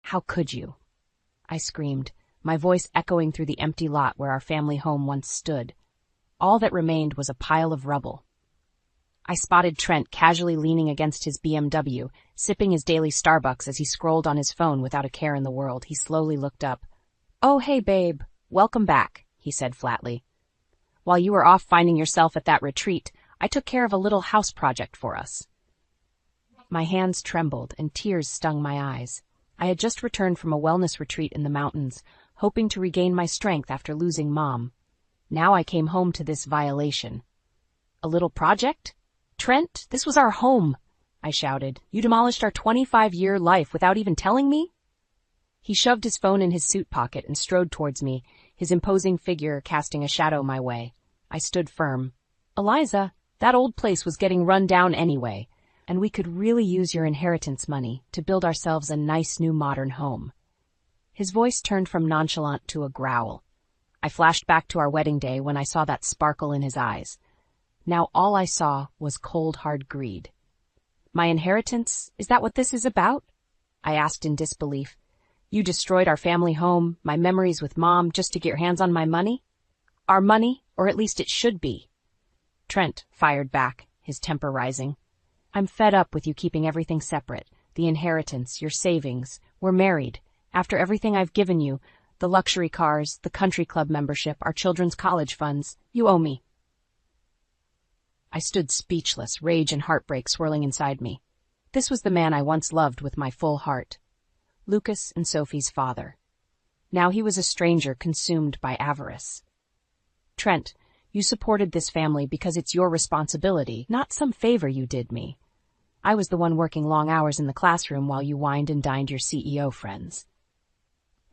How could you? I screamed, my voice echoing through the empty lot where our family home once stood. All that remained was a pile of rubble. I spotted Trent casually leaning against his BMW, sipping his daily Starbucks as he scrolled on his phone without a care in the world. He slowly looked up. "Oh, hey, babe. Welcome back," he said flatly. "While you were off finding yourself at that retreat, I took care of a little house project for us." My hands trembled and tears stung my eyes. I had just returned from a wellness retreat in the mountains, hoping to regain my strength after losing Mom. Now I came home to this violation. "A little project? Trent, this was our home," I shouted. "You demolished our 25-year life without even telling me?" He shoved his phone in his suit pocket and strode towards me, his imposing figure casting a shadow my way. I stood firm. "Eliza, that old place was getting run down anyway, and we could really use your inheritance money to build ourselves a nice new modern home." His voice turned from nonchalant to a growl. I flashed back to our wedding day when I saw that sparkle in his eyes. Now all I saw was cold, hard greed. "My inheritance? Is that what this is about?" I asked in disbelief. "You destroyed our family home, my memories with Mom, just to get your hands on my money?" "Our money, or at least it should be." Trent fired back, his temper rising. "I'm fed up with you keeping everything separate. The inheritance, your savings. We're married. After everything I've given you, the luxury cars, the country club membership, our children's college funds, you owe me." I stood speechless, rage and heartbreak swirling inside me. This was the man I once loved with my full heart. Lucas and Sophie's father. Now he was a stranger consumed by avarice. "Trent, you supported this family because it's your responsibility, not some favor you did me. I was the one working long hours in the classroom while you wined and dined your CEO friends."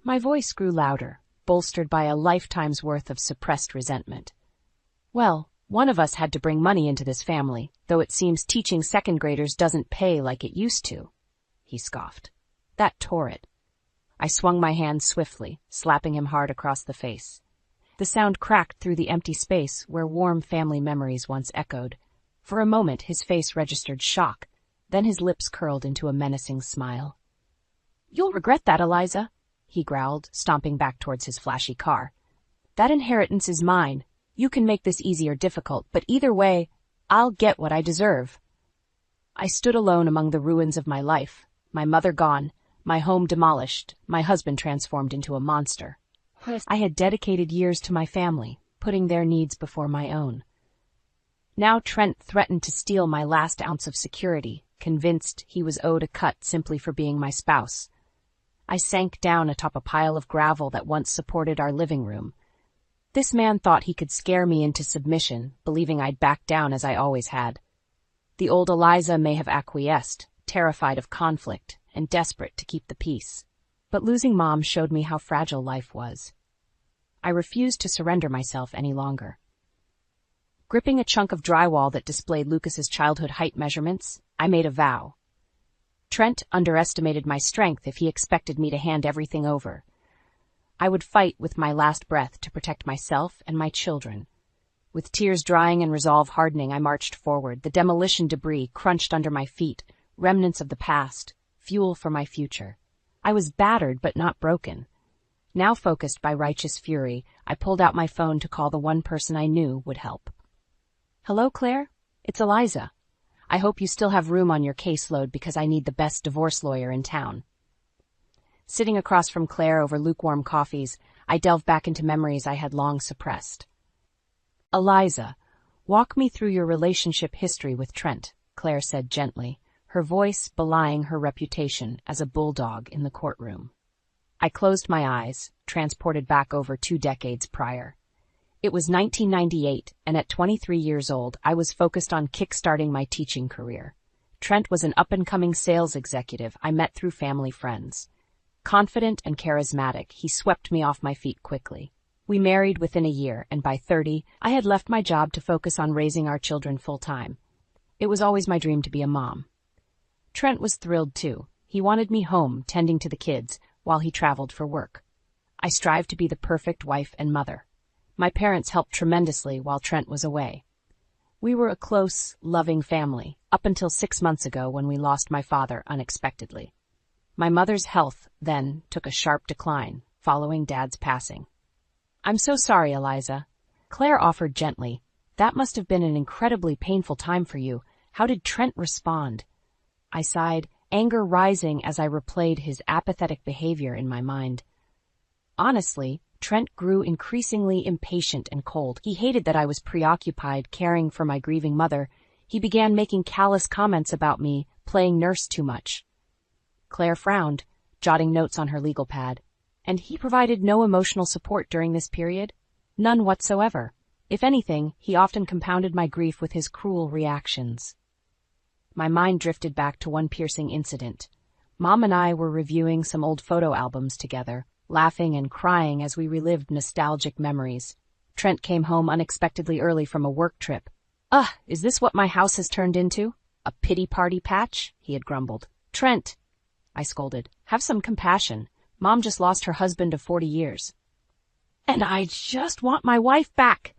My voice grew louder, bolstered by a lifetime's worth of suppressed resentment. "Well, one of us had to bring money into this family, though it seems teaching second graders doesn't pay like it used to," he scoffed. That tore it. I swung my hand swiftly, slapping him hard across the face. The sound cracked through the empty space where warm family memories once echoed. For a moment his face registered shock, then his lips curled into a menacing smile. "You'll regret that, Eliza," he growled, stomping back towards his flashy car. "That inheritance is mine. You can make this easy or difficult, but either way, I'll get what I deserve." I stood alone among the ruins of my life, my mother gone, my home demolished, my husband transformed into a monster. I had dedicated years to my family, putting their needs before my own. Now Trent threatened to steal my last ounce of security, convinced he was owed a cut simply for being my spouse. I sank down atop a pile of gravel that once supported our living room. This man thought he could scare me into submission, believing I'd back down as I always had. The old Eliza may have acquiesced, terrified of conflict and desperate to keep the peace. But losing Mom showed me how fragile life was. I refused to surrender myself any longer. Gripping a chunk of drywall that displayed Lucas's childhood height measurements, I made a vow. Trent underestimated my strength if he expected me to hand everything over. I would fight with my last breath to protect myself and my children. With tears drying and resolve hardening, I marched forward, the demolition debris crunched under my feet, remnants of the past, fuel for my future. I was battered but not broken. Now focused by righteous fury, I pulled out my phone to call the one person I knew would help. "Hello, Claire? It's Eliza. I hope you still have room on your caseload because I need the best divorce lawyer in town." Sitting across from Claire over lukewarm coffees, I delved back into memories I had long suppressed. "Eliza, walk me through your relationship history with Trent," Claire said gently, her voice belying her reputation as a bulldog in the courtroom. I closed my eyes, transported back over 2 decades prior. It was 1998, and at 23 years old, I was focused on kickstarting my teaching career. Trent was an up-and-coming sales executive I met through family friends. Confident and charismatic, he swept me off my feet quickly. We married within a year, and by 30, I had left my job to focus on raising our children full-time. It was always my dream to be a mom. Trent was thrilled, too. He wanted me home, tending to the kids, while he traveled for work. I strived to be the perfect wife and mother. My parents helped tremendously while Trent was away. We were a close, loving family, up until 6 months ago when we lost my father unexpectedly. My mother's health, then, took a sharp decline, following Dad's passing. "I'm so sorry, Eliza," Claire offered gently. "That must have been an incredibly painful time for you. How did Trent respond?" I sighed, anger rising as I replayed his apathetic behavior in my mind. Honestly, Trent grew increasingly impatient and cold. He hated that I was preoccupied caring for my grieving mother. He began making callous comments about me playing nurse too much. Claire frowned, jotting notes on her legal pad. "And he provided no emotional support during this period?" "None whatsoever. If anything, he often compounded my grief with his cruel reactions." My mind drifted back to one piercing incident. Mom and I were reviewing some old photo albums together, laughing and crying as we relived nostalgic memories. Trent came home unexpectedly early from a work trip. "Ugh, is this what my house has turned into? A pity party patch?" he had grumbled. "Trent," I scolded, "have some compassion. Mom just lost her husband of 40 years. And I just want my wife back.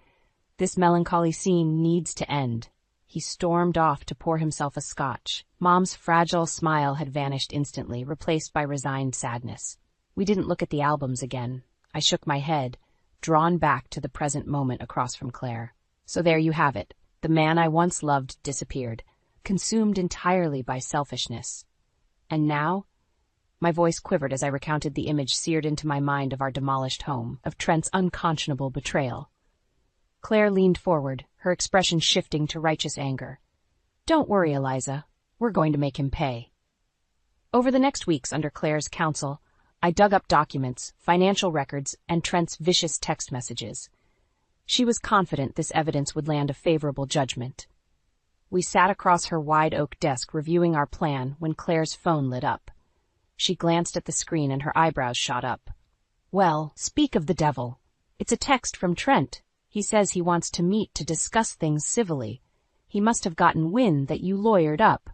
This melancholy scene needs to end." He stormed off to pour himself a scotch. Mom's fragile smile had vanished instantly, replaced by resigned sadness. We didn't look at the albums again. I shook my head, drawn back to the present moment across from Claire. So there you have it. The man I once loved disappeared, consumed entirely by selfishness. And now? My voice quivered as I recounted the image seared into my mind of our demolished home, of Trent's unconscionable betrayal. Claire leaned forward, her expression shifting to righteous anger. "Don't worry, Eliza. We're going to make him pay." Over the next weeks, under Claire's counsel, I dug up documents, financial records, and Trent's vicious text messages. She was confident this evidence would land a favorable judgment. We sat across her wide oak desk reviewing our plan when Claire's phone lit up. She glanced at the screen and her eyebrows shot up. "Well, speak of the devil. It's a text from Trent. He says he wants to meet to discuss things civilly. He must have gotten wind that you lawyered up."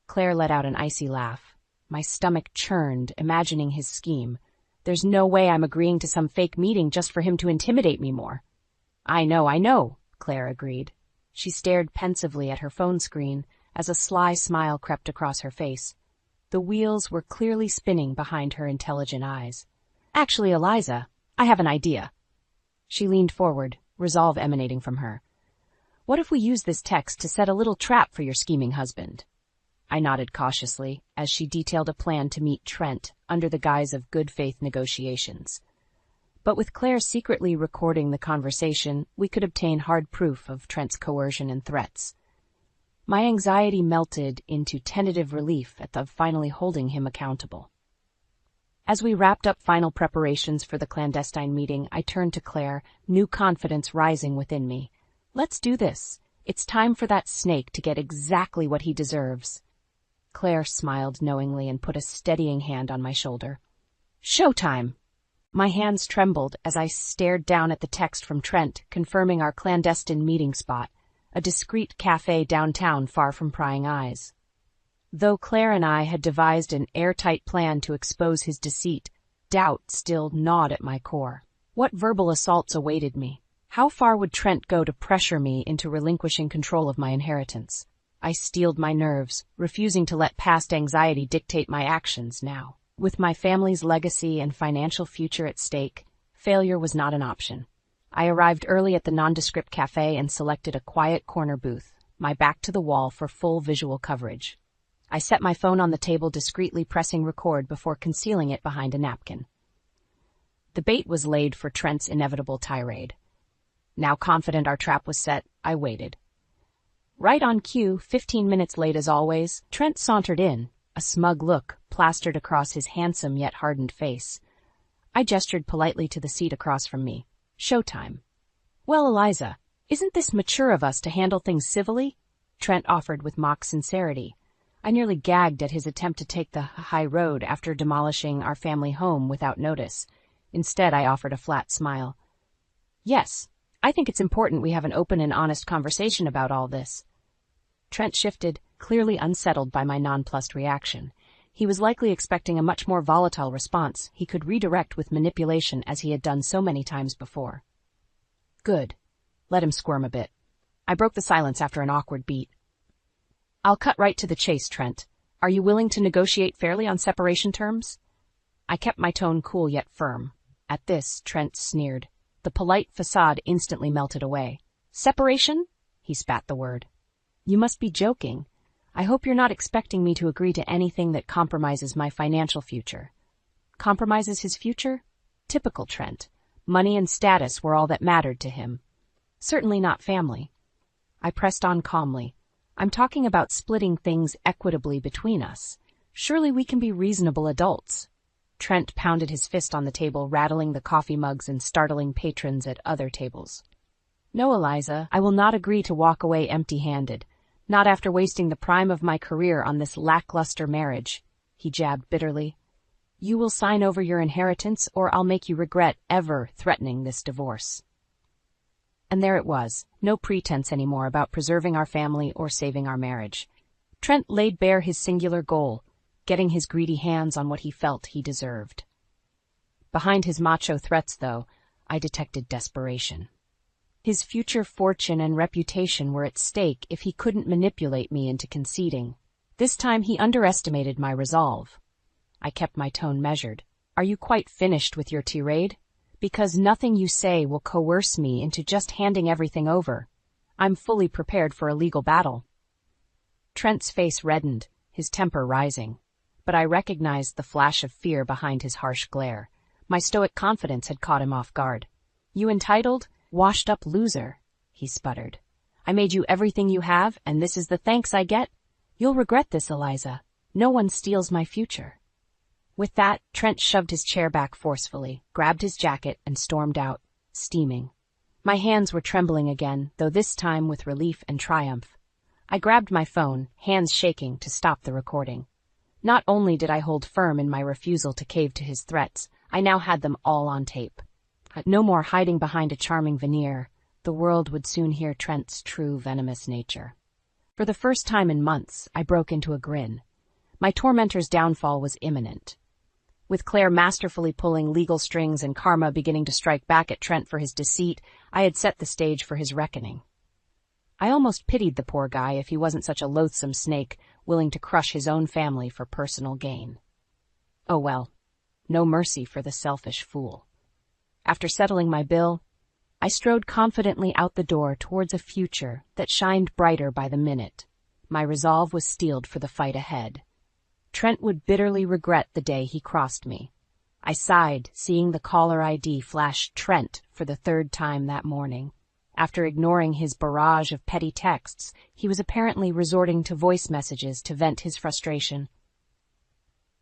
Claire let out an icy laugh. My stomach churned, imagining his scheme. "There's no way I'm agreeing to some fake meeting just for him to intimidate me more." I know, Claire agreed. She stared pensively at her phone screen as a sly smile crept across her face. The wheels were clearly spinning behind her intelligent eyes. "Actually, Eliza, I have an idea." She leaned forward, resolve emanating from her. "What if we use this text to set a little trap for your scheming husband?" I nodded cautiously as she detailed a plan to meet Trent under the guise of good-faith negotiations. But with Claire secretly recording the conversation, we could obtain hard proof of Trent's coercion and threats. My anxiety melted into tentative relief at the finally holding him accountable. As we wrapped up final preparations for the clandestine meeting, I turned to Claire, new confidence rising within me. "Let's do this. It's time for that snake to get exactly what he deserves." Claire smiled knowingly and put a steadying hand on my shoulder. "Showtime!" My hands trembled as I stared down at the text from Trent, confirming our clandestine meeting spot, a discreet cafe downtown far from prying eyes. Though Claire and I had devised an airtight plan to expose his deceit, doubt still gnawed at my core. What verbal assaults awaited me? How far would Trent go to pressure me into relinquishing control of my inheritance? I steeled my nerves, refusing to let past anxiety dictate my actions now. With my family's legacy and financial future at stake, failure was not an option. I arrived early at the nondescript cafe and selected a quiet corner booth, my back to the wall for full visual coverage. I set my phone on the table, discreetly pressing record before concealing it behind a napkin. The bait was laid for Trent's inevitable tirade. Now confident our trap was set, I waited. Right on cue, 15 minutes late as always, Trent sauntered in, a smug look plastered across his handsome yet hardened face. I gestured politely to the seat across from me. Showtime. "Well, Eliza, isn't this mature of us to handle things civilly?" Trent offered with mock sincerity. I nearly gagged at his attempt to take the high road after demolishing our family home without notice. Instead, I offered a flat smile. "Yes, I think it's important we have an open and honest conversation about all this." Trent shifted, clearly unsettled by my nonplussed reaction. He was likely expecting a much more volatile response he could redirect with manipulation as he had done so many times before. Good. Let him squirm a bit. I broke the silence after an awkward beat. "I'll cut right to the chase, Trent. Are you willing to negotiate fairly on separation terms? I kept my tone cool yet firm. At this, Trent sneered. The polite facade instantly melted away. Separation? He spat the word. You must be joking. I hope you're not expecting me to agree to anything that compromises my financial future. Compromises his future? Typical Trent. Money and status were all that mattered to him. Certainly not family. I pressed on calmly. I'm talking about splitting things equitably between us. Surely we can be reasonable adults. Trent pounded his fist on the table, rattling the coffee mugs and startling patrons at other tables. No, Eliza, I will not agree to walk away empty-handed. Not after wasting the prime of my career on this lackluster marriage, he jabbed bitterly. You will sign over your inheritance, or I'll make you regret ever threatening this divorce. And there it was, no pretense anymore about preserving our family or saving our marriage. Trent laid bare his singular goal, getting his greedy hands on what he felt he deserved. Behind his macho threats, though, I detected desperation. His future fortune and reputation were at stake if he couldn't manipulate me into conceding. This time he underestimated my resolve. I kept my tone measured. Are you quite finished with your tirade? Because nothing you say will coerce me into just handing everything over. I'm fully prepared for a legal battle. Trent's face reddened, his temper rising. But I recognized the flash of fear behind his harsh glare. My stoic confidence had caught him off guard. You entitled, washed-up loser, he sputtered. I made you everything you have, and this is the thanks I get? You'll regret this, Eliza. No one steals my future. With that, Trent shoved his chair back forcefully, grabbed his jacket, and stormed out, steaming. My hands were trembling again, though this time with relief and triumph. I grabbed my phone, hands shaking, to stop the recording. Not only did I hold firm in my refusal to cave to his threats, I now had them all on tape. No more hiding behind a charming veneer. The world would soon hear Trent's true venomous nature. For the first time in months, I broke into a grin. My tormentor's downfall was imminent. With Claire masterfully pulling legal strings and karma beginning to strike back at Trent for his deceit, I had set the stage for his reckoning. I almost pitied the poor guy if he wasn't such a loathsome snake, willing to crush his own family for personal gain. Oh well, no mercy for the selfish fool. After settling my bill, I strode confidently out the door towards a future that shined brighter by the minute. My resolve was steeled for the fight ahead. Trent would bitterly regret the day he crossed me. I sighed, seeing the caller ID flash Trent for the third time that morning. After ignoring his barrage of petty texts, he was apparently resorting to voice messages to vent his frustration.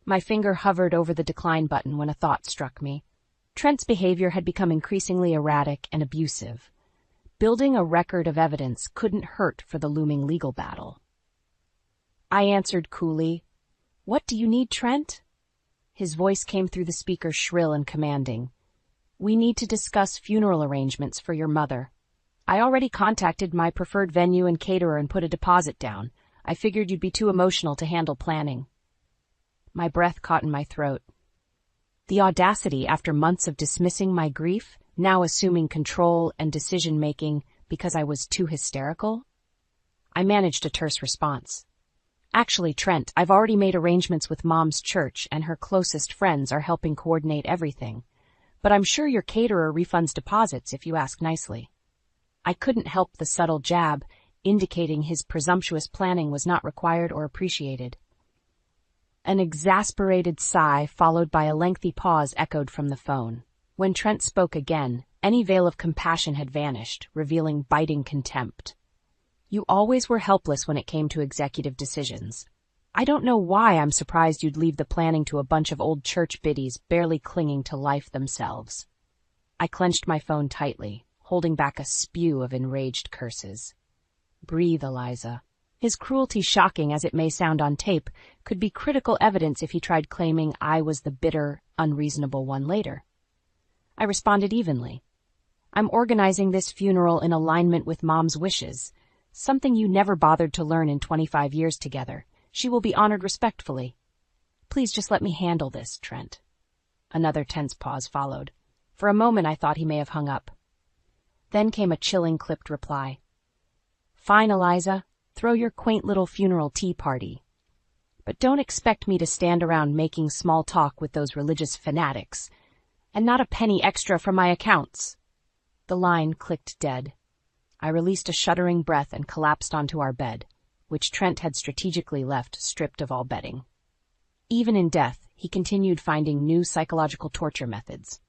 My finger hovered over the decline button when a thought struck me. Trent's behavior had become increasingly erratic and abusive. Building a record of evidence couldn't hurt for the looming legal battle. I answered coolly, "What do you need, Trent?" His voice came through the speaker shrill and commanding. "We need to discuss funeral arrangements for your mother. I already contacted my preferred venue and caterer and put a deposit down. I figured you'd be too emotional to handle planning." My breath caught in my throat. The audacity after months of dismissing my grief, now assuming control and decision-making because I was too hysterical? I managed a terse response. "Actually, Trent, I've already made arrangements with Mom's church and her closest friends are helping coordinate everything. But I'm sure your caterer refunds deposits if you ask nicely." I couldn't help the subtle jab, indicating his presumptuous planning was not required or appreciated. An exasperated sigh followed by a lengthy pause echoed from the phone. When Trent spoke again, any veil of compassion had vanished, revealing biting contempt. "You always were helpless when it came to executive decisions. I don't know why I'm surprised you'd leave the planning to a bunch of old church biddies barely clinging to life themselves." I clenched my phone tightly, holding back a spew of enraged curses. Breathe, Eliza. His cruelty, shocking as it may sound on tape, could be critical evidence if he tried claiming I was the bitter, unreasonable one later. I responded evenly. "I'm organizing this funeral in alignment with Mom's wishes, something you never bothered to learn in 25 years together. She will be honored respectfully. Please just let me handle this, Trent." Another tense pause followed. For a moment I thought he may have hung up. Then came a chilling, clipped reply. "Fine, Eliza. Throw your quaint little funeral tea party." but don't expect me to stand around making small talk with those religious fanatics, and not a penny extra from my accounts." The line clicked dead. I released a shuddering breath and collapsed onto our bed, which Trent had strategically left stripped of all bedding. Even in death, he continued finding new psychological torture methods.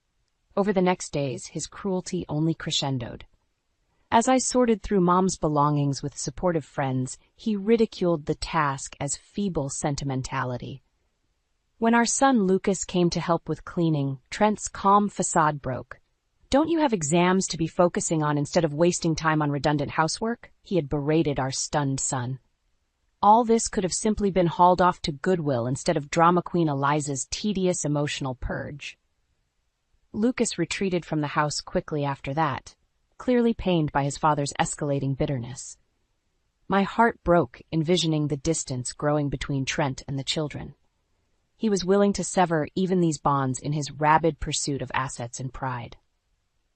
Over the next days, his cruelty only crescendoed. As I sorted through Mom's belongings with supportive friends, he ridiculed the task as feeble sentimentality. When our son Lucas came to help with cleaning, Trent's calm facade broke. "Don't you have exams to be focusing on instead of wasting time on redundant housework?" he had berated our stunned son. All this could have simply been hauled off to Goodwill instead of drama queen Eliza's tedious emotional purge. Lucas retreated from the house quickly after that, clearly pained by his father's escalating bitterness. My heart broke envisioning the distance growing between Trent and the children. He was willing to sever even these bonds in his rabid pursuit of assets and pride.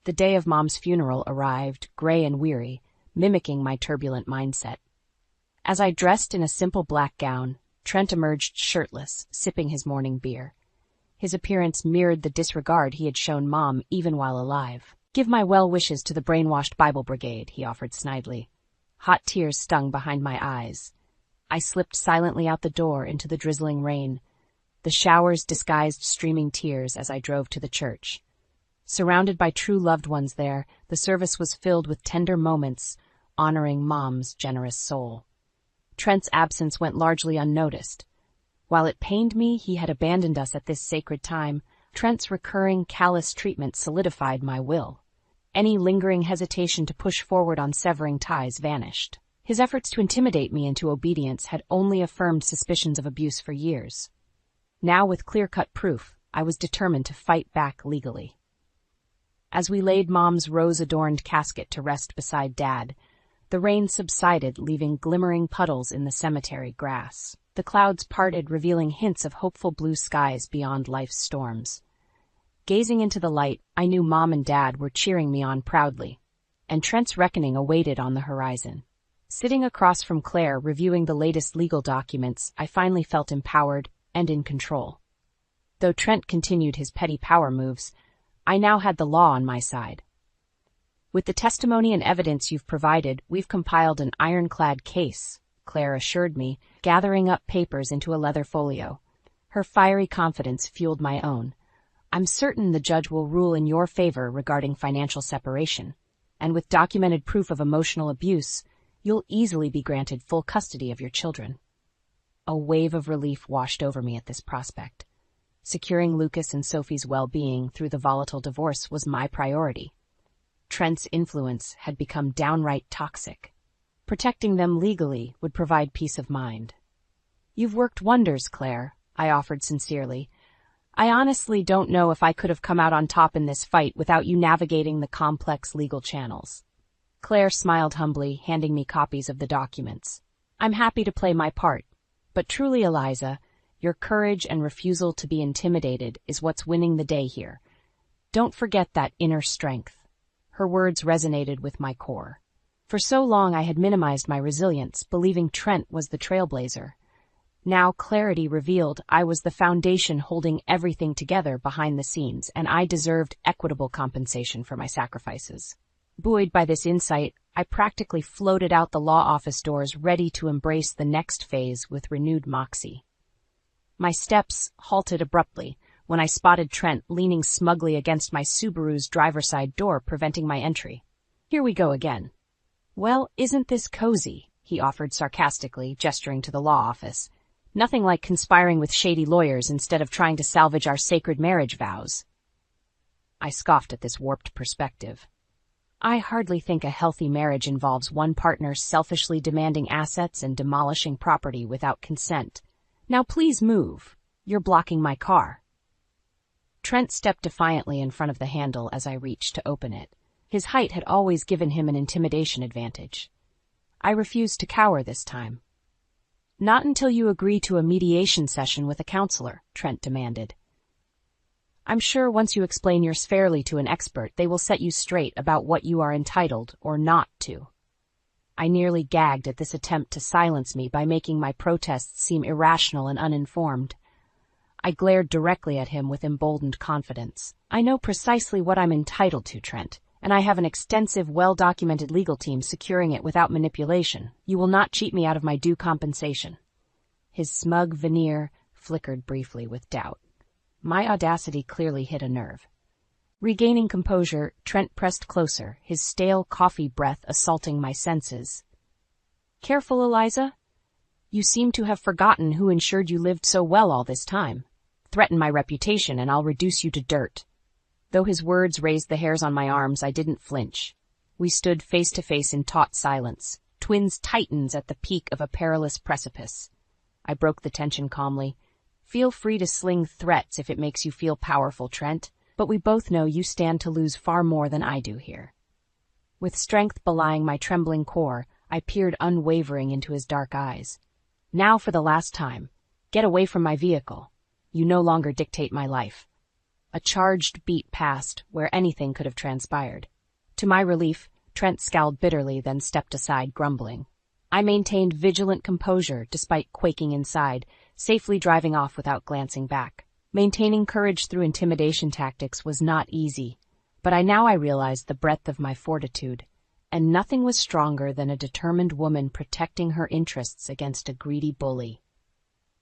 The day of Mom's funeral arrived, gray and weary, mimicking my turbulent mindset. As I dressed in a simple black gown, Trent emerged shirtless, sipping his morning beer. His appearance mirrored the disregard he had shown Mom even while alive. "Give my well wishes to the brainwashed Bible Brigade," he offered snidely. Hot tears stung behind my eyes. I slipped silently out the door into the drizzling rain. The showers disguised streaming tears as I drove to the church. Surrounded by true loved ones there, the service was filled with tender moments, honoring Mom's generous soul. Trent's absence went largely unnoticed. While it pained me he had abandoned us at this sacred time, Trent's recurring callous treatment solidified my will. Any lingering hesitation to push forward on severing ties vanished. His efforts to intimidate me into obedience had only affirmed suspicions of abuse for years. Now, with clear-cut proof, I was determined to fight back legally. As we laid Mom's rose-adorned casket to rest beside Dad, the rain subsided, leaving glimmering puddles in the cemetery grass. The clouds parted, revealing hints of hopeful blue skies beyond life's storms. Gazing into the light, I knew Mom and Dad were cheering me on proudly, and Trent's reckoning awaited on the horizon. Sitting across from Claire, reviewing the latest legal documents, I finally felt empowered and in control. Though Trent continued his petty power moves, I now had the law on my side. "With the testimony and evidence you've provided, we've compiled an ironclad case," Claire assured me, gathering up papers into a leather folio. Her fiery confidence fueled my own. "I'm certain the judge will rule in your favor regarding financial separation, and with documented proof of emotional abuse, you'll easily be granted full custody of your children." A wave of relief washed over me at this prospect. Securing Lucas and Sophie's well-being through the volatile divorce was my priority. Trent's influence had become downright toxic. Protecting them legally would provide peace of mind. "You've worked wonders, Claire," I offered sincerely. "I honestly don't know if I could have come out on top in this fight without you navigating the complex legal channels." Claire smiled humbly, handing me copies of the documents. "I'm happy to play my part, but truly, Eliza, your courage and refusal to be intimidated is what's winning the day here. Don't forget that inner strength." Her words resonated with my core. For so long I had minimized my resilience, believing Trent was the trailblazer. Now clarity revealed I was the foundation holding everything together behind the scenes, and I deserved equitable compensation for my sacrifices. Buoyed by this insight, I practically floated out the law office doors, ready to embrace the next phase with renewed moxie. My steps halted abruptly when I spotted Trent leaning smugly against my Subaru's driver's side door, preventing my entry. "Here we go again." "Well, isn't this cozy?" he offered sarcastically, gesturing to the law office. "Nothing like conspiring with shady lawyers instead of trying to salvage our sacred marriage vows." I scoffed at this warped perspective. I hardly think a healthy marriage involves one partner selfishly demanding assets and demolishing property without consent. "Now please move. You're blocking my car." Trent stepped defiantly in front of the handle as I reached to open it. His height had always given him an intimidation advantage. I refused to cower this time. "Not until you agree to a mediation session with a counselor," Trent demanded. "I'm sure once you explain yours fairly to an expert, they will set you straight about what you are entitled or not to." I nearly gagged at this attempt to silence me by making my protests seem irrational and uninformed. I glared directly at him with emboldened confidence. I know precisely what I'm entitled to, Trent, and I have an extensive, well-documented legal team securing it without manipulation. You will not cheat me out of my due compensation. His smug veneer flickered briefly with doubt. My audacity clearly hit a nerve. Regaining composure, Trent pressed closer, his stale coffee breath assaulting my senses. Careful, Eliza. You seem to have forgotten who ensured you lived so well all this time. Threaten my reputation and I'll reduce you to dirt. Though his words raised the hairs on my arms, I didn't flinch. We stood face to face in taut silence, twins titans at the peak of a perilous precipice. I broke the tension calmly. Feel free to sling threats if it makes you feel powerful, Trent, but we both know you stand to lose far more than I do here. With strength belying my trembling core, I peered unwavering into his dark eyes. Now for the last time, get away from my vehicle. You no longer dictate my life. A charged beat passed where anything could have transpired. To my relief, Trent scowled bitterly, then stepped aside, grumbling. I maintained vigilant composure despite quaking inside, safely driving off without glancing back. Maintaining courage through intimidation tactics was not easy, but I realized the breadth of my fortitude, and nothing was stronger than a determined woman protecting her interests against a greedy bully.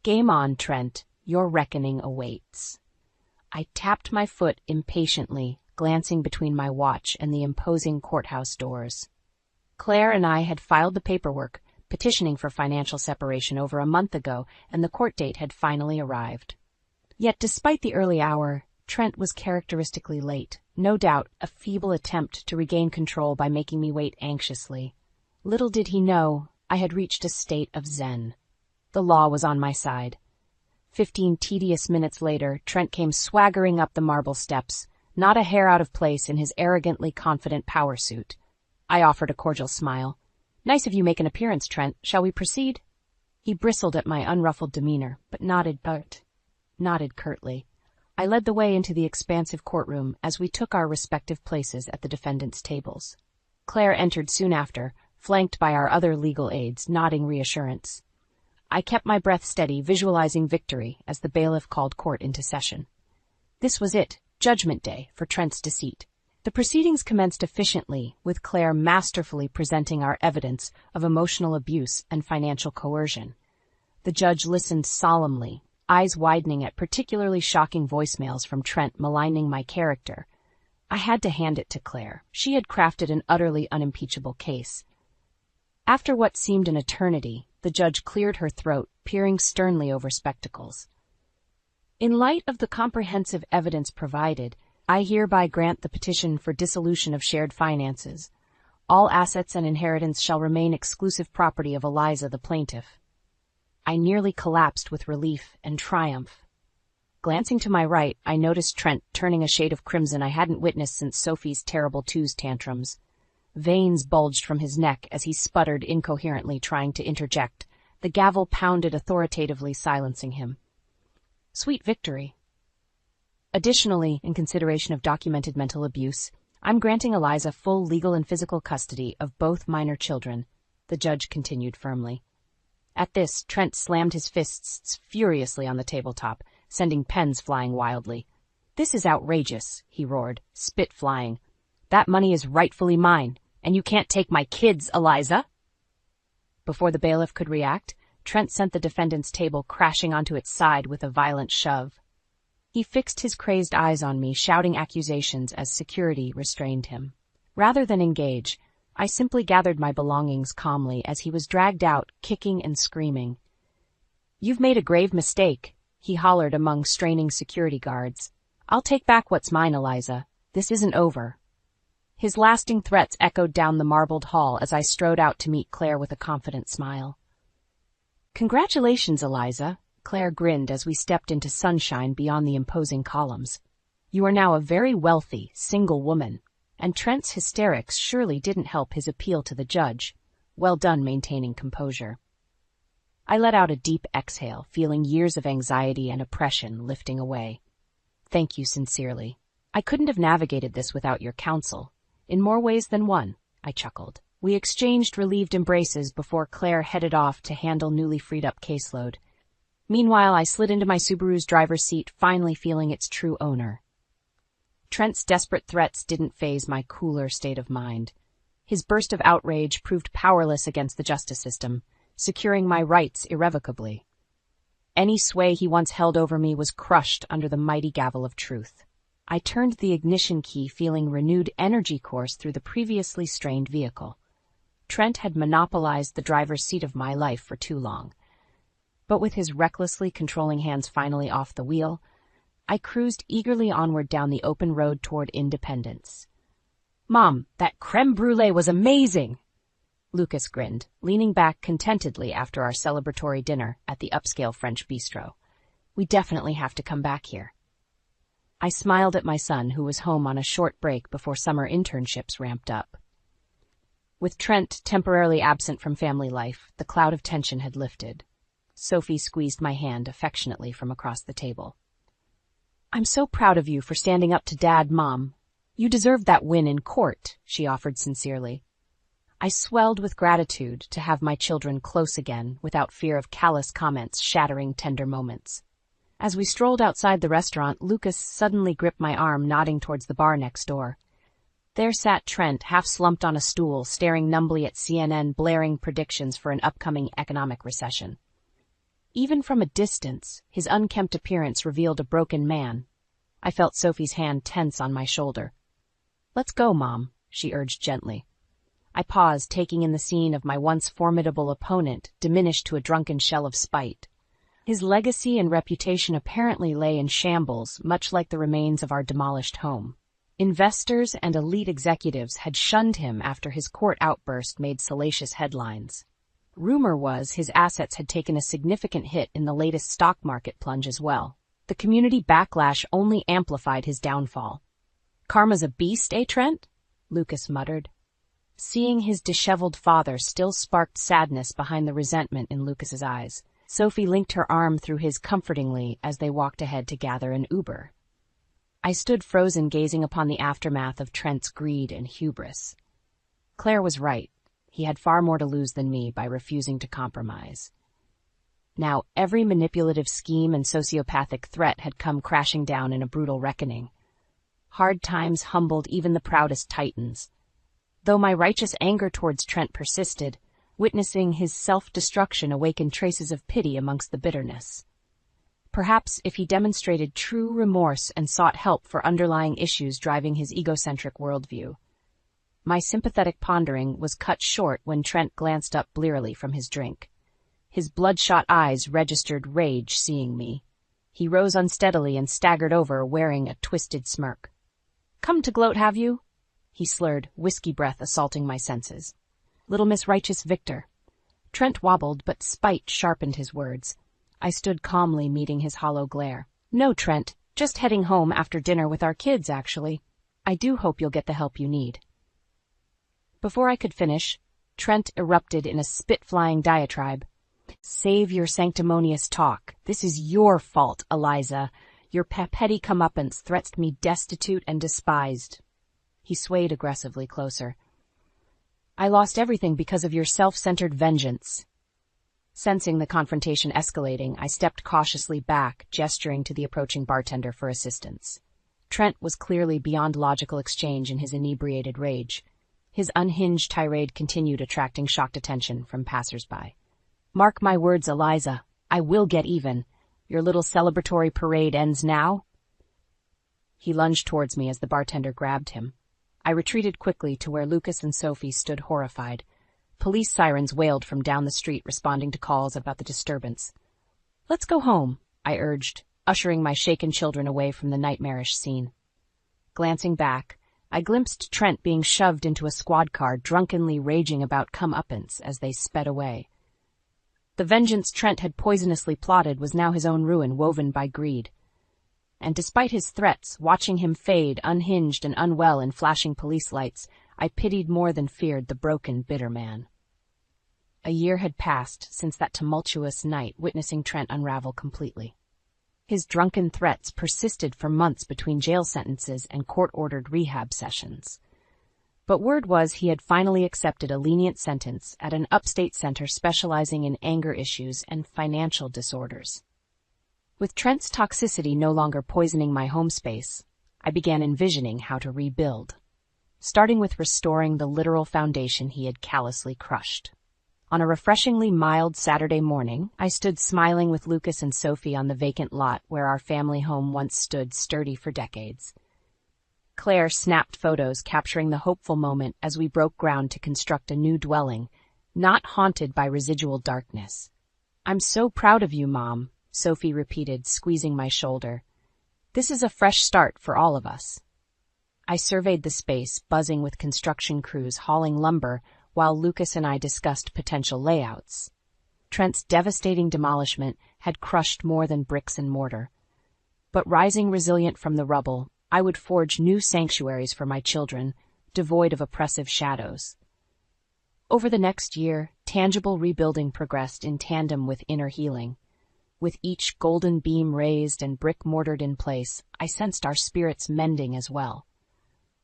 Game on, Trent. Your reckoning awaits. I tapped my foot impatiently, glancing between my watch and the imposing courthouse doors. Claire and I had filed the paperwork, petitioning for financial separation over a month ago, and the court date had finally arrived. Yet despite the early hour, Trent was characteristically late, no doubt a feeble attempt to regain control by making me wait anxiously. Little did he know, I had reached a state of zen. The law was on my side. 15 tedious minutes later, Trent came swaggering up the marble steps, not a hair out of place in his arrogantly confident power suit. I offered a cordial smile. Nice of you make an appearance, Trent. Shall we proceed? He bristled at my unruffled demeanor, but nodded curtly. I led the way into the expansive courtroom as we took our respective places at the defendants' tables. Claire entered soon after, flanked by our other legal aides, nodding reassurance. I kept my breath steady, visualizing victory as the bailiff called court into session. This was it, Judgment Day, for Trent's deceit. The proceedings commenced efficiently, with Claire masterfully presenting our evidence of emotional abuse and financial coercion. The judge listened solemnly, eyes widening at particularly shocking voicemails from Trent maligning my character. I had to hand it to Claire. She had crafted an utterly unimpeachable case. After what seemed an eternity, the judge cleared her throat, peering sternly over spectacles. In light of the comprehensive evidence provided, I hereby grant the petition for dissolution of shared finances. All assets and inheritance shall remain exclusive property of Eliza, the plaintiff. I nearly collapsed with relief and triumph. Glancing to my right, I noticed Trent turning a shade of crimson I hadn't witnessed since Sophie's terrible twos tantrums. Veins bulged from his neck as he sputtered incoherently, trying to interject. The gavel pounded authoritatively, silencing him. Sweet victory. Additionally, in consideration of documented mental abuse, I'm granting Eliza full legal and physical custody of both minor children, the judge continued firmly. At this, Trent slammed his fists furiously on the tabletop, sending pens flying wildly. This is outrageous, he roared, spit flying. That money is rightfully mine, and you can't take my kids, Eliza. Before the bailiff could react, Trent sent the defendant's table crashing onto its side with a violent shove. He fixed his crazed eyes on me, shouting accusations as security restrained him. Rather than engage, I simply gathered my belongings calmly as he was dragged out, kicking and screaming. You've made a grave mistake, he hollered among straining security guards. I'll take back what's mine, Eliza. This isn't over. His lasting threats echoed down the marbled hall as I strode out to meet Claire with a confident smile. Congratulations, Eliza. Claire grinned as we stepped into sunshine beyond the imposing columns. You are now a very wealthy, single woman, and Trent's hysterics surely didn't help his appeal to the judge. Well done maintaining composure. I let out a deep exhale, feeling years of anxiety and oppression lifting away. Thank you sincerely. I couldn't have navigated this without your counsel. In more ways than one, I chuckled. We exchanged relieved embraces before Claire headed off to handle newly freed-up caseload. Meanwhile, I slid into my Subaru's driver's seat, finally feeling its true owner. Trent's desperate threats didn't faze my cooler state of mind. His burst of outrage proved powerless against the justice system, securing my rights irrevocably. Any sway he once held over me was crushed under the mighty gavel of truth. I turned the ignition key, feeling renewed energy course through the previously strained vehicle. Trent had monopolized the driver's seat of my life for too long. But with his recklessly controlling hands finally off the wheel, I cruised eagerly onward down the open road toward independence. "Mom, that creme brulee was amazing!" Lucas grinned, leaning back contentedly after our celebratory dinner at the upscale French bistro. "We definitely have to come back here." I smiled at my son, who was home on a short break before summer internships ramped up. With Trent temporarily absent from family life, the cloud of tension had lifted. Sophie squeezed my hand affectionately from across the table. "I'm so proud of you for standing up to Dad, Mom. You deserved that win in court," she offered sincerely. I swelled with gratitude to have my children close again without fear of callous comments shattering tender moments. As we strolled outside the restaurant, Lucas suddenly gripped my arm, nodding towards the bar next door. There sat Trent, half-slumped on a stool, staring numbly at CNN, blaring predictions for an upcoming economic recession. Even from a distance, his unkempt appearance revealed a broken man. I felt Sophie's hand tense on my shoulder. "Let's go, Mom," she urged gently. I paused, taking in the scene of my once formidable opponent, diminished to a drunken shell of spite. His legacy and reputation apparently lay in shambles, much like the remains of our demolished home. Investors and elite executives had shunned him after his court outburst made salacious headlines. Rumor was his assets had taken a significant hit in the latest stock market plunge as well. The community backlash only amplified his downfall. "Karma's a beast, eh, Trent?" Lucas muttered. Seeing his disheveled father still sparked sadness behind the resentment in Lucas's eyes. Sophie linked her arm through his comfortingly as they walked ahead to gather an Uber. I stood frozen, gazing upon the aftermath of Trent's greed and hubris. Claire was right. He had far more to lose than me by refusing to compromise. Now every manipulative scheme and sociopathic threat had come crashing down in a brutal reckoning. Hard times humbled even the proudest titans. Though my righteous anger towards Trent persisted, witnessing his self-destruction awakened traces of pity amongst the bitterness. Perhaps if he demonstrated true remorse and sought help for underlying issues driving his egocentric worldview. My sympathetic pondering was cut short when Trent glanced up blearily from his drink. His bloodshot eyes registered rage seeing me. He rose unsteadily and staggered over, wearing a twisted smirk. "Come to gloat, have you?" he slurred, whiskey breath assaulting my senses. "Little Miss Righteous Victor." Trent wobbled, but spite sharpened his words. I stood calmly, meeting his hollow glare. "No, Trent, just heading home after dinner with our kids, actually. I do hope you'll get the help you need." Before I could finish, Trent erupted in a spit-flying diatribe. "Save your sanctimonious talk. This is your fault, Eliza. Your petty comeuppance threats me destitute and despised." He swayed aggressively closer. "I lost everything because of your self-centered vengeance." Sensing the confrontation escalating, I stepped cautiously back, gesturing to the approaching bartender for assistance. Trent was clearly beyond logical exchange in his inebriated rage. His unhinged tirade continued, attracting shocked attention from passers-by. "Mark my words, Eliza. I will get even. Your little celebratory parade ends now." He lunged towards me as the bartender grabbed him. I retreated quickly to where Lucas and Sophie stood horrified. Police sirens wailed from down the street, responding to calls about the disturbance. "Let's go home," I urged, ushering my shaken children away from the nightmarish scene. Glancing back, I glimpsed Trent being shoved into a squad car, drunkenly raging about comeuppance as they sped away. The vengeance Trent had poisonously plotted was now his own ruin, woven by greed. And despite his threats, watching him fade, unhinged and unwell in flashing police lights, I pitied more than feared the broken, bitter man. A year had passed since that tumultuous night, witnessing Trent unravel completely. His drunken threats persisted for months between jail sentences and court-ordered rehab sessions. But word was he had finally accepted a lenient sentence at an upstate center specializing in anger issues and financial disorders. With Trent's toxicity no longer poisoning my home space, I began envisioning how to rebuild, starting with restoring the literal foundation he had callously crushed. On a refreshingly mild Saturday morning, I stood smiling with Lucas and Sophie on the vacant lot where our family home once stood sturdy for decades. Claire snapped photos capturing the hopeful moment as we broke ground to construct a new dwelling, not haunted by residual darkness. "I'm so proud of you, Mom," Sophie repeated, squeezing my shoulder. "This is a fresh start for all of us." I surveyed the space, buzzing with construction crews hauling lumber, while Lucas and I discussed potential layouts. Trent's devastating demolishment had crushed more than bricks and mortar. But rising resilient from the rubble, I would forge new sanctuaries for my children, devoid of oppressive shadows. Over the next year, tangible rebuilding progressed in tandem with inner healing. With each golden beam raised and brick mortared in place, I sensed our spirits mending as well.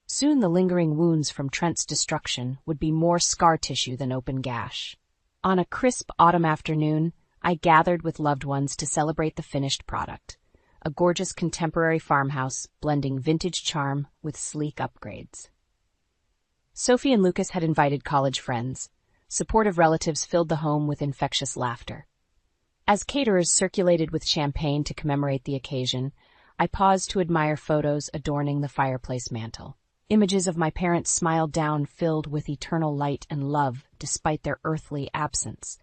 Soon the lingering wounds from Trent's destruction would be more scar tissue than open gash. On a crisp autumn afternoon, I gathered with loved ones to celebrate the finished product, a gorgeous contemporary farmhouse blending vintage charm with sleek upgrades. Sophie and Lucas had invited college friends. Supportive relatives filled the home with infectious laughter. As caterers circulated with champagne to commemorate the occasion, I paused to admire photos adorning the fireplace mantel. Images of my parents smiled down, filled with eternal light and love despite their earthly absence.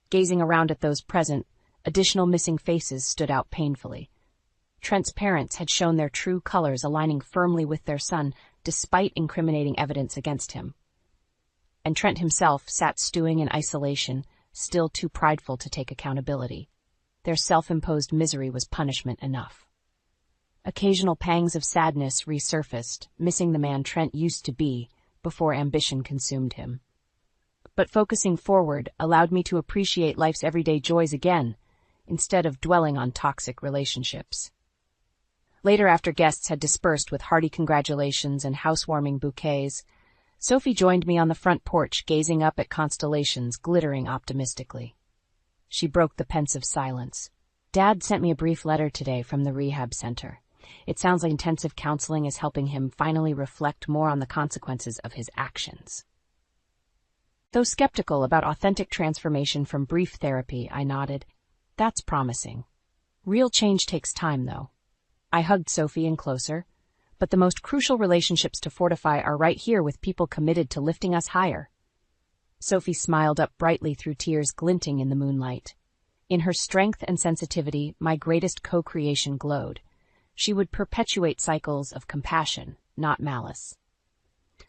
Gazing around at those present, additional missing faces stood out painfully. Trent's parents had shown their true colors, aligning firmly with their son despite incriminating evidence against him. And Trent himself sat stewing in isolation, still too prideful to take accountability. Their self-imposed misery was punishment enough. Occasional pangs of sadness resurfaced, missing the man Trent used to be before ambition consumed him. But focusing forward allowed me to appreciate life's everyday joys again, instead of dwelling on toxic relationships. Later, after guests had dispersed with hearty congratulations and housewarming bouquets, Sophie joined me on the front porch, gazing up at constellations glittering optimistically. She broke the pensive silence. "Dad sent me a brief letter today from the rehab center. It sounds like intensive counseling is helping him finally reflect more on the consequences of his actions." Though skeptical about authentic transformation from brief therapy, I nodded. "That's promising. Real change takes time, though." I hugged Sophie in closer. "But the most crucial relationships to fortify are right here, with people committed to lifting us higher." Sophie smiled up brightly through tears glinting in the moonlight. In her strength and sensitivity, my greatest co-creation glowed. She would perpetuate cycles of compassion, not malice.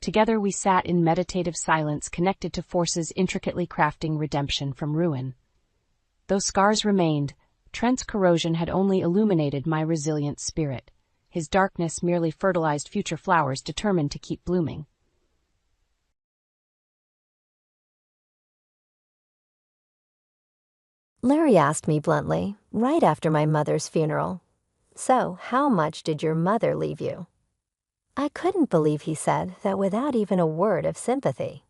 Together we sat in meditative silence, connected to forces intricately crafting redemption from ruin. Though scars remained, Trent's corrosion had only illuminated my resilient spirit. His darkness merely fertilized future flowers determined to keep blooming. Larry asked me bluntly, right after my mother's funeral, "So, how much did your mother leave you?" I couldn't believe he said that without even a word of sympathy.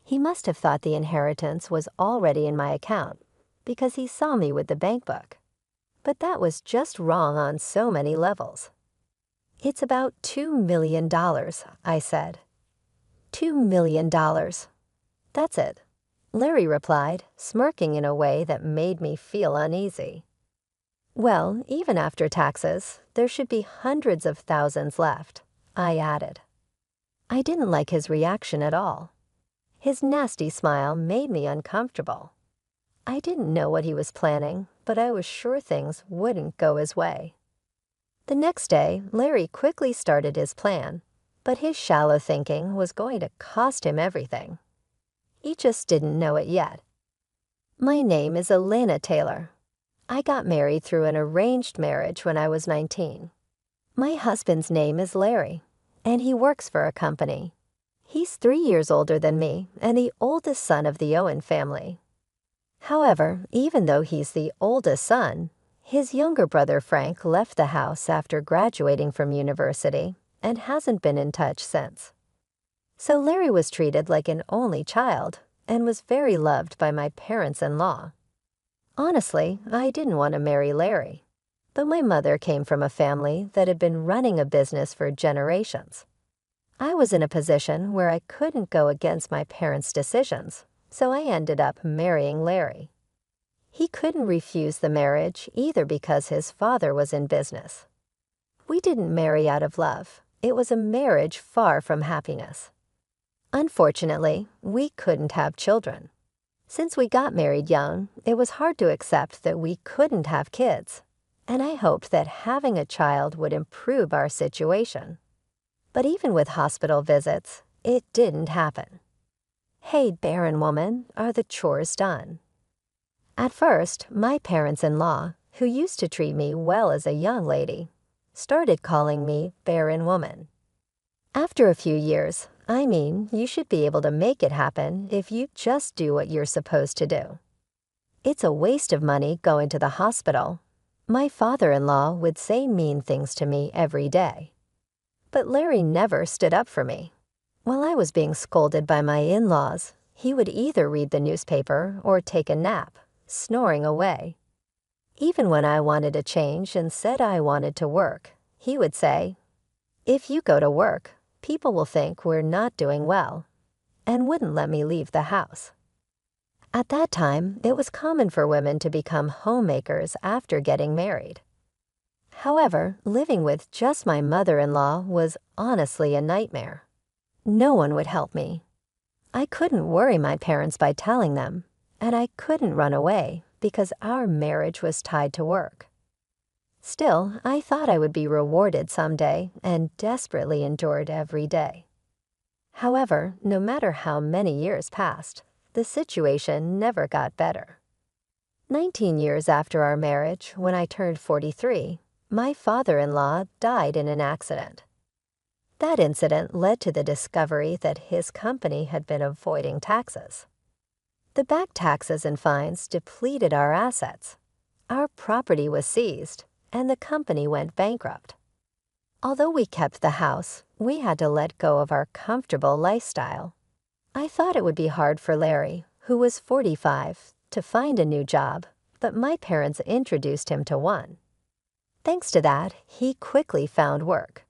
He must have thought the inheritance was already in my account, because he saw me with the bank book. But that was just wrong on so many levels. "It's about $2 million, I said. $2 million. That's it," Larry replied, smirking in a way that made me feel uneasy. "Well, even after taxes, there should be hundreds of thousands left," I added. I didn't like his reaction at all. His nasty smile made me uncomfortable. I didn't know what he was planning, but I was sure things wouldn't go his way. The next day, Larry quickly started his plan, but his shallow thinking was going to cost him everything. He just didn't know it yet. "My name is Elena Taylor. I got married through an arranged marriage when I was 19. My husband's name is Larry, and he works for a company. He's 3 years older than me and the oldest son of the Owen family. However, even though he's the oldest son, his younger brother Frank left the house after graduating from university and hasn't been in touch since. So Larry was treated like an only child and was very loved by my parents-in-law. Honestly, I didn't want to marry Larry, but my mother came from a family that had been running a business for generations. I was in a position where I couldn't go against my parents' decisions, so I ended up marrying Larry. He couldn't refuse the marriage either because his father was in business. We didn't marry out of love. It was a marriage far from happiness. Unfortunately, we couldn't have children. Since we got married young, it was hard to accept that we couldn't have kids, and I hoped that having a child would improve our situation. But even with hospital visits, it didn't happen. "Hey, barren woman, are the chores done?" At first, my parents-in-law, who used to treat me well as a young lady, started calling me barren woman. After a few years, you should be able to make it happen if you just do what you're supposed to do. It's a waste of money going to the hospital. My father-in-law would say mean things to me every day. But Larry never stood up for me. While I was being scolded by my in-laws, he would either read the newspaper or take a nap, snoring away. Even when I wanted to change and said I wanted to work, he would say, "If you go to work, people will think we're not doing well," and wouldn't let me leave the house. At that time, it was common for women to become homemakers after getting married. However, living with just my mother-in-law was honestly a nightmare. No one would help me. I couldn't worry my parents by telling them, and I couldn't run away because our marriage was tied to work. Still, I thought I would be rewarded someday and desperately endured every day. However, no matter how many years passed, the situation never got better. 19 years after our marriage, when I turned 43, my father-in-law died in an accident. That incident led to the discovery that his company had been avoiding taxes. The back taxes and fines depleted our assets. Our property was seized, and the company went bankrupt. Although we kept the house, we had to let go of our comfortable lifestyle. I thought it would be hard for Larry, who was 45, to find a new job, but my parents introduced him to one. Thanks to that, he quickly found work.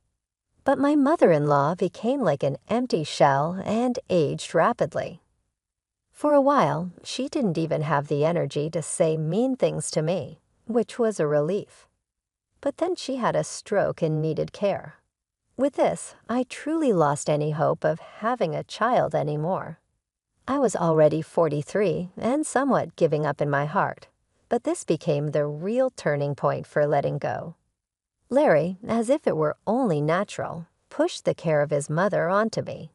But my mother-in-law became like an empty shell and aged rapidly. For a while, she didn't even have the energy to say mean things to me, which was a relief. But then she had a stroke and needed care. With this, I truly lost any hope of having a child anymore. I was already 43 and somewhat giving up in my heart, but this became the real turning point for letting go. Larry, as if it were only natural, pushed the care of his mother onto me.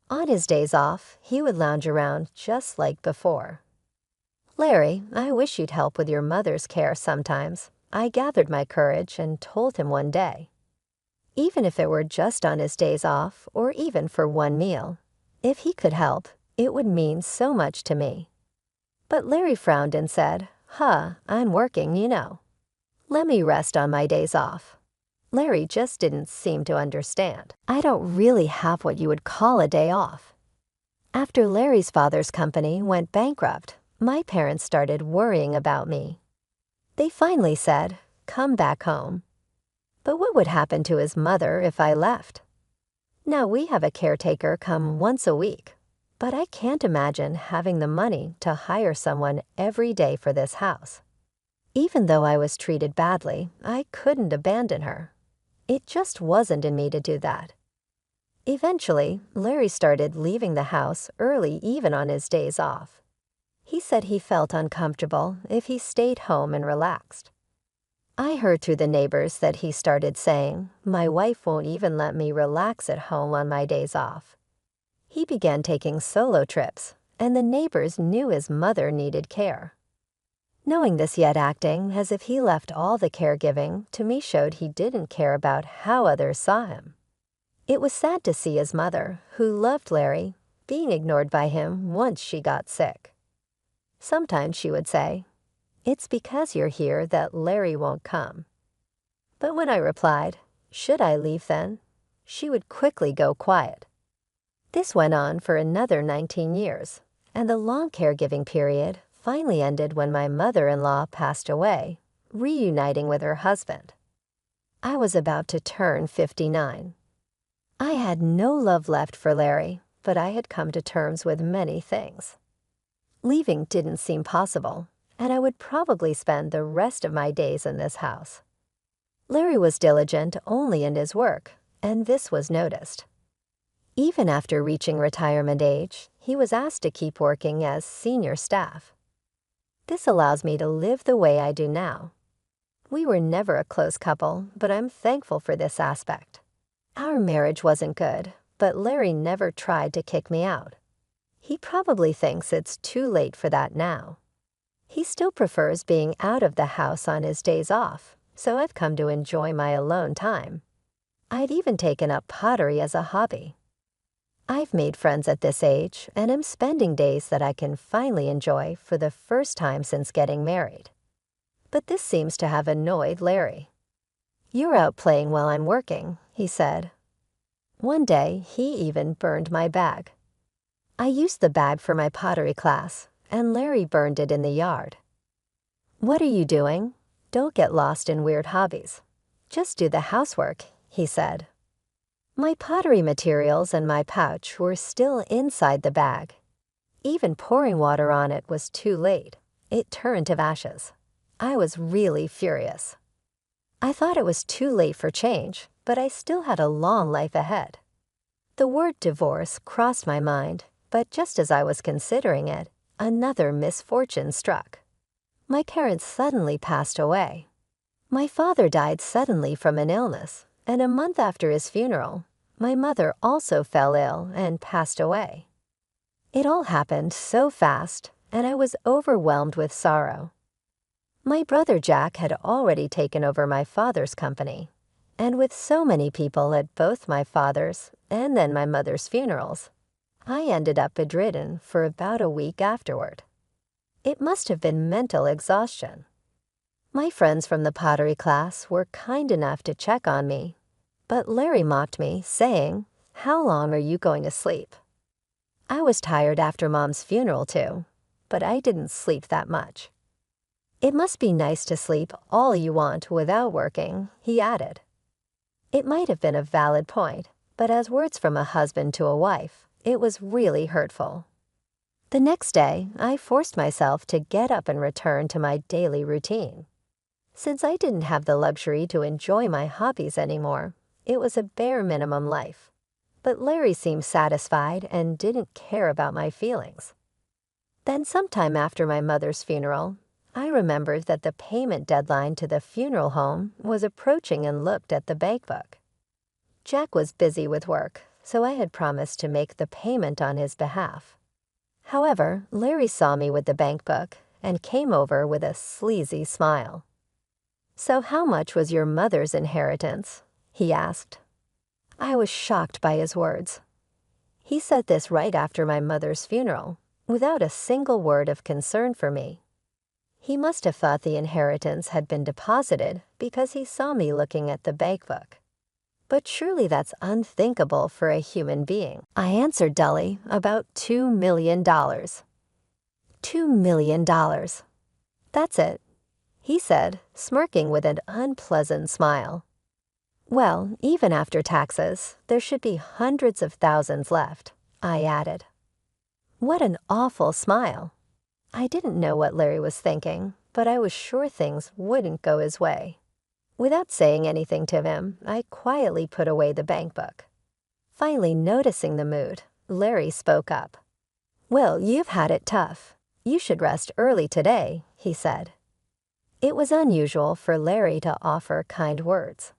On his days off, he would lounge around just like before. "Larry, I wish you'd help with your mother's care sometimes," I gathered my courage and told him one day. Even if it were just on his days off or even for one meal, if he could help, it would mean so much to me. But Larry frowned and said, I'm working, you know. Let me rest on my days off." Larry just didn't seem to understand. I don't really have what you would call a day off. After Larry's father's company went bankrupt, my parents started worrying about me. They finally said, "Come back home." But what would happen to his mother if I left? Now we have a caretaker come once a week, but I can't imagine having the money to hire someone every day for this house. Even though I was treated badly, I couldn't abandon her. It just wasn't in me to do that. Eventually, Larry started leaving the house early even on his days off. He said he felt uncomfortable if he stayed home and relaxed. I heard through the neighbors that he started saying, "My wife won't even let me relax at home on my days off." He began taking solo trips, and the neighbors knew his mother needed care. Knowing this yet acting as if he left all the caregiving to me showed he didn't care about how others saw him. It was sad to see his mother, who loved Larry, being ignored by him once she got sick. Sometimes she would say, "It's because you're here that Larry won't come." But when I replied, "Should I leave then?" she would quickly go quiet. This went on for another 19 years, and the long caregiving period finally ended when my mother-in-law passed away, reuniting with her husband. I was about to turn 59. I had no love left for Larry, but I had come to terms with many things. Leaving didn't seem possible, and I would probably spend the rest of my days in this house. Larry was diligent only in his work, and this was noticed. Even after reaching retirement age, he was asked to keep working as senior staff. This allows me to live the way I do now. We were never a close couple, but I'm thankful for this aspect. Our marriage wasn't good, but Larry never tried to kick me out. He probably thinks it's too late for that now. He still prefers being out of the house on his days off, so I've come to enjoy my alone time. I've even taken up pottery as a hobby. I've made friends at this age, and am spending days that I can finally enjoy for the first time since getting married. But this seems to have annoyed Larry. "You're out playing while I'm working," he said. One day, he even burned my bag. I used the bag for my pottery class, and Larry burned it in the yard. "What are you doing? Don't get lost in weird hobbies. Just do the housework," he said. My pottery materials and my pouch were still inside the bag. Even pouring water on it was too late. It turned to ashes. I was really furious. I thought it was too late for change, but I still had a long life ahead. The word divorce crossed my mind, but just as I was considering it, another misfortune struck. My parents suddenly passed away. My father died suddenly from an illness, and a month after his funeral, my mother also fell ill and passed away. It all happened so fast, and I was overwhelmed with sorrow. My brother Jack had already taken over my father's company, and with so many people at both my father's and then my mother's funerals, I ended up bedridden for about a week afterward. It must have been mental exhaustion. My friends from the pottery class were kind enough to check on me, but Larry mocked me, saying, "How long are you going to sleep?" I was tired after Mom's funeral too, but I didn't sleep that much. "It must be nice to sleep all you want without working," he added. It might have been a valid point, but as words from a husband to a wife, it was really hurtful. The next day, I forced myself to get up and return to my daily routine. Since I didn't have the luxury to enjoy my hobbies anymore, it was a bare minimum life. But Larry seemed satisfied and didn't care about my feelings. Then sometime after my mother's funeral, I remembered that the payment deadline to the funeral home was approaching and looked at the bank book. Jack was busy with work, so I had promised to make the payment on his behalf. However, Larry saw me with the bank book and came over with a sleazy smile. "So how much was your mother's inheritance?" he asked. I was shocked by his words. He said this right after my mother's funeral, without a single word of concern for me. He must have thought the inheritance had been deposited because he saw me looking at the bank book. But surely that's unthinkable for a human being. I answered dully, "About $2 million. $2 million. That's it," he said, smirking with an unpleasant smile. "Well, even after taxes, there should be hundreds of thousands left," I added. What an awful smile. I didn't know what Larry was thinking, but I was sure things wouldn't go his way. Without saying anything to him, I quietly put away the bank book. Finally noticing the mood, Larry spoke up. "Well, you've had it tough. You should rest early today," he said. It was unusual for Larry to offer kind words.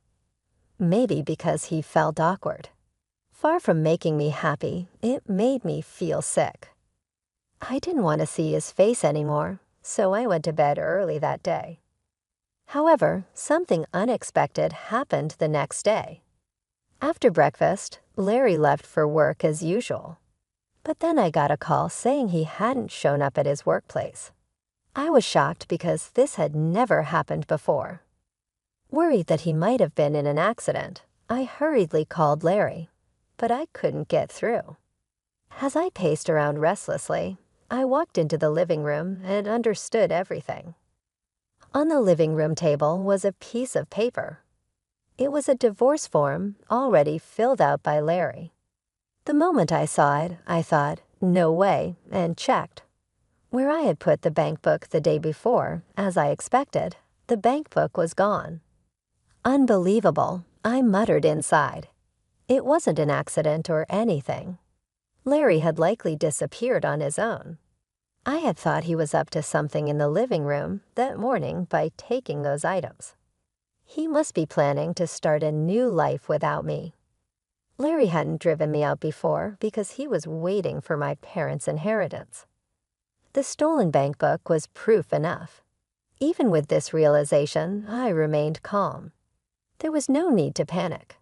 Maybe because he felt awkward. Far from making me happy, it made me feel sick. I didn't want to see his face anymore, so I went to bed early that day. However, something unexpected happened the next day. After breakfast, Larry left for work as usual. But then I got a call saying he hadn't shown up at his workplace. I was shocked because this had never happened before. Worried that he might have been in an accident, I hurriedly called Larry, but I couldn't get through. As I paced around restlessly, I walked into the living room and understood everything. On the living room table was a piece of paper. It was a divorce form already filled out by Larry. The moment I saw it, I thought, "No way," and checked. Where I had put the bank book the day before, as I expected, the bank book was gone. Unbelievable, I muttered inside. It wasn't an accident or anything. Larry had likely disappeared on his own. I had thought he was up to something in the living room that morning by taking those items. He must be planning to start a new life without me. Larry hadn't driven me out before because he was waiting for my parents' inheritance. The stolen bank book was proof enough. Even with this realization, I remained calm. There was no need to panic.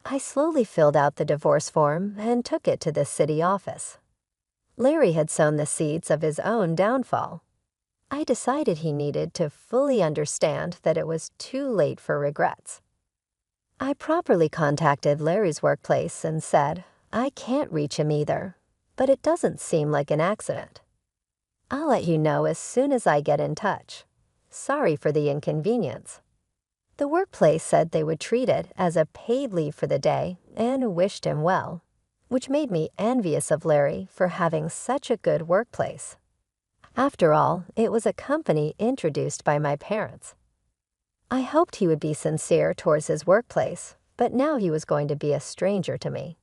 I slowly filled out the divorce form and took it to the city office. Larry had sown the seeds of his own downfall. I decided he needed to fully understand that it was too late for regrets. I properly contacted Larry's workplace and said, "I can't reach him either, but it doesn't seem like an accident. I'll let you know as soon as I get in touch. Sorry for the inconvenience." The workplace said they would treat it as a paid leave for the day and wished him well, which made me envious of Larry for having such a good workplace. After all, it was a company introduced by my parents. I hoped he would be sincere towards his workplace, but now he was going to be a stranger to me.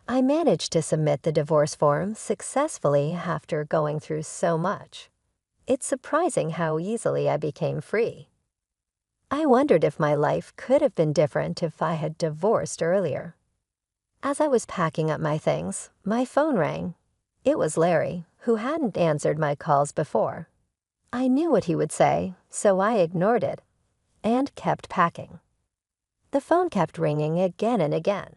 I managed to submit the divorce form successfully after going through so much. It's surprising how easily I became free. I wondered if my life could have been different if I had divorced earlier. As I was packing up my things, my phone rang. It was Larry, who hadn't answered my calls before. I knew what he would say, so I ignored it and kept packing. The phone kept ringing again and again.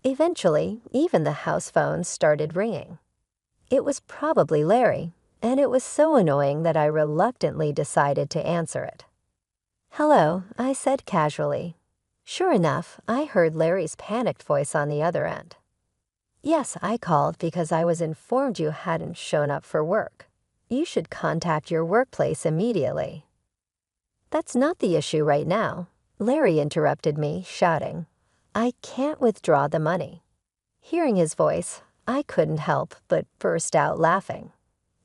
Eventually, even the house phone started ringing. It was probably Larry, and it was so annoying that I reluctantly decided to answer it. "Hello," I said casually. Sure enough, I heard Larry's panicked voice on the other end. "Yes, I called because I was informed you hadn't shown up for work. You should contact your workplace immediately." "That's not the issue right now," Larry interrupted me, shouting, "I can't withdraw the money." Hearing his voice, I couldn't help but burst out laughing.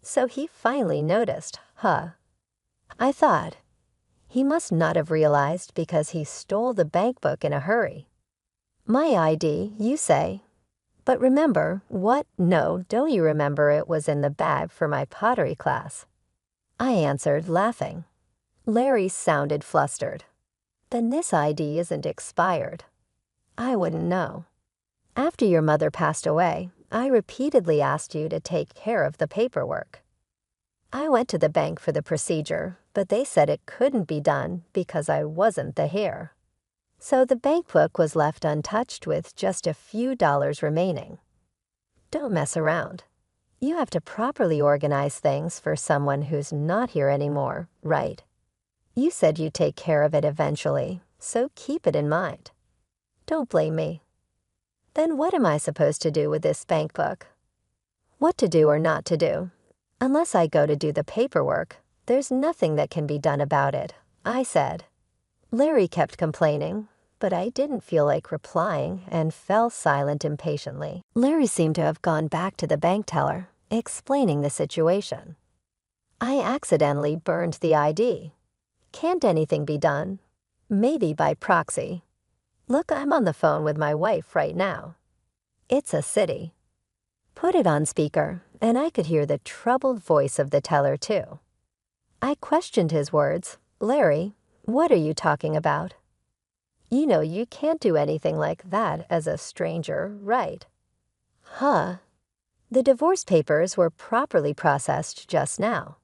So he finally noticed, huh? I thought, he must not have realized because he stole the bank book in a hurry. "My ID, you say? But remember, what? No, don't you remember it was in the bag for my pottery class?" I answered, laughing. Larry sounded flustered. "Then this ID isn't expired." "I wouldn't know. After your mother passed away, I repeatedly asked you to take care of the paperwork. I went to the bank for the procedure, but they said it couldn't be done because I wasn't the heir. So the bank book was left untouched with just a few dollars remaining. Don't mess around. You have to properly organize things for someone who's not here anymore, right? You said you'd take care of it eventually, so keep it in mind. Don't blame me." "Then what am I supposed to do with this bank book?" "What to do or not to do. Unless I go to do the paperwork, there's nothing that can be done about it," I said. Larry kept complaining, but I didn't feel like replying and fell silent impatiently. Larry seemed to have gone back to the bank teller, explaining the situation. "I accidentally burned the ID. Can't anything be done? Maybe by proxy. Look, I'm on the phone with my wife right now. It's a city." Put it on speaker, and I could hear the troubled voice of the teller too. I questioned his words. "Larry, what are you talking about? You know you can't do anything like that as a stranger, right?" "Huh? The divorce papers were properly processed just now.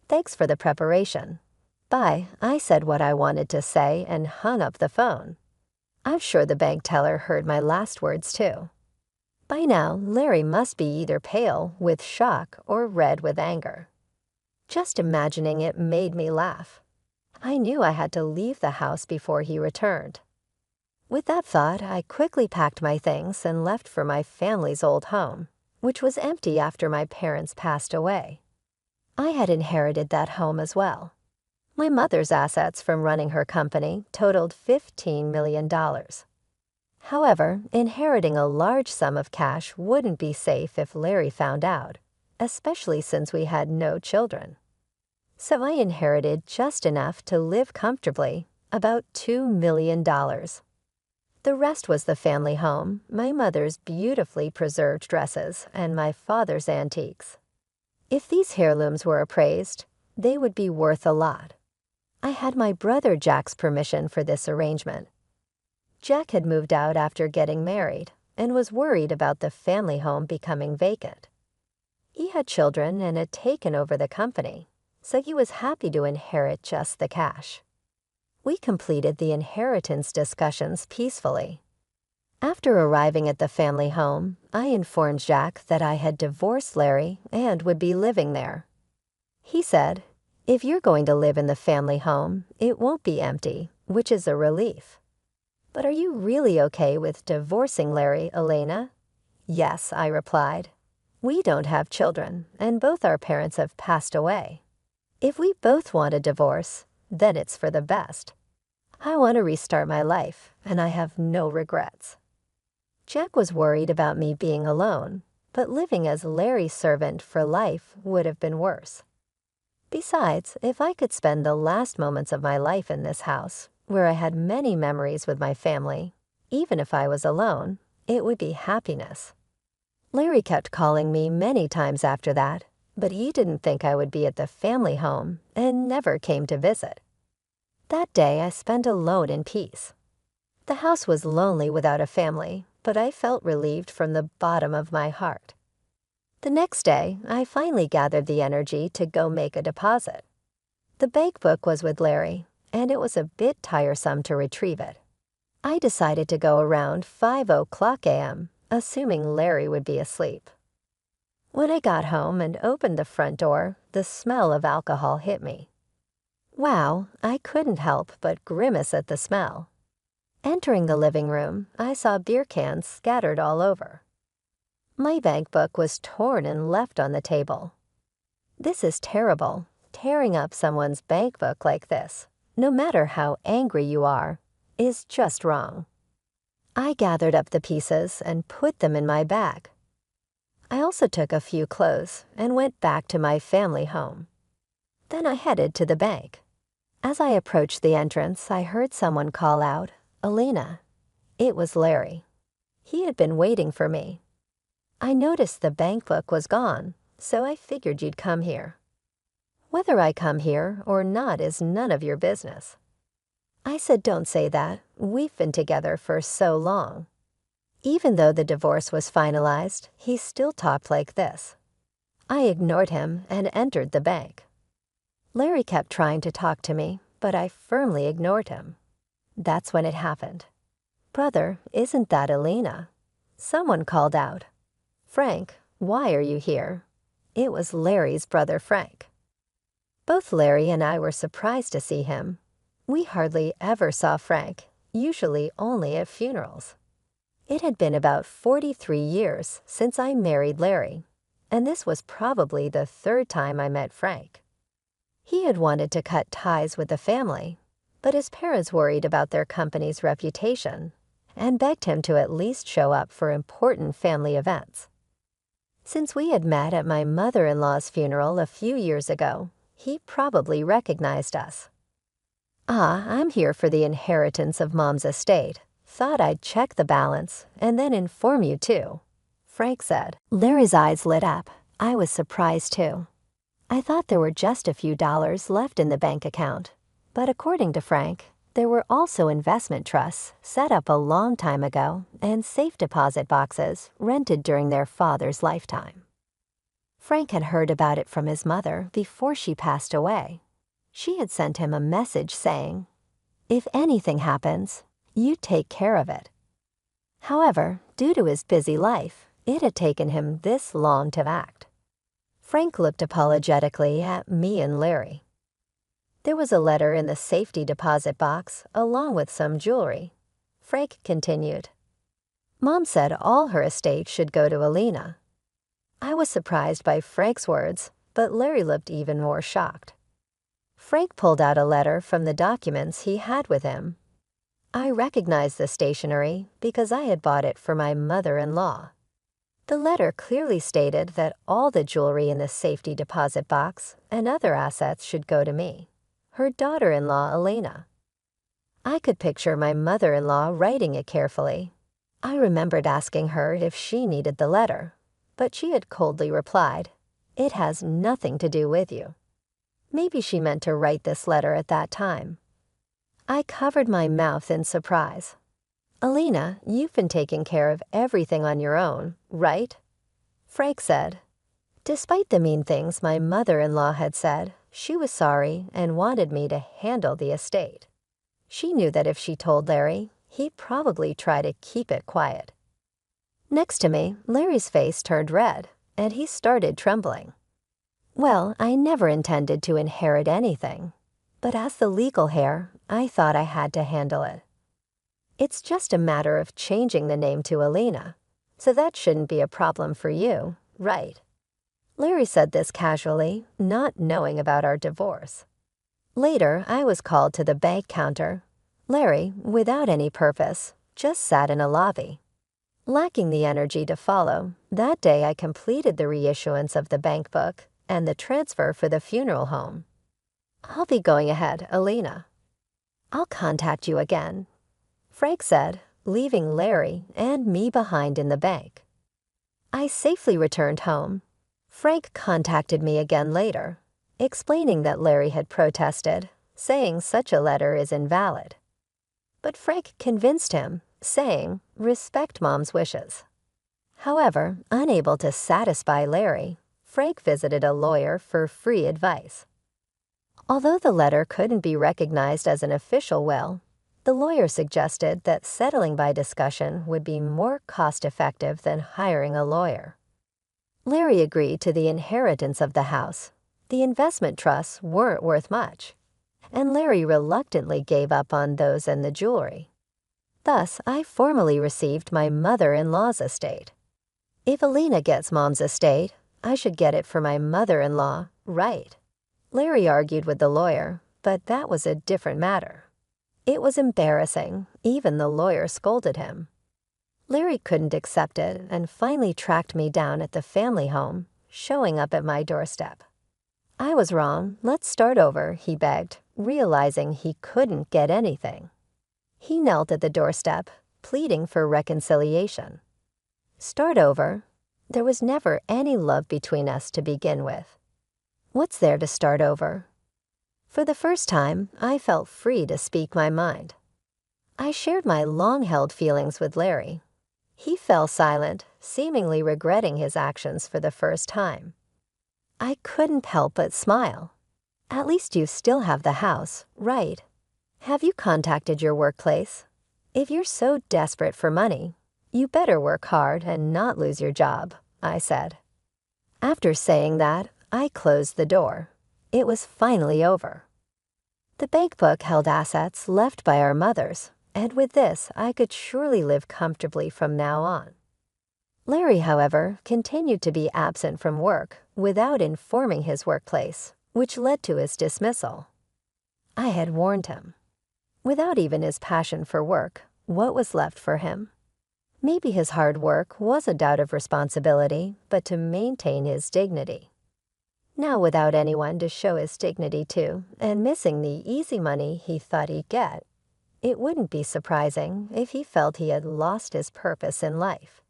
Thanks for the preparation. Bye," I said what I wanted to say and hung up the phone. I'm sure the bank teller heard my last words too. By now, Larry must be either pale with shock or red with anger. Just imagining it made me laugh. I knew I had to leave the house before he returned. With that thought, I quickly packed my things and left for my family's old home, which was empty after my parents passed away. I had inherited that home as well. My mother's assets from running her company totaled $15 million. However, inheriting a large sum of cash wouldn't be safe if Larry found out, especially since we had no children. So I inherited just enough to live comfortably, about $2 million. The rest was the family home, my mother's beautifully preserved dresses, and my father's antiques. If these heirlooms were appraised, they would be worth a lot. I had my brother Jack's permission for this arrangement. Jack had moved out after getting married and was worried about the family home becoming vacant. He had children and had taken over the company, so he was happy to inherit just the cash. We completed the inheritance discussions peacefully. After arriving at the family home, I informed Jack that I had divorced Larry and would be living there. He said, "If you're going to live in the family home, it won't be empty, which is a relief." "But are you really okay with divorcing Larry, Elena?" "Yes," I replied. "We don't have children, and both our parents have passed away. If we both want a divorce, then it's for the best. I want to restart my life, and I have no regrets." Jack was worried about me being alone, but living as Larry's servant for life would have been worse. Besides, if I could spend the last moments of my life in this house, where I had many memories with my family, even if I was alone, it would be happiness. Larry kept calling me many times after that, but he didn't think I would be at the family home and never came to visit. That day I spent alone in peace. The house was lonely without a family, but I felt relieved from the bottom of my heart. The next day, I finally gathered the energy to go make a deposit. The bank book was with Larry, and it was a bit tiresome to retrieve it. I decided to go around 5:00 a.m., assuming Larry would be asleep. When I got home and opened the front door, the smell of alcohol hit me. Wow, I couldn't help but grimace at the smell. Entering the living room, I saw beer cans scattered all over. My bank book was torn and left on the table. This is terrible, tearing up someone's bank book like this, no matter how angry you are, is just wrong. I gathered up the pieces and put them in my bag. I also took a few clothes and went back to my family home. Then I headed to the bank. As I approached the entrance, I heard someone call out, "Elena." It was Larry. He had been waiting for me. I noticed the bank book was gone, so I figured you'd come here. Whether I come here or not is none of your business. I said, "Don't say that. We've been together for so long." Even though the divorce was finalized, he still talked like this. I ignored him and entered the bank. Larry kept trying to talk to me, but I firmly ignored him. That's when it happened. "Brother, isn't that Elena?" Someone called out. "Frank, why are you here?" It was Larry's brother Frank. Both Larry and I were surprised to see him. We hardly ever saw Frank, usually only at funerals. It had been about 43 years since I married Larry, and this was probably the third time I met Frank. He had wanted to cut ties with the family, but his parents worried about their company's reputation and begged him to at least show up for important family events. Since we had met at my mother-in-law's funeral a few years ago, he probably recognized us. "I'm here for the inheritance of Mom's estate. Thought I'd check the balance and then inform you too," Frank said. Larry's eyes lit up. I was surprised too. I thought there were just a few dollars left in the bank account, but according to Frank, there were also investment trusts set up a long time ago and safe deposit boxes rented during their father's lifetime. Frank had heard about it from his mother before she passed away. She had sent him a message saying, "If anything happens, you take care of it." However, due to his busy life, it had taken him this long to act. Frank looked apologetically at me and Larry. There was a letter in the safety deposit box along with some jewelry. Frank continued. Mom said all her estate should go to Alina. I was surprised by Frank's words, but Larry looked even more shocked. Frank pulled out a letter from the documents he had with him. I recognized the stationery because I had bought it for my mother-in-law. The letter clearly stated that all the jewelry in the safety deposit box and other assets should go to me, her daughter-in-law Elena. I could picture my mother-in-law writing it carefully. I remembered asking her if she needed the letter, but she had coldly replied, "It has nothing to do with you." Maybe she meant to write this letter at that time. I covered my mouth in surprise. Alina, you've been taking care of everything on your own, right? Frank said. Despite the mean things my mother-in-law had said, she was sorry and wanted me to handle the estate. She knew that if she told Larry, he'd probably try to keep it quiet. Next to me, Larry's face turned red, and he started trembling. Well, I never intended to inherit anything, but as the legal heir, I thought I had to handle it. It's just a matter of changing the name to Alina, so that shouldn't be a problem for you, right? Larry said this casually, not knowing about our divorce. Later, I was called to the bank counter. Larry, without any purpose, just sat in a lobby. Lacking the energy to follow, that day I completed the reissuance of the bank book and the transfer for the funeral home. I'll be going ahead, Alina. I'll contact you again, Frank said, leaving Larry and me behind in the bank. I safely returned home. Frank contacted me again later, explaining that Larry had protested, saying such a letter is invalid. But Frank convinced him, saying, respect Mom's wishes. However, unable to satisfy Larry, Frank visited a lawyer for free advice. Although the letter couldn't be recognized as an official will, the lawyer suggested that settling by discussion would be more cost-effective than hiring a lawyer. Larry agreed to the inheritance of the house. The investment trusts weren't worth much, and Larry reluctantly gave up on those and the jewelry. Thus, I formally received my mother-in-law's estate. If Alina gets Mom's estate, I should get it for my mother-in-law, right? Larry argued with the lawyer, but that was a different matter. It was embarrassing. Even the lawyer scolded him. Larry couldn't accept it and finally tracked me down at the family home, showing up at my doorstep. I was wrong. Let's start over, he begged, realizing he couldn't get anything. He knelt at the doorstep, pleading for reconciliation. Start over? There was never any love between us to begin with. What's there to start over? For the first time, I felt free to speak my mind. I shared my long-held feelings with Larry. He fell silent, seemingly regretting his actions for the first time. I couldn't help but smile. At least you still have the house, right? Have you contacted your workplace? If you're so desperate for money, you better work hard and not lose your job, I said. After saying that, I closed the door. It was finally over. The bank book held assets left by our mothers, and with this, I could surely live comfortably from now on. Larry, however, continued to be absent from work without informing his workplace, which led to his dismissal. I had warned him. Without even his passion for work, what was left for him? Maybe his hard work wasn't out of responsibility, but to maintain his dignity. Now without anyone to show his dignity to, and missing the easy money he thought he'd get, it wouldn't be surprising if he felt he had lost his purpose in life.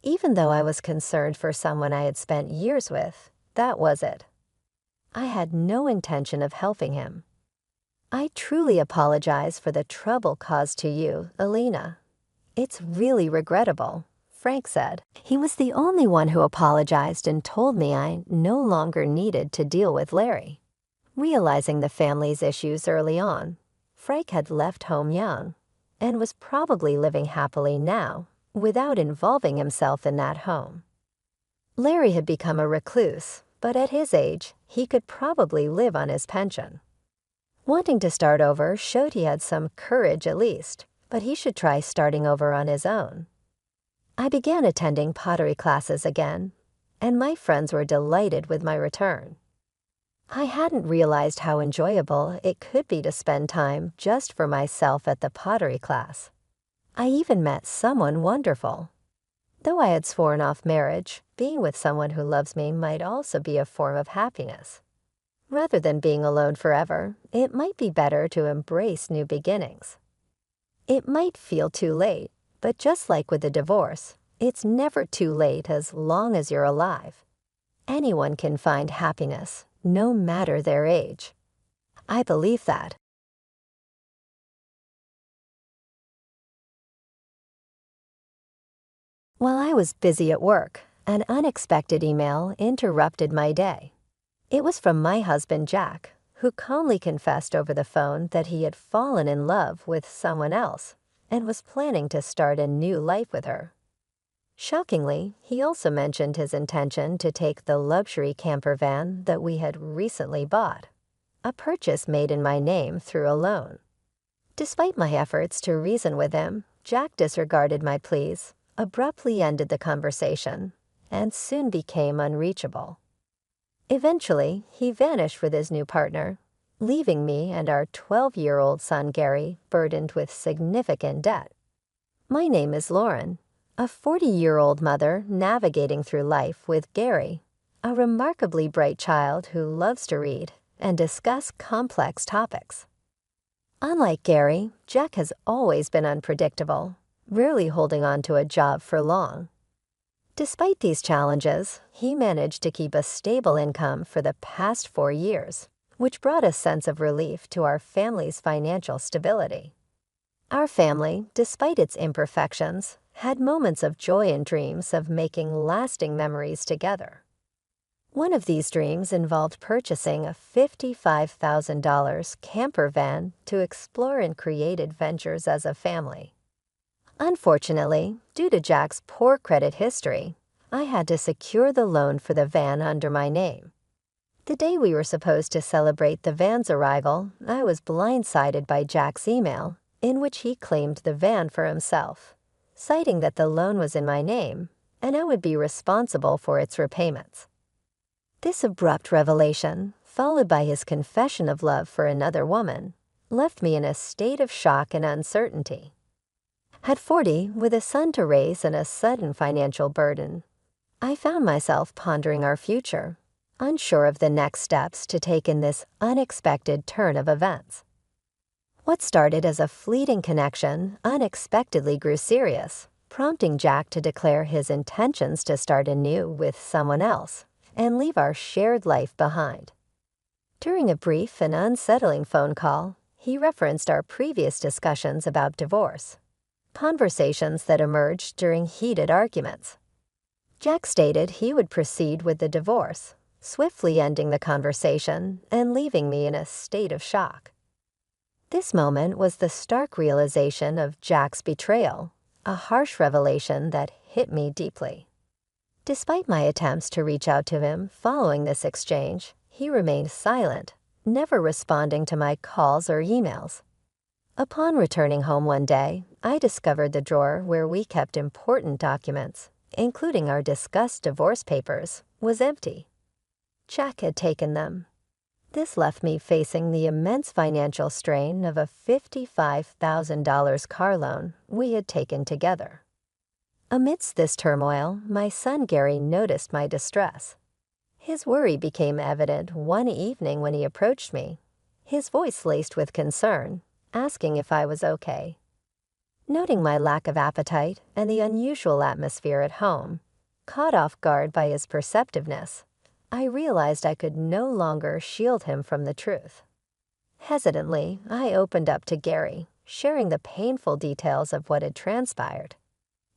Even though I was concerned for someone I had spent years with, that was it. I had no intention of helping him. I truly apologize for the trouble caused to you, Alina. It's really regrettable, Frank said. He was the only one who apologized and told me I no longer needed to deal with Larry. Realizing the family's issues early on, Frank had left home young and was probably living happily now without involving himself in that home. Larry had become a recluse, but at his age, he could probably live on his pension. Wanting to start over showed he had some courage at least, but he should try starting over on his own. I began attending pottery classes again, and my friends were delighted with my return. I hadn't realized how enjoyable it could be to spend time just for myself at the pottery class. I even met someone wonderful. Though I had sworn off marriage, being with someone who loves me might also be a form of happiness. Rather than being alone forever, it might be better to embrace new beginnings. It might feel too late, but just like with a divorce, it's never too late as long as you're alive. Anyone can find happiness, no matter their age. I believe that. While I was busy at work, an unexpected email interrupted my day. It was from my husband Jack, who calmly confessed over the phone that he had fallen in love with someone else and was planning to start a new life with her. Shockingly, he also mentioned his intention to take the luxury camper van that we had recently bought, a purchase made in my name through a loan. Despite my efforts to reason with him, Jack disregarded my pleas, abruptly ended the conversation, and soon became unreachable. Eventually, he vanished with his new partner, leaving me and our 12-year-old son Gary burdened with significant debt. My name is Lauren, a 40-year-old mother navigating through life with Gary, a remarkably bright child who loves to read and discuss complex topics. Unlike Gary, Jack has always been unpredictable, rarely holding on to a job for long. Despite these challenges, he managed to keep a stable income for the past 4 years, which brought a sense of relief to our family's financial stability. Our family, despite its imperfections, had moments of joy and dreams of making lasting memories together. One of these dreams involved purchasing a $55,000 camper van to explore and create adventures as a family. Unfortunately, due to Jack's poor credit history, I had to secure the loan for the van under my name. The day we were supposed to celebrate the van's arrival, I was blindsided by Jack's email, in which he claimed the van for himself, citing that the loan was in my name, and I would be responsible for its repayments. This abrupt revelation, followed by his confession of love for another woman, left me in a state of shock and uncertainty. At 40, with a son to raise and a sudden financial burden, I found myself pondering our future, unsure of the next steps to take in this unexpected turn of events. What started as a fleeting connection unexpectedly grew serious, prompting Jack to declare his intentions to start anew with someone else and leave our shared life behind. During a brief and unsettling phone call, he referenced our previous discussions about divorce, conversations that emerged during heated arguments. Jack stated he would proceed with the divorce, swiftly ending the conversation and leaving me in a state of shock. This moment was the stark realization of Jack's betrayal, a harsh revelation that hit me deeply. Despite my attempts to reach out to him following this exchange, he remained silent, never responding to my calls or emails. Upon returning home one day, I discovered the drawer where we kept important documents, including our discussed divorce papers, was empty. Jack had taken them. This left me facing the immense financial strain of a $55,000 car loan we had taken together. Amidst this turmoil, my son Gary noticed my distress. His worry became evident one evening when he approached me, his voice laced with concern, asking if I was okay. Noting my lack of appetite and the unusual atmosphere at home, caught off guard by his perceptiveness, I realized I could no longer shield him from the truth. Hesitantly, I opened up to Gary, sharing the painful details of what had transpired.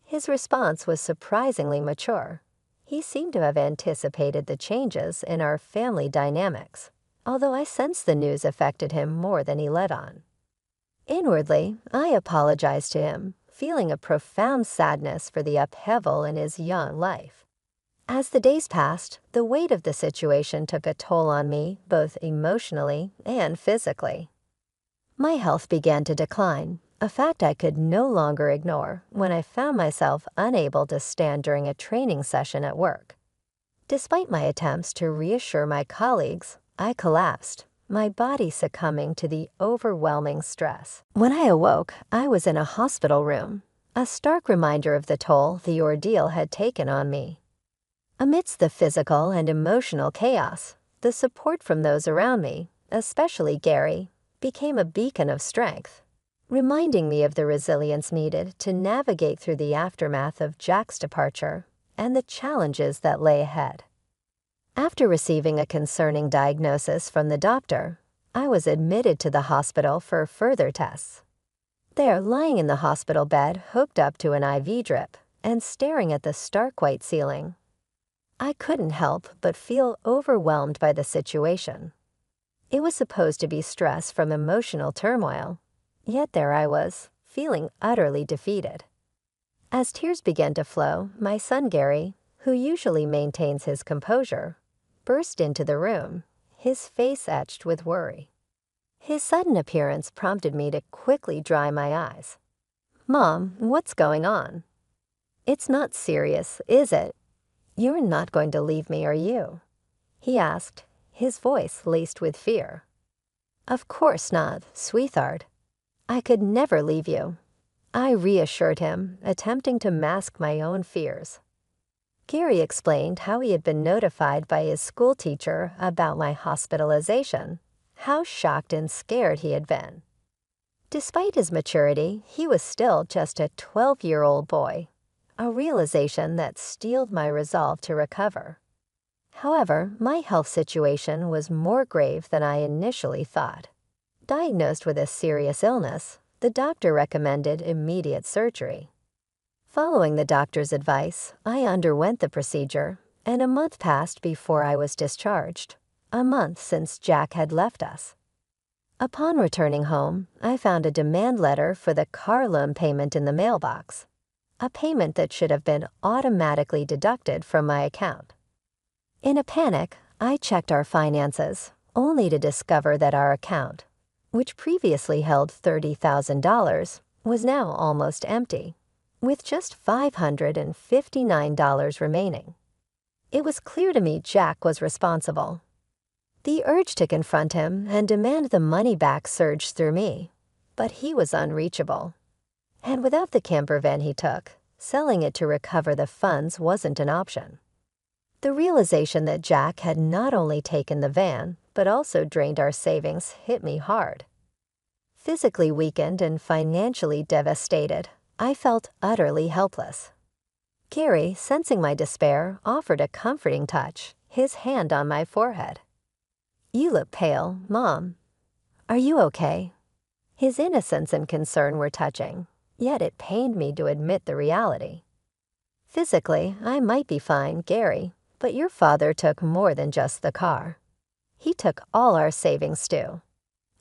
His response was surprisingly mature. He seemed to have anticipated the changes in our family dynamics, although I sensed the news affected him more than he let on. Inwardly, I apologized to him, feeling a profound sadness for the upheaval in his young life. As the days passed, the weight of the situation took a toll on me, both emotionally and physically. My health began to decline, a fact I could no longer ignore when I found myself unable to stand during a training session at work. Despite my attempts to reassure my colleagues, I collapsed, my body succumbing to the overwhelming stress. When I awoke, I was in a hospital room, a stark reminder of the toll the ordeal had taken on me. Amidst the physical and emotional chaos, the support from those around me, especially Gary, became a beacon of strength, reminding me of the resilience needed to navigate through the aftermath of Jack's departure and the challenges that lay ahead. After receiving a concerning diagnosis from the doctor, I was admitted to the hospital for further tests. There, lying in the hospital bed, hooked up to an IV drip and staring at the stark white ceiling, I couldn't help but feel overwhelmed by the situation. It was supposed to be stress from emotional turmoil, yet there I was, feeling utterly defeated. As tears began to flow, my son Gary, who usually maintains his composure, burst into the room, his face etched with worry. His sudden appearance prompted me to quickly dry my eyes. "Mom, what's going on?" "It's not serious, is it? You're not going to leave me, are you?" he asked, his voice laced with fear. "Of course not, sweetheart. I could never leave you," I reassured him, attempting to mask my own fears. Gary explained how he had been notified by his school teacher about my hospitalization, how shocked and scared he had been. Despite his maturity, he was still just a 12-year-old boy, a realization that steeled my resolve to recover. However, my health situation was more grave than I initially thought. Diagnosed with a serious illness, the doctor recommended immediate surgery. Following the doctor's advice, I underwent the procedure, and a month passed before I was discharged, a month since Jack had left us. Upon returning home, I found a demand letter for the car loan payment in the mailbox, a payment that should have been automatically deducted from my account. In a panic, I checked our finances, only to discover that our account, which previously held $30,000, was now almost empty, with just $559 remaining. It was clear to me Jack was responsible. The urge to confront him and demand the money back surged through me, but he was unreachable. And without the camper van he took, selling it to recover the funds wasn't an option. The realization that Jack had not only taken the van, but also drained our savings hit me hard. Physically weakened and financially devastated, I felt utterly helpless. Gary, sensing my despair, offered a comforting touch, his hand on my forehead. "You look pale, Mom. Are you okay?" His innocence and concern were touching, yet it pained me to admit the reality. "Physically, I might be fine, Gary, but your father took more than just the car. He took all our savings too.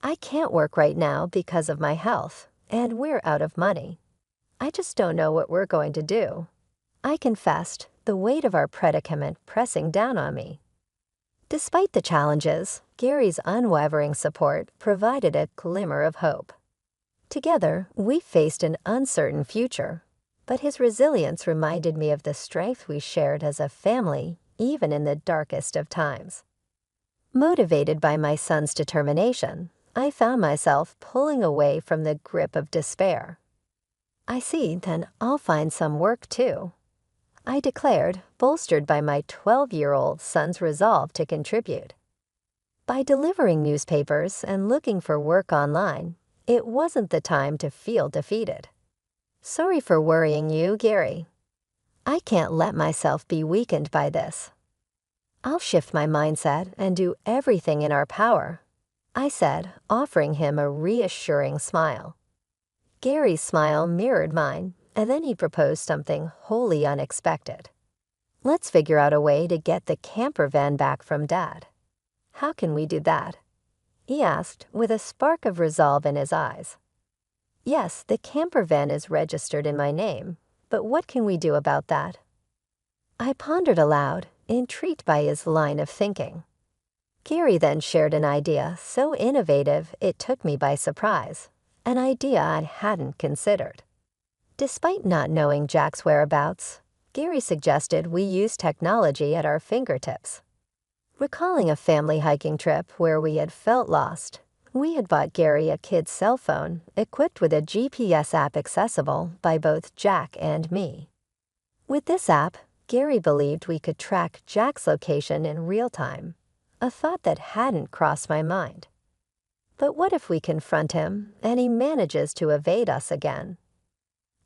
I can't work right now because of my health, and we're out of money. I just don't know what we're going to do," I confessed, the weight of our predicament pressing down on me. Despite the challenges, Gary's unwavering support provided a glimmer of hope. Together, we faced an uncertain future, but his resilience reminded me of the strength we shared as a family, even in the darkest of times. Motivated by my son's determination, I found myself pulling away from the grip of despair. "I see, then I'll find some work too," I declared, bolstered by my 12-year-old son's resolve to contribute. By delivering newspapers and looking for work online, it wasn't the time to feel defeated. "Sorry for worrying you, Gary. I can't let myself be weakened by this. I'll shift my mindset and do everything in our power," I said, offering him a reassuring smile. Gary's smile mirrored mine, and then he proposed something wholly unexpected. "Let's figure out a way to get the camper van back from Dad." "How can we do that?" he asked, with a spark of resolve in his eyes. "Yes, the camper van is registered in my name, but what can we do about that?" I pondered aloud, intrigued by his line of thinking. Gary then shared an idea so innovative it took me by surprise, an idea I hadn't considered. Despite not knowing Jack's whereabouts, Gary suggested we use technology at our fingertips. Recalling a family hiking trip where we had felt lost, we had bought Gary a kid's cell phone equipped with a GPS app accessible by both Jack and me. With this app, Gary believed we could track Jack's location in real time, a thought that hadn't crossed my mind. But what if we confront him and he manages to evade us again?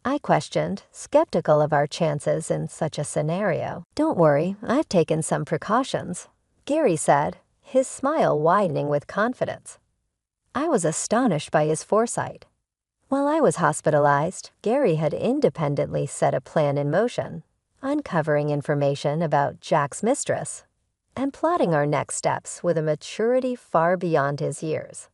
I questioned, skeptical of our chances in such a scenario. "Don't worry, I've taken some precautions," Gary said, his smile widening with confidence. I was astonished by his foresight. While I was hospitalized, Gary had independently set a plan in motion, uncovering information about Jack's mistress and plotting our next steps with a maturity far beyond his years.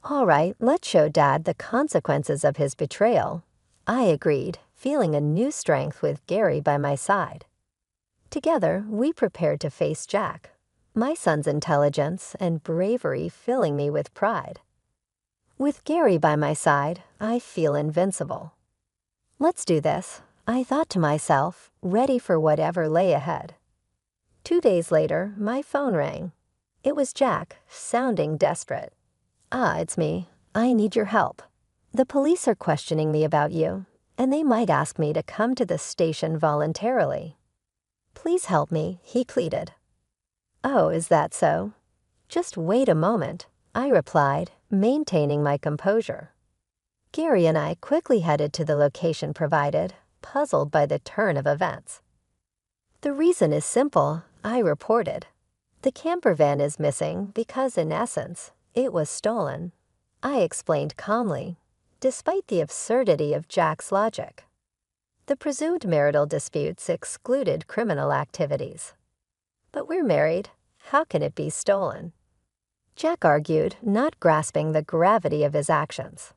"All right, let's show Dad the consequences of his betrayal," I agreed, feeling a new strength with Gary by my side. Together, we prepared to face Jack, my son's intelligence and bravery filling me with pride. With Gary by my side, I feel invincible. "Let's do this," I thought to myself, ready for whatever lay ahead. 2 days later, my phone rang. It was Jack, sounding desperate. It's me. I need your help. The police are questioning me about you, and they might ask me to come to the station voluntarily. Please help me," he pleaded. "Oh, is that so? Just wait a moment," I replied, maintaining my composure. Gary and I quickly headed to the location provided, puzzled by the turn of events. "The reason is simple," I reported. "The camper van is missing because, in essence, it was stolen," I explained calmly, despite the absurdity of Jack's logic. The presumed marital disputes excluded criminal activities. "But we're married. How can it be stolen?" Jack argued, not grasping the gravity of his actions.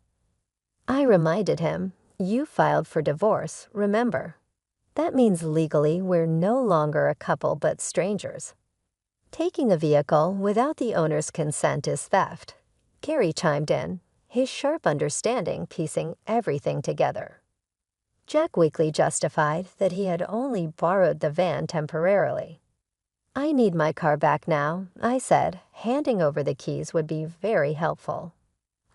I reminded him, "You filed for divorce, remember. That means legally we're no longer a couple but strangers. Taking a vehicle without the owner's consent is theft." Gary chimed in, his sharp understanding piecing everything together. Jack weakly justified that he had only borrowed the van temporarily. "I need my car back now," I said, handing over the keys would be very helpful.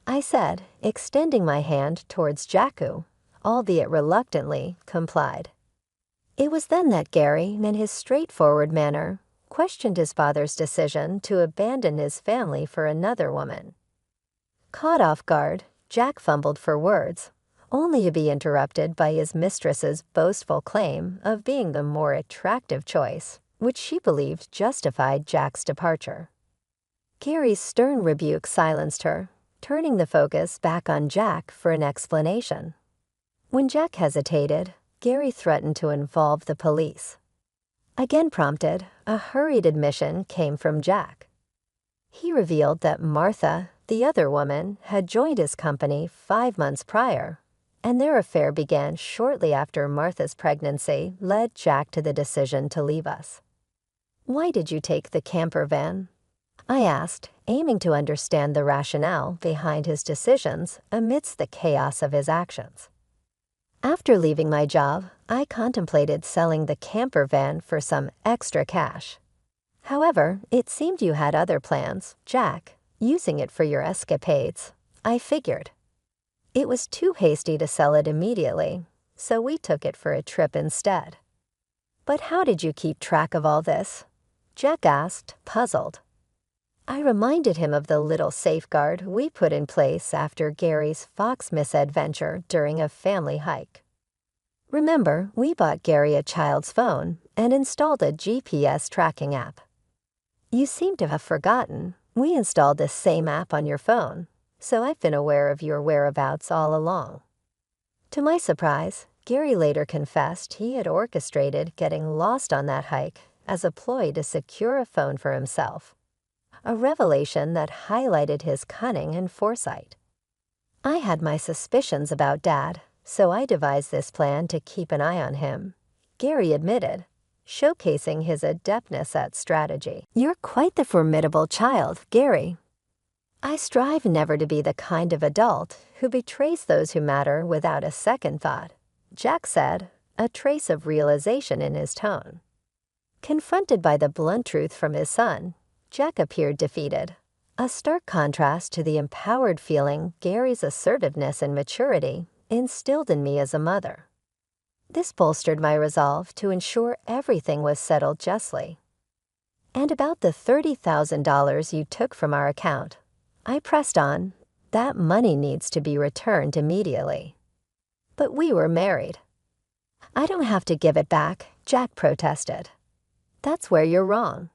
I said, extending my hand towards Jack who, albeit reluctantly, complied. It was then that Gary, in his straightforward manner, questioned his father's decision to abandon his family for another woman. Caught off guard, Jack fumbled for words, only to be interrupted by his mistress's boastful claim of being the more attractive choice, which she believed justified Jack's departure. Gary's stern rebuke silenced her, turning the focus back on Jack for an explanation. When Jack hesitated, Gary threatened to involve the police. Again prompted, a hurried admission came from Jack. He revealed that Martha, the other woman, had joined his company 5 months prior, and their affair began shortly after Martha's pregnancy led Jack to the decision to leave us. "Why did you take the camper van?" I asked, aiming to understand the rationale behind his decisions amidst the chaos of his actions. After leaving my job, I contemplated selling the camper van for some extra cash. However, it seemed you had other plans, Jack, using it for your escapades, I figured. It was too hasty to sell it immediately, so we took it for a trip instead. "But how did you keep track of all this?" Jack asked, puzzled. I reminded him of the little safeguard we put in place after Gary's fox misadventure during a family hike. Remember, we bought Gary a child's phone and installed a GPS tracking app. "You seem to have forgotten. We installed this same app on your phone, so I've been aware of your whereabouts all along." To my surprise, Gary later confessed he had orchestrated getting lost on that hike as a ploy to secure a phone for himself, a revelation that highlighted his cunning and foresight. I had my suspicions about Dad, so I devised this plan to keep an eye on him, Gary admitted, showcasing his adeptness at strategy. "You're quite the formidable child, Gary." I strive never to be the kind of adult who betrays those who matter without a second thought, Jack said, a trace of realization in his tone. Confronted by the blunt truth from his son, Jack appeared defeated, a stark contrast to the empowered feeling Gary's assertiveness and maturity instilled in me as a mother. This bolstered my resolve to ensure everything was settled justly. And about the $30,000 you took from our account, I pressed on, that money needs to be returned immediately. But we were married. I don't have to give it back, Jack protested. That's where you're wrong.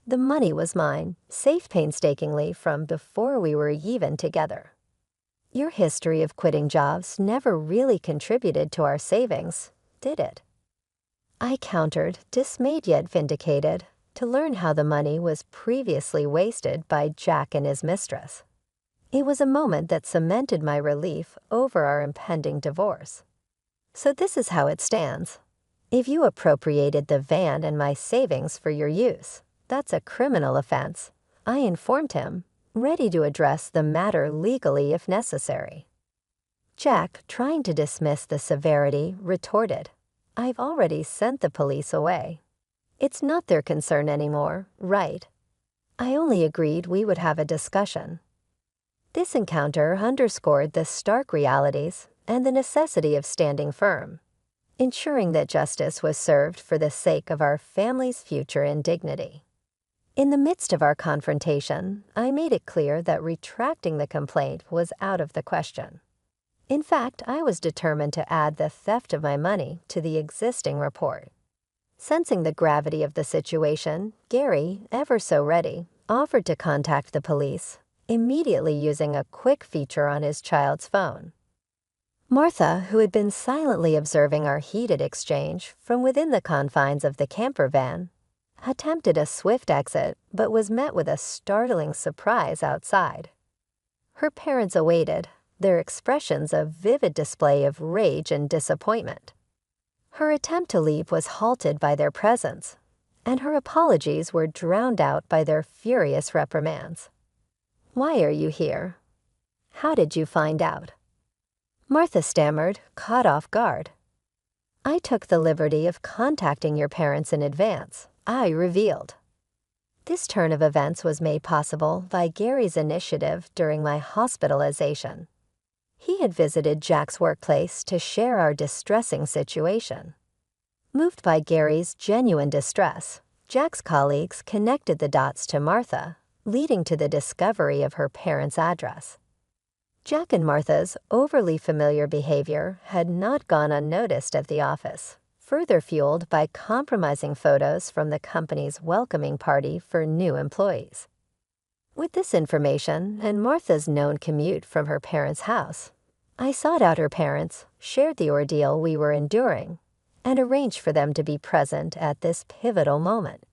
The money was mine, saved painstakingly from before we were even together. Your history of quitting jobs never really contributed to our savings, did it? I countered, dismayed yet vindicated, to learn how the money was previously wasted by Jack and his mistress. It was a moment that cemented my relief over our impending divorce. So this is how it stands. If you appropriated the van and my savings for your use, that's a criminal offense, I informed him, ready to address the matter legally if necessary. Jack, trying to dismiss the severity, retorted, I've already sent the police away. It's not their concern anymore, right? I only agreed we would have a discussion. This encounter underscored the stark realities and the necessity of standing firm, ensuring that justice was served for the sake of our family's future and dignity. In the midst of our confrontation, I made it clear that retracting the complaint was out of the question. In fact, I was determined to add the theft of my money to the existing report. Sensing the gravity of the situation, Gary, ever so ready, offered to contact the police, immediately using a quick feature on his child's phone. Martha, who had been silently observing our heated exchange from within the confines of the camper van, attempted a swift exit but was met with a startling surprise outside. Her parents awaited, their expressions a vivid display of rage and disappointment. Her attempt to leave was halted by their presence, and her apologies were drowned out by their furious reprimands. Why are you here? How did you find out? Martha stammered, caught off guard. I took the liberty of contacting your parents in advance, I revealed. This turn of events was made possible by Gary's initiative during my hospitalization. He had visited Jack's workplace to share our distressing situation. Moved by Gary's genuine distress, Jack's colleagues connected the dots to Martha, leading to the discovery of her parents' address. Jack and Martha's overly familiar behavior had not gone unnoticed at the office, further fueled by compromising photos from the company's welcoming party for new employees. With this information and Martha's known commute from her parents' house, I sought out her parents, shared the ordeal we were enduring, and arranged for them to be present at this pivotal moment.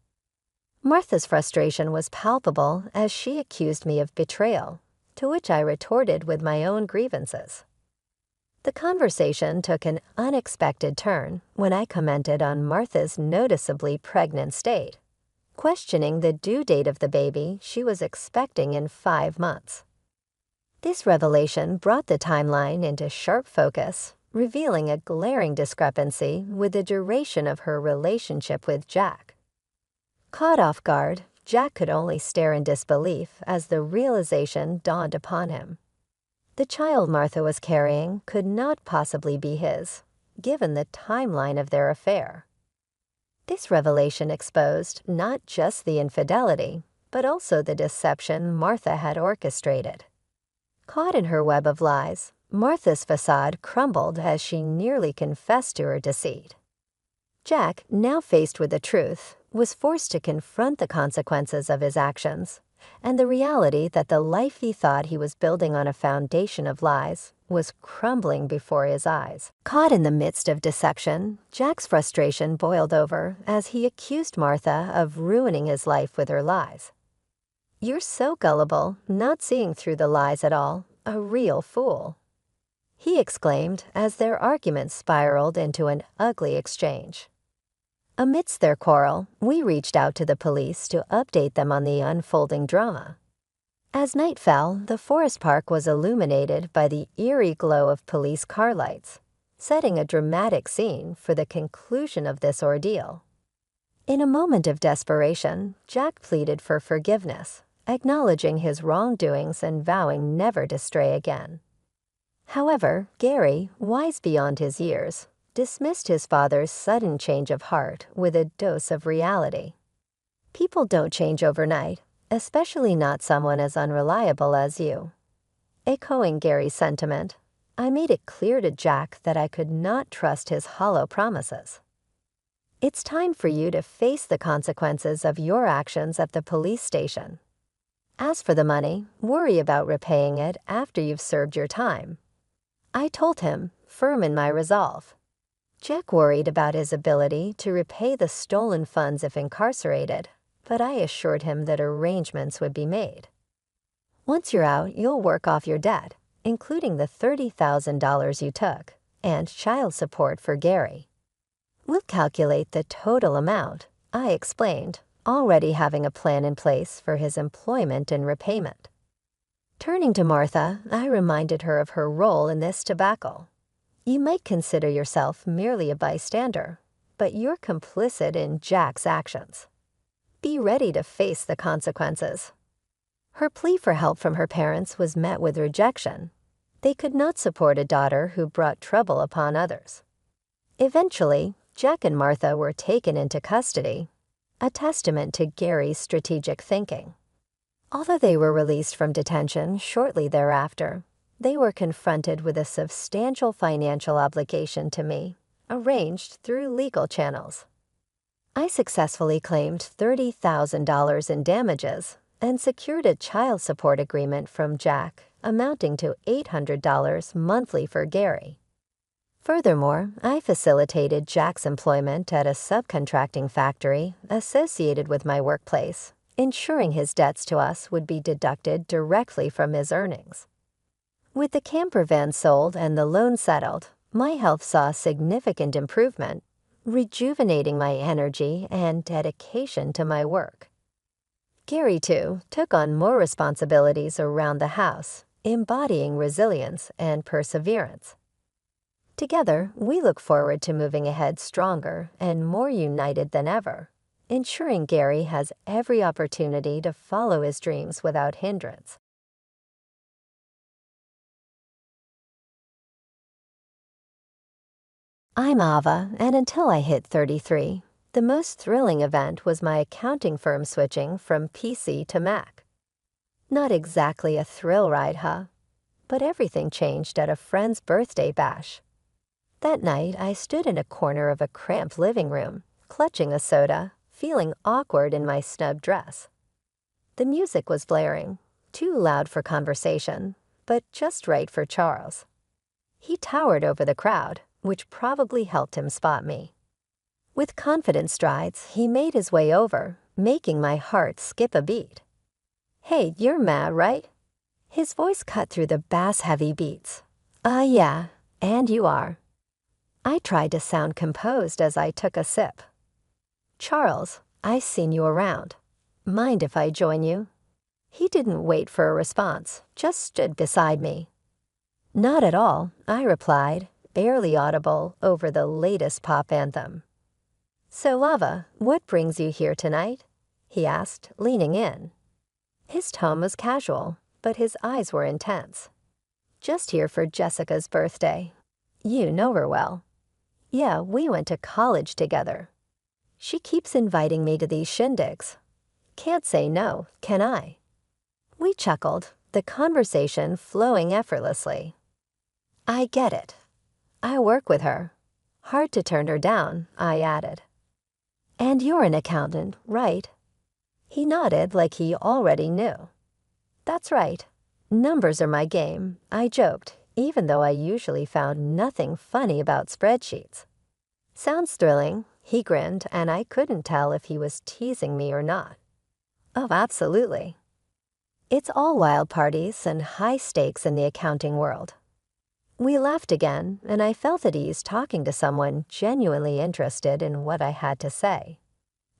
Martha's frustration was palpable as she accused me of betrayal, to which I retorted with my own grievances. The conversation took an unexpected turn when I commented on Martha's noticeably pregnant state, questioning the due date of the baby she was expecting in 5 months. This revelation brought the timeline into sharp focus, revealing a glaring discrepancy with the duration of her relationship with Jack. Caught off guard, Jack could only stare in disbelief as the realization dawned upon him. The child Martha was carrying could not possibly be his, given the timeline of their affair. This revelation exposed not just the infidelity, but also the deception Martha had orchestrated. Caught in her web of lies, Martha's facade crumbled as she nearly confessed to her deceit. Jack, now faced with the truth, was forced to confront the consequences of his actions, and the reality that the life he thought he was building on a foundation of lies was crumbling before his eyes. Caught in the midst of deception, Jack's frustration boiled over as he accused Martha of ruining his life with her lies. "You're so gullible, not seeing through the lies at all, a real fool," he exclaimed as their argument spiraled into an ugly exchange. Amidst their quarrel, we reached out to the police to update them on the unfolding drama. As night fell, the forest park was illuminated by the eerie glow of police car lights, setting a dramatic scene for the conclusion of this ordeal. In a moment of desperation, Jack pleaded for forgiveness, acknowledging his wrongdoings and vowing never to stray again. However, Gary, wise beyond his years, dismissed his father's sudden change of heart with a dose of reality. People don't change overnight, especially not someone as unreliable as you. Echoing Gary's sentiment, I made it clear to Jack that I could not trust his hollow promises. It's time for you to face the consequences of your actions at the police station. As for the money, worry about repaying it after you've served your time. I told him, firm in my resolve. Jack worried about his ability to repay the stolen funds if incarcerated, but I assured him that arrangements would be made. Once you're out, you'll work off your debt, including the $30,000 you took, and child support for Gary. We'll calculate the total amount, I explained, already having a plan in place for his employment and repayment. Turning to Martha, I reminded her of her role in this debacle. You might consider yourself merely a bystander, but you're complicit in Jack's actions. Be ready to face the consequences. Her plea for help from her parents was met with rejection. They could not support a daughter who brought trouble upon others. Eventually, Jack and Martha were taken into custody, a testament to Gary's strategic thinking. Although they were released from detention shortly thereafter, they were confronted with a substantial financial obligation to me, arranged through legal channels. I successfully claimed $30,000 in damages and secured a child support agreement from Jack amounting to $800 monthly for Gary. Furthermore, I facilitated Jack's employment at a subcontracting factory associated with my workplace, ensuring his debts to us would be deducted directly from his earnings. With the camper van sold and the loan settled, my health saw significant improvement, rejuvenating my energy and dedication to my work. Gary, too, took on more responsibilities around the house, embodying resilience and perseverance. Together, we look forward to moving ahead stronger and more united than ever, ensuring Gary has every opportunity to follow his dreams without hindrance. I'm Ava, and until I hit 33, the most thrilling event was my accounting firm switching from PC to Mac. Not exactly a thrill ride, huh? But everything changed at a friend's birthday bash. That night, I stood in a corner of a cramped living room, clutching a soda, feeling awkward in my snub dress. The music was blaring, too loud for conversation, but just right for Charles. He towered over the crowd, which probably helped him spot me. With confident strides, he made his way over, making my heart skip a beat. "Hey, you're Matt, right?" His voice cut through the bass-heavy beats. Yeah, and you are." I tried to sound composed as I took a sip. "Charles, I've seen you around. Mind if I join you?" He didn't wait for a response, just stood beside me. "Not at all," I replied, barely audible over the latest pop anthem. "So, Lava, what brings you here tonight?" he asked, leaning in. His tone was casual, but his eyes were intense. "Just here for Jessica's birthday. You know her well." "Yeah, we went to college together. She keeps inviting me to these shindigs. Can't say no, can I?" We chuckled, the conversation flowing effortlessly. "I get it. I work with her. Hard to turn her down," I added. "And you're an accountant, right?" He nodded like he already knew. "That's right. Numbers are my game," I joked, even though I usually found nothing funny about spreadsheets. "Sounds thrilling," he grinned, and I couldn't tell if he was teasing me or not. "Oh, absolutely. It's all wild parties and high stakes in the accounting world." We laughed again, and I felt at ease talking to someone genuinely interested in what I had to say.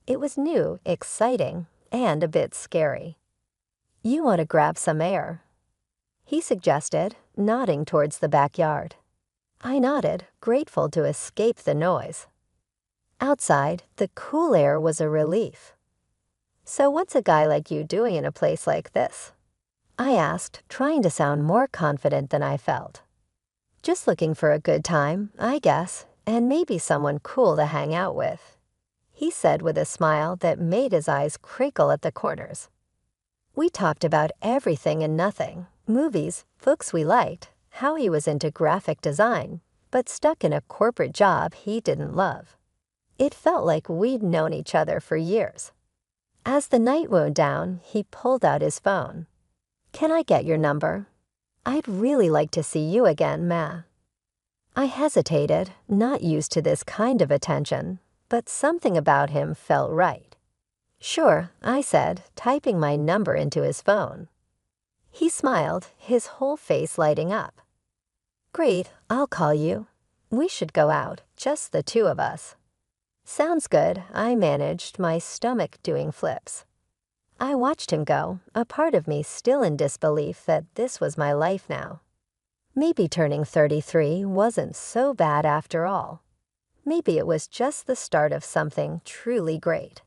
It was new, exciting, and a bit scary. You want to grab some air?" he suggested, nodding towards the backyard. I nodded, grateful to escape the noise. Outside, the cool air was a relief. "So what's a guy like you doing in a place like this?" I asked, trying to sound more confident than I felt. "Just looking for a good time, I guess, and maybe someone cool to hang out with," he said with a smile that made his eyes crinkle at the corners. We talked about everything and nothing, movies, books we liked, how he was into graphic design, but stuck in a corporate job he didn't love. It felt like we'd known each other for years. As the night wound down, he pulled out his phone. "Can I get your number? I'd really like to see you again, Ma." I hesitated, not used to this kind of attention, but something about him felt right. "Sure," I said, typing my number into his phone. He smiled, his whole face lighting up. "Great, I'll call you. We should go out, just the two of us." "Sounds good," I managed, my stomach doing flips. I watched him go, a part of me still in disbelief that this was my life now. Maybe turning 33 wasn't so bad after all. Maybe it was just the start of something truly great.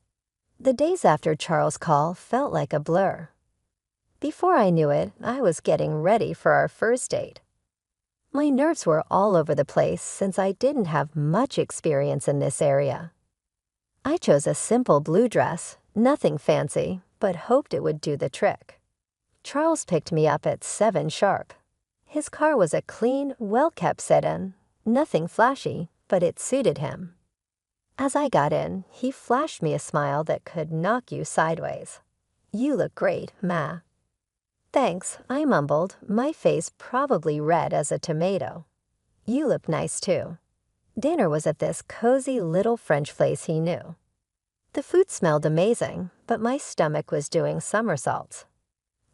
The days after Charles' call felt like a blur. Before I knew it, I was getting ready for our first date. My nerves were all over the place since I didn't have much experience in this area. I chose a simple blue dress, nothing fancy, but hoped it would do the trick. Charles picked me up at 7 sharp. His car was a clean, well-kept sedan, nothing flashy, but it suited him. As I got in, he flashed me a smile that could knock you sideways. "You look great, Ma." "Thanks," I mumbled, my face probably red as a tomato. "You look nice too." Dinner was at this cozy little French place he knew. The food smelled amazing, but my stomach was doing somersaults.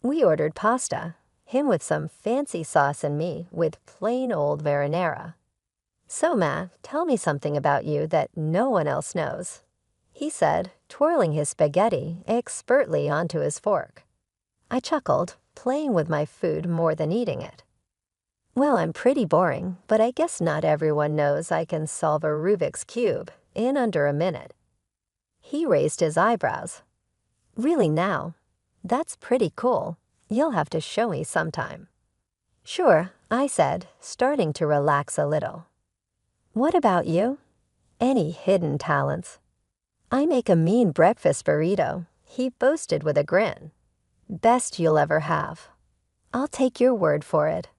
We ordered pasta, him with some fancy sauce and me with plain old marinara. "So, Ma, tell me something about you that no one else knows," he said, twirling his spaghetti expertly onto his fork. I chuckled, playing with my food more than eating it. "Well, I'm pretty boring, but I guess not everyone knows I can solve a Rubik's Cube in under a minute." He raised his eyebrows. "Really now? That's pretty cool. You'll have to show me sometime." "Sure," I said, starting to relax a little. "What about you? Any hidden talents?" "I make a mean breakfast burrito," he boasted with a grin. "Best you'll ever have." "I'll take your word for it."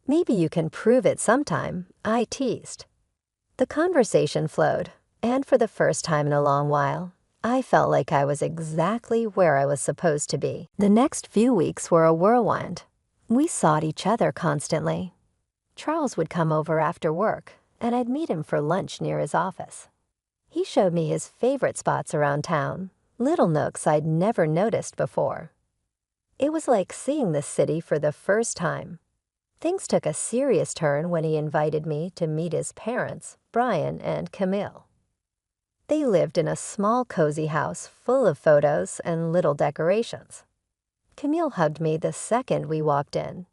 "Maybe you can prove it sometime," I teased. The conversation flowed, and for the first time in a long while, I felt like I was exactly where I was supposed to be. The next few weeks were a whirlwind. We sought each other constantly. Charles would come over after work, and I'd meet him for lunch near his office. He showed me his favorite spots around town, little nooks I'd never noticed before. It was like seeing the city for the first time. Things took a serious turn when he invited me to meet his parents, Brian and Camille. They lived in a small, cozy house full of photos and little decorations. Camille hugged me the second we walked in.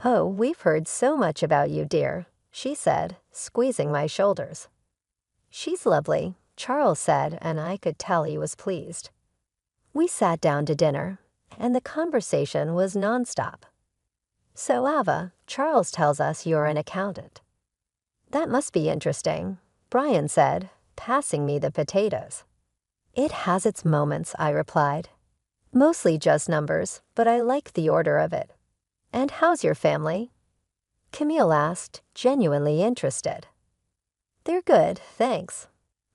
"Oh, we've heard so much about you, dear," she said, squeezing my shoulders. "She's lovely," Charles said, and I could tell he was pleased. We sat down to dinner, and the conversation was nonstop. "So, Ava, Charles tells us you're an accountant." "That must be interesting," Brian said, passing me the potatoes. "It has its moments," I replied. "Mostly just numbers, but I like the order of it." "And how's your family?" Camille asked, genuinely interested. "They're good, thanks.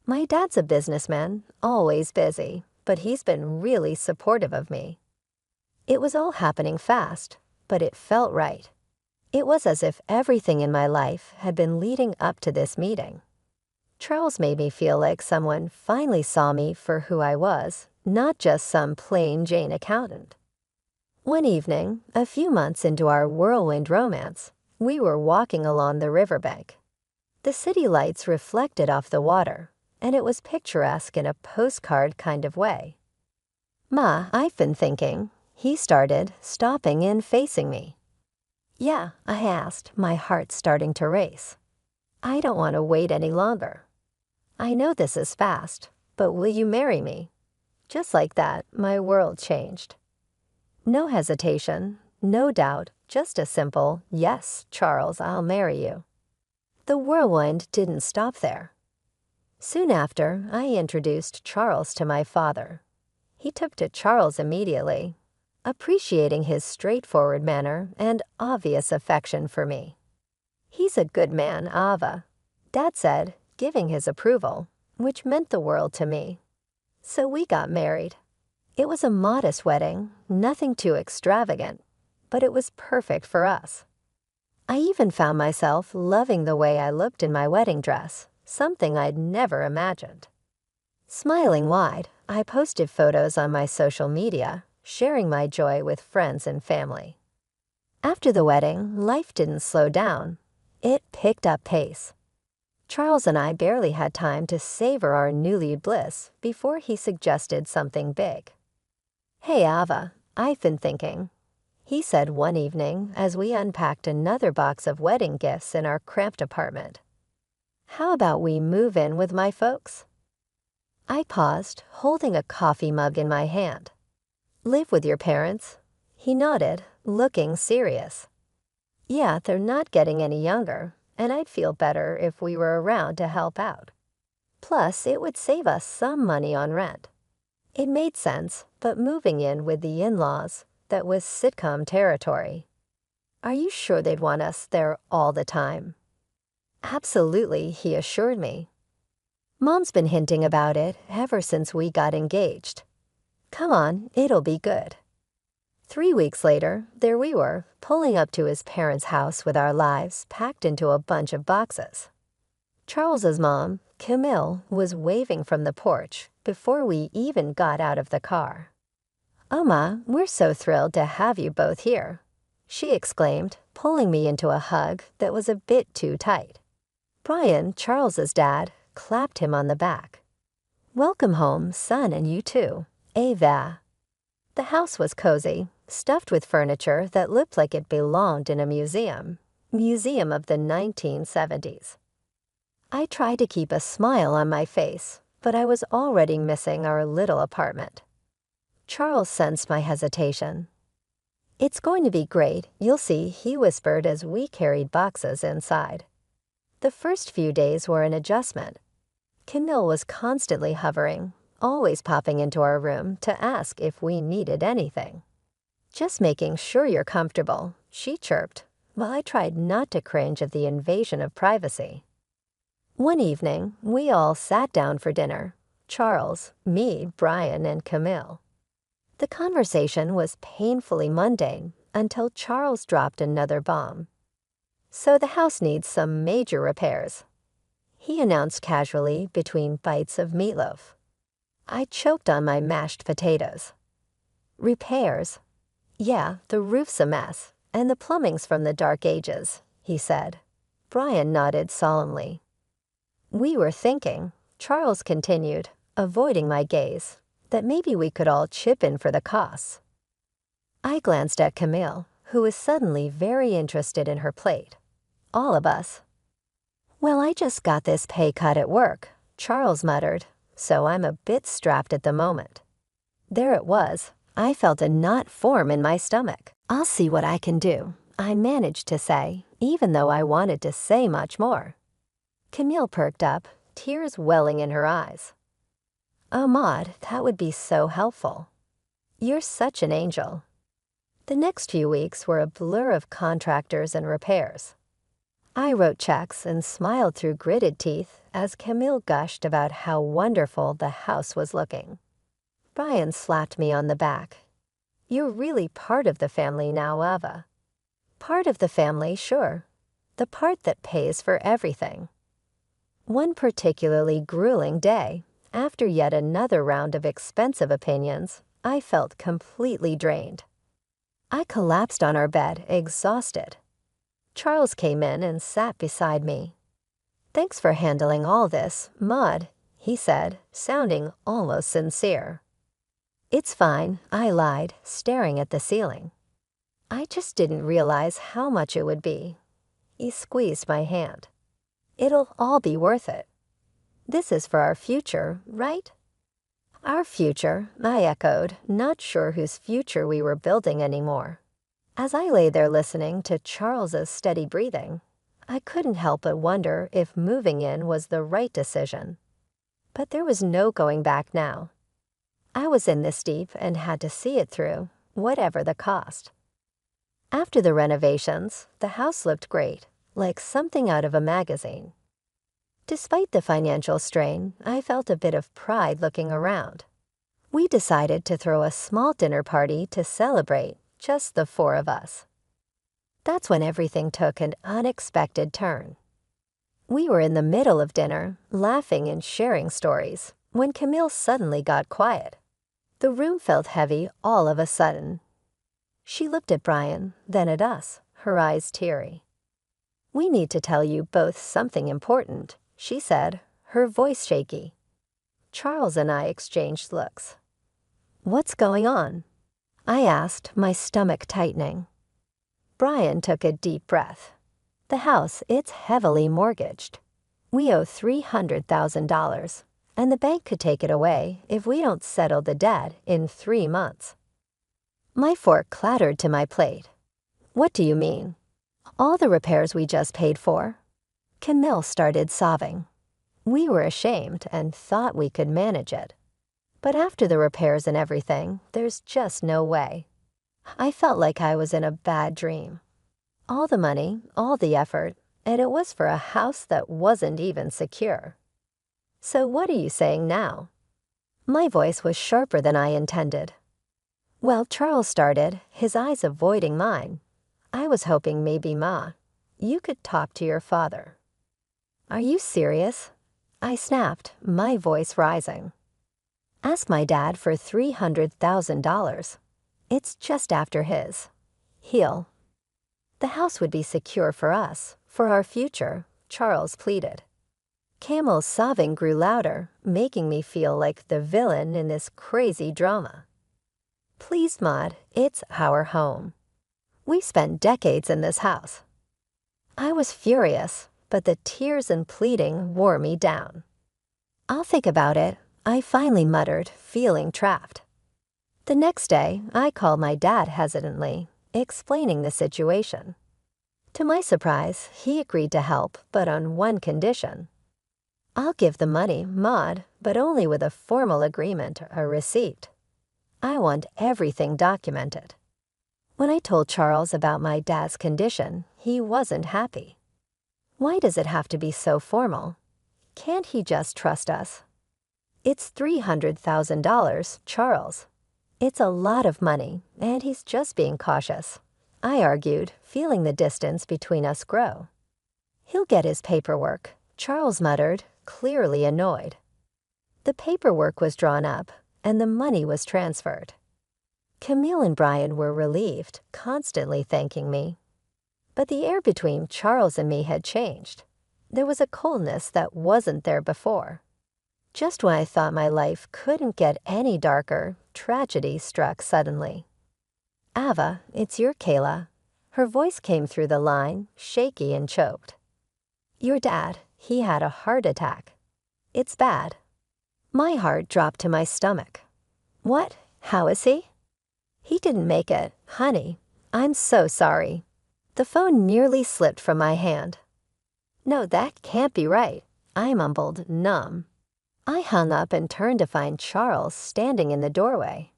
My dad's a businessman, always busy, but he's been really supportive of me." It was all happening fast, but it felt right. It was as if everything in my life had been leading up to this meeting. Charles made me feel like someone finally saw me for who I was, not just some plain Jane accountant. One evening, a few months into our whirlwind romance, we were walking along the riverbank. The city lights reflected off the water, and it was picturesque in a postcard kind of way. "Ma, I've been thinking," He started, stopping and facing me. "Yeah," I asked, my heart starting to race. "I don't want to wait any longer. I know this is fast, but will you marry me?" Just like that, my world changed. No hesitation, no doubt, just a simple, "Yes, Charles, I'll marry you." The whirlwind didn't stop there. Soon after, I introduced Charles to my father. He took to Charles immediately, appreciating his straightforward manner and obvious affection for me. "He's a good man, Ava," Dad said, giving his approval, which meant the world to me. So we got married. It was a modest wedding, nothing too extravagant, but it was perfect for us. I even found myself loving the way I looked in my wedding dress, something I'd never imagined. Smiling wide, I posted photos on my social media, sharing my joy with friends and family. After the wedding, life didn't slow down. It picked up pace. Charles and I barely had time to savor our newly bliss before he suggested something big. "Hey, Ava, I've been thinking," he said one evening as we unpacked another box of wedding gifts in our cramped apartment. "How about we move in with my folks?" I paused, holding a coffee mug in my hand. "Live with your parents?" He nodded, looking serious. "Yeah, they're not getting any younger, and I'd feel better if we were around to help out. Plus, it would save us some money on rent." It made sense, but moving in with the in-laws, that was sitcom territory. "Are you sure they'd want us there all the time?" "Absolutely," he assured me. "Mom's been hinting about it ever since we got engaged. Come on, it'll be good." 3 weeks later, there we were, pulling up to his parents' house with our lives packed into a bunch of boxes. Charles's mom, Camille, was waving from the porch before we even got out of the car. "Oma, we're so thrilled to have you both here," she exclaimed, pulling me into a hug that was a bit too tight. Brian, Charles's dad, clapped him on the back. "Welcome home, son, and you too. Ava." The house was cozy, stuffed with furniture that looked like it belonged in a museum of the 1970s. I tried to keep a smile on my face, but I was already missing our little apartment. Charles sensed my hesitation. "It's going to be great, you'll see," he whispered as we carried boxes inside. The first few days were an adjustment. Camille was constantly hovering, always popping into our room to ask if we needed anything. "Just making sure you're comfortable," she chirped, while I tried not to cringe at the invasion of privacy. One evening, we all sat down for dinner. Charles, me, Brian, and Camille. The conversation was painfully mundane until Charles dropped another bomb. "So the house needs some major repairs," he announced casually between bites of meatloaf. I choked on my mashed potatoes. "Repairs? Yeah, the roof's a mess, and the plumbing's from the dark ages," he said. Brian nodded solemnly. "We were thinking," Charles continued, avoiding my gaze, "that maybe we could all chip in for the costs." I glanced at Camille, who was suddenly very interested in her plate. All of us. "Well, I just got this pay cut at work," Charles muttered, "so I'm a bit strapped at the moment." There it was. I felt a knot form in my stomach. "I'll see what I can do," I managed to say, even though I wanted to say much more. Camille perked up, tears welling in her eyes. "Oh, Maud, that would be so helpful. You're such an angel." The next few weeks were a blur of contractors and repairs. I wrote checks and smiled through gritted teeth as Camille gushed about how wonderful the house was looking. Brian slapped me on the back. "You're really part of the family now, Ava." "Part of the family, sure. The part that pays for everything." One particularly grueling day, after yet another round of expensive opinions, I felt completely drained. I collapsed on our bed, exhausted. Charles came in and sat beside me. "Thanks for handling all this, Maud," he said, sounding almost sincere. "It's fine," I lied, staring at the ceiling. "I just didn't realize how much it would be." He squeezed my hand. "It'll all be worth it. This is for our future, right?" "Our future," I echoed, not sure whose future we were building anymore. As I lay there listening to Charles's steady breathing, I couldn't help but wonder if moving in was the right decision. But there was no going back now. I was in this deep and had to see it through, whatever the cost. After the renovations, the house looked great, like something out of a magazine. Despite the financial strain, I felt a bit of pride looking around. We decided to throw a small dinner party to celebrate, just the four of us. That's when everything took an unexpected turn. We were in the middle of dinner, laughing and sharing stories, when Camille suddenly got quiet. The room felt heavy all of a sudden. She looked at Brian, then at us, her eyes teary. "We need to tell you both something important," she said, her voice shaky. Charles and I exchanged looks. "What's going on?" I asked, my stomach tightening. Brian took a deep breath. "The house, it's heavily mortgaged. We owe $300,000, and the bank could take it away if we don't settle the debt in 3 months." My fork clattered to my plate. "What do you mean?" "All the repairs we just paid for." Camille started sobbing. We were ashamed and thought we could manage it. But after the repairs and everything, there's just no way. I felt like I was in a bad dream. All the money, all the effort, and it was for a house that wasn't even secure. "So what are you saying now?" My voice was sharper than I intended. "Well, Charles started, his eyes avoiding mine. I was hoping maybe, Ma, you could talk to your father." "Are you serious?" I snapped, my voice rising. "Ask my dad for $300,000. It's just after his. He'll." "The house would be secure for us, for our future," Charles pleaded. Camille's sobbing grew louder, making me feel like the villain in this crazy drama. "Please, Maud, it's our home. We spent decades in this house." I was furious, but the tears and pleading wore me down. "I'll think about it," I finally muttered, feeling trapped. The next day, I called my dad hesitantly, explaining the situation. To my surprise, he agreed to help, but on one condition. "I'll give the money, Maud, but only with a formal agreement, a receipt. I want everything documented." When I told Charles about my dad's condition, he wasn't happy. "Why does it have to be so formal? Can't he just trust us?" "It's $300,000, Charles. It's a lot of money, and he's just being cautious," I argued, feeling the distance between us grow. "He'll get his paperwork," Charles muttered, clearly annoyed. The paperwork was drawn up, and the money was transferred. Camille and Brian were relieved, constantly thanking me. But the air between Charles and me had changed. There was a coldness that wasn't there before. Just when I thought my life couldn't get any darker, tragedy struck suddenly. "Ava, it's your Kayla." Her voice came through the line, shaky and choked. "Your dad, he had a heart attack. It's bad." My heart dropped to my stomach. "What? How is he?" "He didn't make it, honey. I'm so sorry." The phone nearly slipped from my hand. "No, that can't be right," I mumbled, numb. I hung up and turned to find Charles standing in the doorway.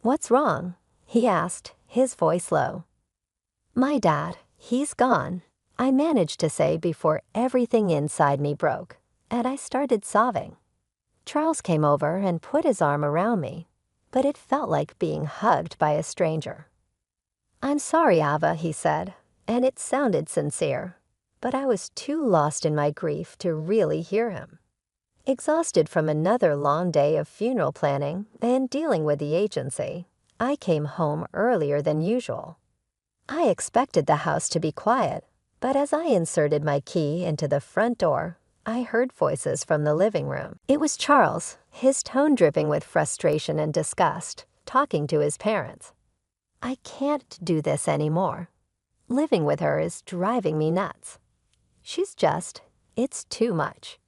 "What's wrong?" he asked, his voice low. "My dad, he's gone," I managed to say before everything inside me broke, and I started sobbing. Charles came over and put his arm around me, but it felt like being hugged by a stranger. "I'm sorry, Ava," he said, and it sounded sincere, but I was too lost in my grief to really hear him. Exhausted from another long day of funeral planning and dealing with the agency, I came home earlier than usual. I expected the house to be quiet, but as I inserted my key into the front door, I heard voices from the living room. It was Charles, his tone dripping with frustration and disgust, talking to his parents. I can't do this anymore. Living with her is driving me nuts. It's too much.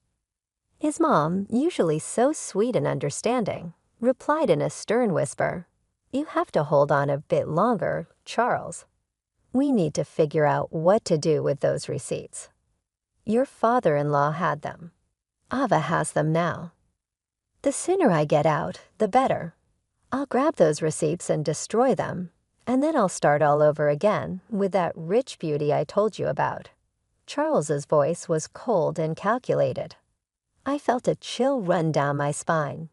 His mom, usually so sweet and understanding, replied in a stern whisper, "You have to hold on a bit longer, Charles. We need to figure out what to do with those receipts. Your father-in-law had them. Ava has them now. The sooner I get out, the better. I'll grab those receipts and destroy them, and then I'll start all over again with that rich beauty I told you about." Charles's voice was cold and calculated. I felt a chill run down my spine.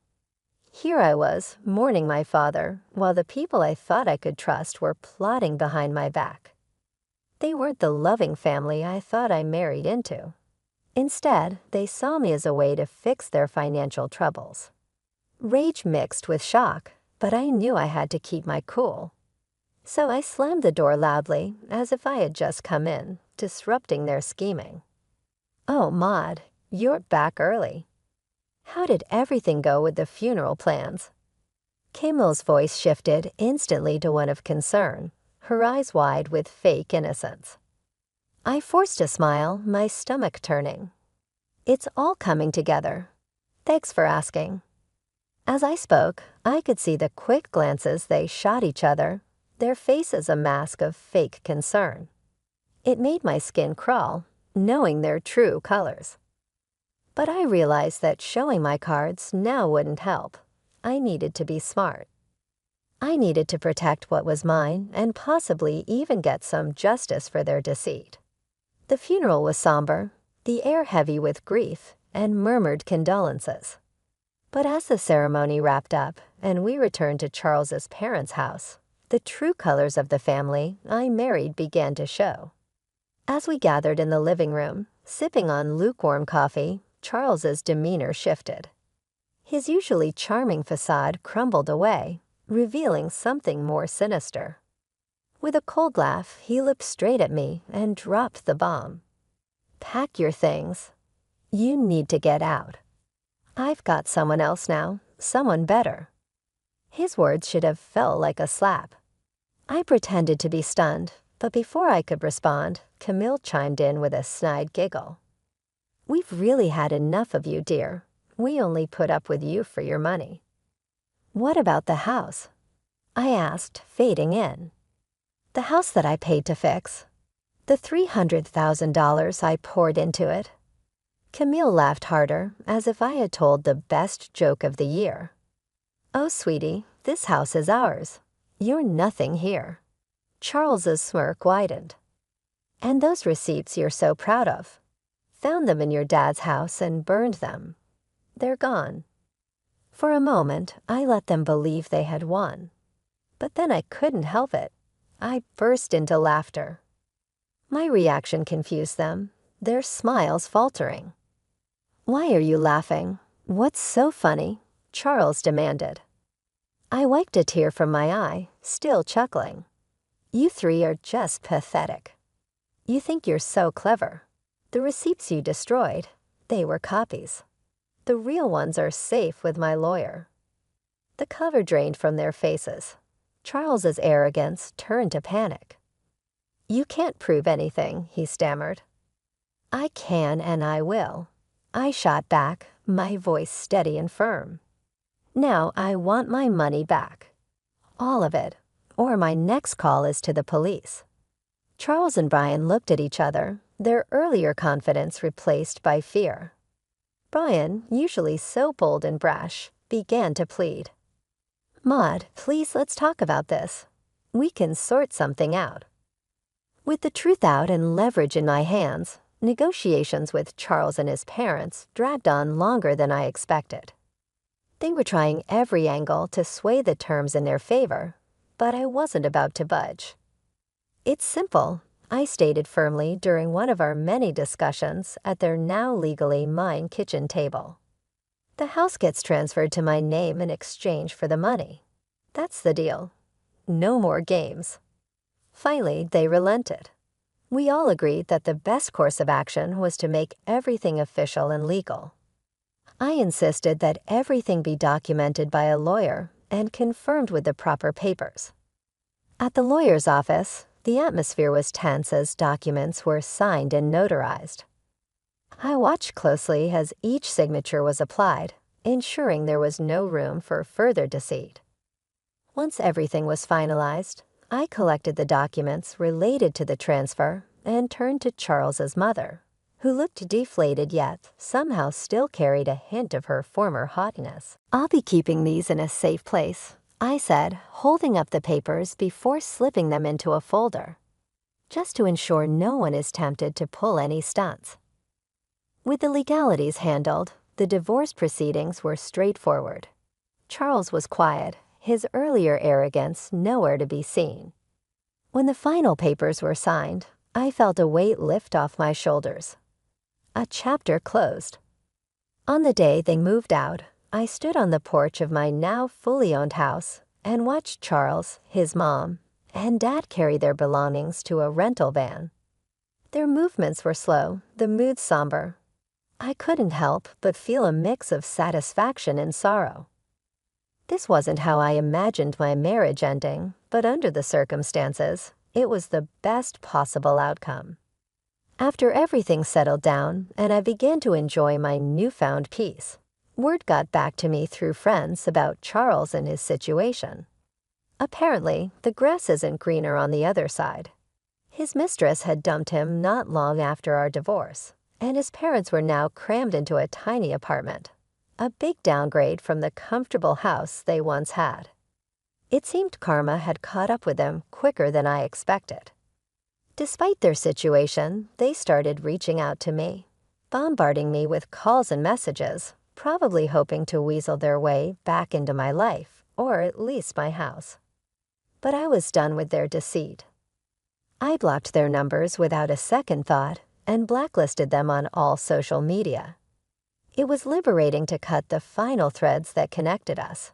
Here I was, mourning my father, while the people I thought I could trust were plotting behind my back. They weren't the loving family I thought I married into. Instead, they saw me as a way to fix their financial troubles. Rage mixed with shock, but I knew I had to keep my cool. So I slammed the door loudly, as if I had just come in, disrupting their scheming. "Oh, Maud, you're back early. How did everything go with the funeral plans?" Kimmel's voice shifted instantly to one of concern, her eyes wide with fake innocence. I forced a smile, my stomach turning. "It's all coming together. Thanks for asking." As I spoke, I could see the quick glances they shot each other, their faces a mask of fake concern. It made my skin crawl, knowing their true colors. But I realized that showing my cards now wouldn't help. I needed to be smart. I needed to protect what was mine and possibly even get some justice for their deceit. The funeral was somber, the air heavy with grief and murmured condolences. But as the ceremony wrapped up and we returned to Charles's parents' house, the true colors of the family I married began to show. As we gathered in the living room, sipping on lukewarm coffee, Charles's demeanor shifted. His usually charming facade crumbled away, revealing something more sinister. With a cold laugh, he looked straight at me and dropped the bomb. "Pack your things. You need to get out. I've got someone else now, someone better." His words should have felt like a slap. I pretended to be stunned, but before I could respond, Camille chimed in with a snide giggle. "We've really had enough of you, dear. We only put up with you for your money." "What about the house?" I asked, fading in. "The house that I paid to fix. The $300,000 I poured into it." Camille laughed harder, as if I had told the best joke of the year. "Oh, sweetie, this house is ours. You're nothing here." Charles's smirk widened. "And those receipts you're so proud of. Found them in your dad's house and burned them. They're gone." For a moment, I let them believe they had won. But then I couldn't help it. I burst into laughter. My reaction confused them, their smiles faltering. "Why are you laughing? What's so funny?" Charles demanded. I wiped a tear from my eye, still chuckling. "You three are just pathetic. You think you're so clever. The receipts you destroyed, they were copies. The real ones are safe with my lawyer." The cover drained from their faces. Charles's arrogance turned to panic. "You can't prove anything," he stammered. "I can and I will." I shot back, my voice steady and firm. "Now I want my money back. All of it, or my next call is to the police." Charles and Brian looked at each other, their earlier confidence replaced by fear. Brian, usually so bold and brash, began to plead. "Maud, please let's talk about this. We can sort something out." With the truth out and leverage in my hands, negotiations with Charles and his parents dragged on longer than I expected. They were trying every angle to sway the terms in their favor, but I wasn't about to budge. "It's simple," I stated firmly during one of our many discussions at their now legally mine kitchen table. "The house gets transferred to my name in exchange for the money. That's the deal. No more games." Finally, they relented. We all agreed that the best course of action was to make everything official and legal. I insisted that everything be documented by a lawyer and confirmed with the proper papers. At the lawyer's office, the atmosphere was tense as documents were signed and notarized. I watched closely as each signature was applied, ensuring there was no room for further deceit. Once everything was finalized, I collected the documents related to the transfer and turned to Charles's mother, who looked deflated yet somehow still carried a hint of her former haughtiness. "I'll be keeping these in a safe place," I said, holding up the papers before slipping them into a folder, just to ensure no one is tempted to pull any stunts. With the legalities handled, the divorce proceedings were straightforward. Charles was quiet, his earlier arrogance nowhere to be seen. When the final papers were signed, I felt a weight lift off my shoulders. A chapter closed. On the day they moved out, I stood on the porch of my now fully owned house and watched Charles, his mom, and Dad carry their belongings to a rental van. Their movements were slow, the mood somber. I couldn't help but feel a mix of satisfaction and sorrow. This wasn't how I imagined my marriage ending, but under the circumstances, it was the best possible outcome. After everything settled down and I began to enjoy my newfound peace, word got back to me through friends about Charles and his situation. Apparently, the grass isn't greener on the other side. His mistress had dumped him not long after our divorce, and his parents were now crammed into a tiny apartment, a big downgrade from the comfortable house they once had. It seemed karma had caught up with them quicker than I expected. Despite their situation, they started reaching out to me, bombarding me with calls and messages, probably hoping to weasel their way back into my life, or at least my house. But I was done with their deceit. I blocked their numbers without a second thought and blacklisted them on all social media. It was liberating to cut the final threads that connected us.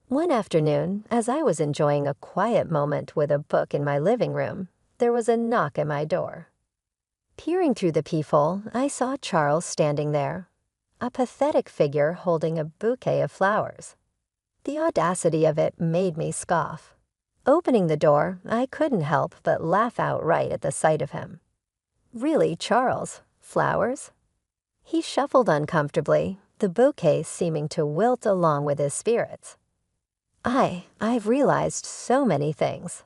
One afternoon, as I was enjoying a quiet moment with a book in my living room, there was a knock at my door. Peering through the peephole, I saw Charles standing there, a pathetic figure holding a bouquet of flowers. The audacity of it made me scoff. Opening the door, I couldn't help but laugh outright at the sight of him. Really, Charles, flowers? He shuffled uncomfortably, the bouquet seeming to wilt along with his spirits. I've realized so many things.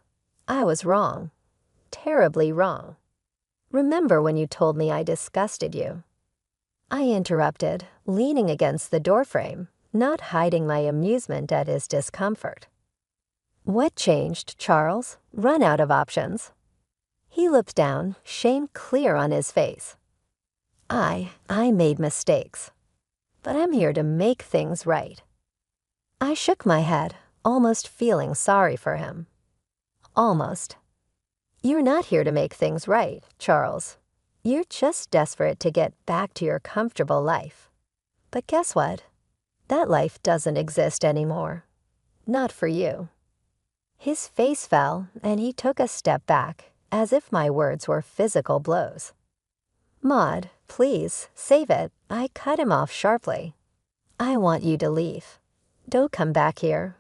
I was wrong. Terribly wrong. Remember when you told me I disgusted you? I interrupted, leaning against the doorframe, not hiding my amusement at his discomfort. What changed, Charles? Run out of options. He looked down, shame clear on his face. I made mistakes, but I'm here to make things right. I shook my head, almost feeling sorry for him. Almost. You're not here to make things right, Charles. You're just desperate to get back to your comfortable life. But guess what? That life doesn't exist anymore. Not for you. His face fell, and he took a step back, as if my words were physical blows. Maud, please, save it. I cut him off sharply. I want you to leave. Don't come back here.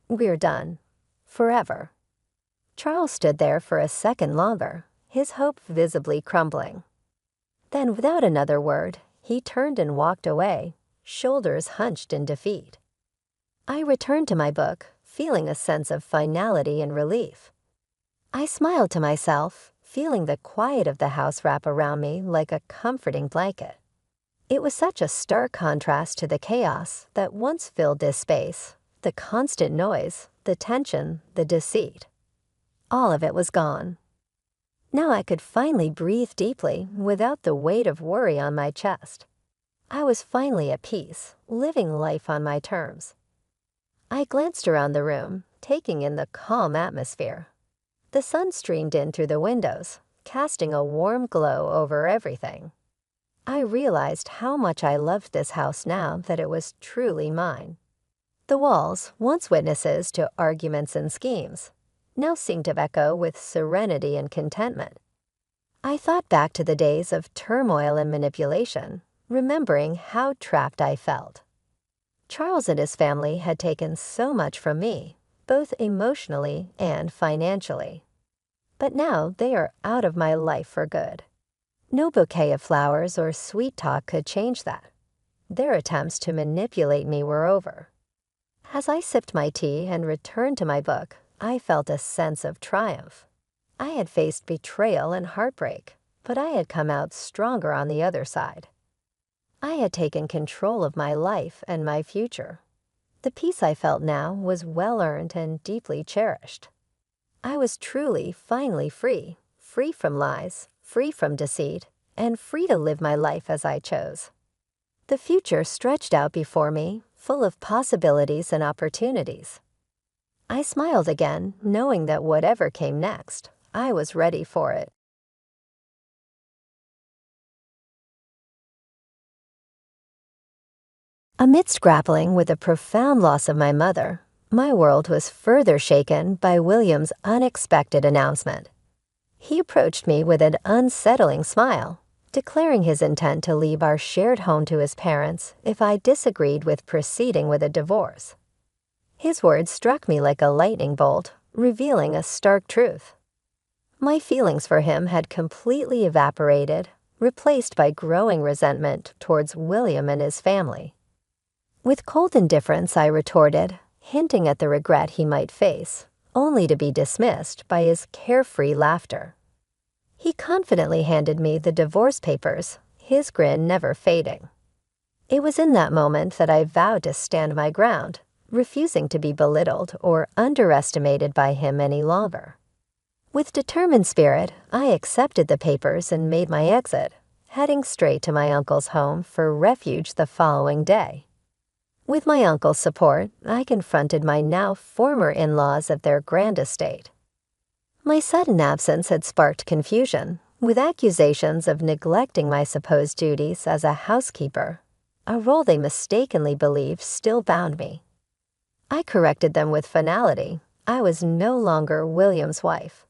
We're done. Forever. Charles stood there for a second longer, his hope visibly crumbling. Then, without another word, he turned and walked away, shoulders hunched in defeat. I returned to my book, feeling a sense of finality and relief. I smiled to myself, feeling the quiet of the house wrap around me like a comforting blanket. It was such a stark contrast to the chaos that once filled this space, the constant noise, the tension, the deceit. All of it was gone. Now I could finally breathe deeply without the weight of worry on my chest. I was finally at peace, living life on my terms. I glanced around the room, taking in the calm atmosphere. The sun streamed in through the windows, casting a warm glow over everything. I realized how much I loved this house now that it was truly mine. The walls, once witnesses to arguments and schemes, now seemed to echo with serenity and contentment. I thought back to the days of turmoil and manipulation, remembering how trapped I felt. Charles and his family had taken so much from me, both emotionally and financially. But now they are out of my life for good. No bouquet of flowers or sweet talk could change that. Their attempts to manipulate me were over. As I sipped my tea and returned to my book, I felt a sense of triumph. I had faced betrayal and heartbreak, but I had come out stronger on the other side. I had taken control of my life and my future. The peace I felt now was well-earned and deeply cherished. I was truly, finally free, free from lies, free from deceit, and free to live my life as I chose. The future stretched out before me, full of possibilities and opportunities. I smiled again, knowing that whatever came next, I was ready for it. Amidst grappling with the profound loss of my mother, my world was further shaken by William's unexpected announcement. He approached me with an unsettling smile, declaring his intent to leave our shared home to his parents if I disagreed with proceeding with a divorce. His words struck me like a lightning bolt, revealing a stark truth. My feelings for him had completely evaporated, replaced by growing resentment towards William and his family. With cold indifference, I retorted, hinting at the regret he might face, only to be dismissed by his carefree laughter. He confidently handed me the divorce papers, his grin never fading. It was in that moment that I vowed to stand my ground, refusing to be belittled or underestimated by him any longer. With determined spirit, I accepted the papers and made my exit, heading straight to my uncle's home for refuge the following day. With my uncle's support, I confronted my now former in-laws at their grand estate. My sudden absence had sparked confusion, with accusations of neglecting my supposed duties as a housekeeper, a role they mistakenly believed still bound me. I corrected them with finality. I was no longer William's wife.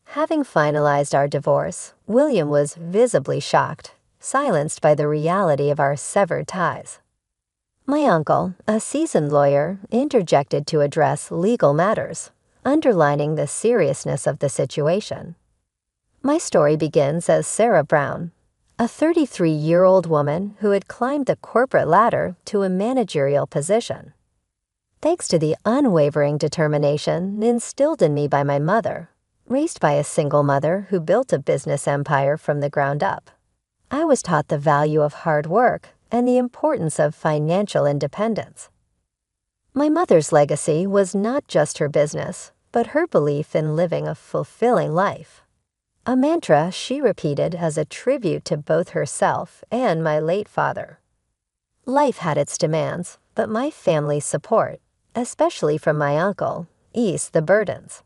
Having finalized our divorce, William was visibly shocked, silenced by the reality of our severed ties. My uncle, a seasoned lawyer, interjected to address legal matters, underlining the seriousness of the situation. My story begins as Sarah Brown, a 33-year-old woman who had climbed the corporate ladder to a managerial position. Thanks to the unwavering determination instilled in me by my mother, raised by a single mother who built a business empire from the ground up, I was taught the value of hard work and the importance of financial independence. My mother's legacy was not just her business, but her belief in living a fulfilling life, a mantra she repeated as a tribute to both herself and my late father. Life had its demands, but my family's support, especially from my uncle, eased the burdens.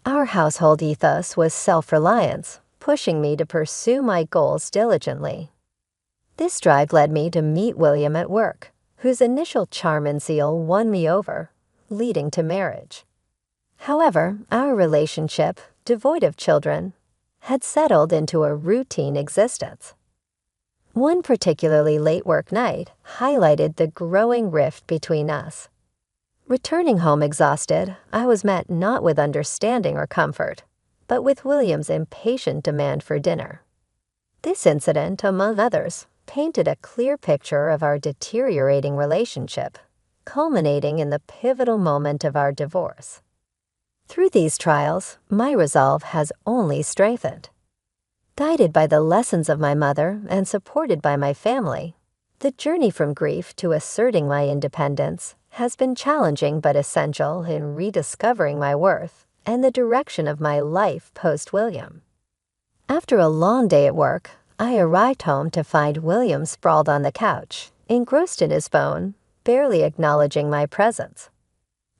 Our household ethos was self-reliance, pushing me to pursue my goals diligently. This drive led me to meet William at work, whose initial charm and zeal won me over, leading to marriage. However, our relationship, devoid of children, had settled into a routine existence. One particularly late work night highlighted the growing rift between us. Returning home exhausted, I was met not with understanding or comfort, but with William's impatient demand for dinner. This incident, among others, painted a clear picture of our deteriorating relationship, culminating in the pivotal moment of our divorce. Through these trials, my resolve has only strengthened. Guided by the lessons of my mother and supported by my family, the journey from grief to asserting my independence has been challenging but essential in rediscovering my worth and the direction of my life post-William. After a long day at work, I arrived home to find William sprawled on the couch, engrossed in his phone, barely acknowledging my presence.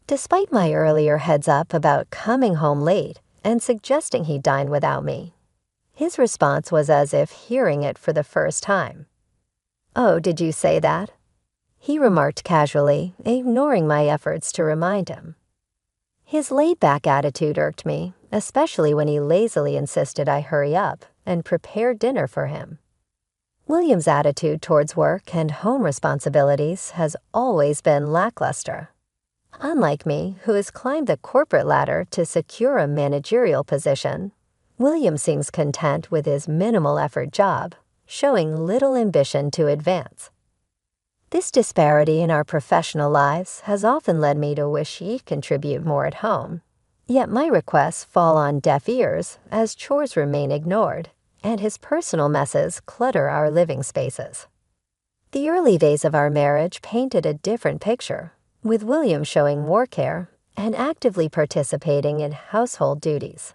Despite my earlier heads-up about coming home late and suggesting he dine without me, his response was as if hearing it for the first time. "Oh, did you say that?" he remarked casually, ignoring my efforts to remind him. His laid-back attitude irked me, especially when he lazily insisted I hurry up and prepare dinner for him. William's attitude towards work and home responsibilities has always been lackluster. Unlike me, who has climbed the corporate ladder to secure a managerial position, William seems content with his minimal-effort job, showing little ambition to advance. This disparity in our professional lives has often led me to wish he'd contribute more at home. Yet my requests fall on deaf ears as chores remain ignored, and his personal messes clutter our living spaces. The early days of our marriage painted a different picture, with William showing more care and actively participating in household duties.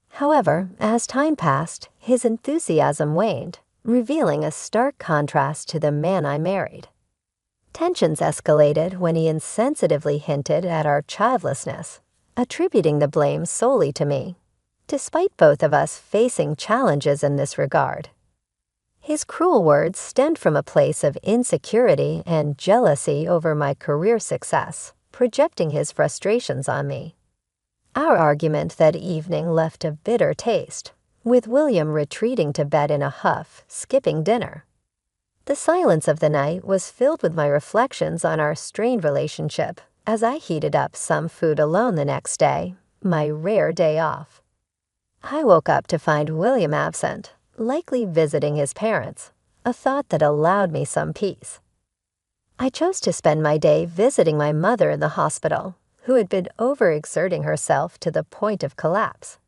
However, as time passed, his enthusiasm waned, revealing a stark contrast to the man I married. Tensions escalated when he insensitively hinted at our childlessness, attributing the blame solely to me, despite both of us facing challenges in this regard. His cruel words stemmed from a place of insecurity and jealousy over my career success, projecting his frustrations on me. Our argument that evening left a bitter taste, with William retreating to bed in a huff, skipping dinner. The silence of the night was filled with my reflections on our strained relationship as I heated up some food alone the next day, my rare day off. I woke up to find William absent, likely visiting his parents, a thought that allowed me some peace. I chose to spend my day visiting my mother in the hospital, who had been overexerting herself to the point of collapse.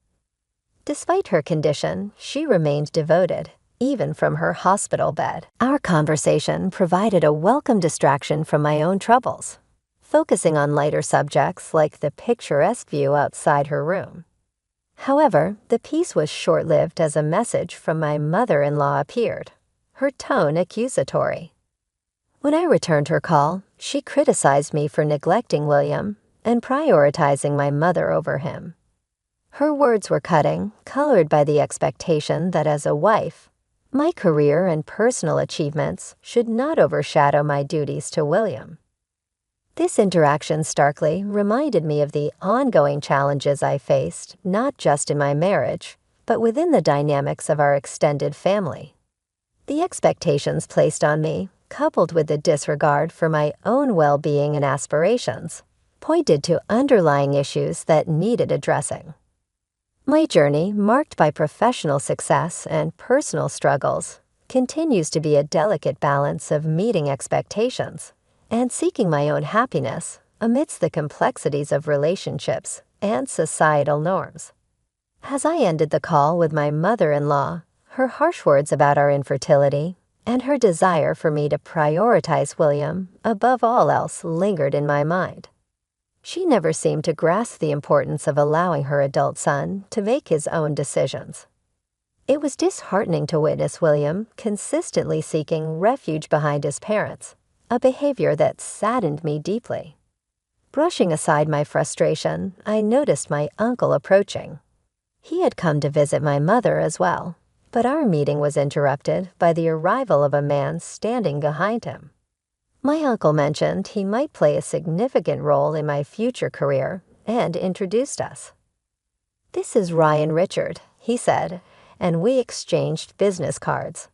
Despite her condition, she remained devoted, even from her hospital bed. Our conversation provided a welcome distraction from my own troubles, focusing on lighter subjects like the picturesque view outside her room. However, the peace was short-lived as a message from my mother-in-law appeared, her tone accusatory. When I returned her call, she criticized me for neglecting William and prioritizing my mother over him. Her words were cutting, colored by the expectation that as a wife, my career and personal achievements should not overshadow my duties to William. This interaction starkly reminded me of the ongoing challenges I faced, not just in my marriage, but within the dynamics of our extended family. The expectations placed on me, coupled with the disregard for my own well-being and aspirations, pointed to underlying issues that needed addressing. My journey, marked by professional success and personal struggles, continues to be a delicate balance of meeting expectations and seeking my own happiness amidst the complexities of relationships and societal norms. As I ended the call with my mother-in-law, her harsh words about our infertility and her desire for me to prioritize William above all else lingered in my mind. She never seemed to grasp the importance of allowing her adult son to make his own decisions. It was disheartening to witness William consistently seeking refuge behind his parents, a behavior that saddened me deeply. Brushing aside my frustration, I noticed my uncle approaching. He had come to visit my mother as well, but our meeting was interrupted by the arrival of a man standing behind him. My uncle mentioned he might play a significant role in my future career and introduced us. "This is Ryan Richard," he said, and we exchanged business cards.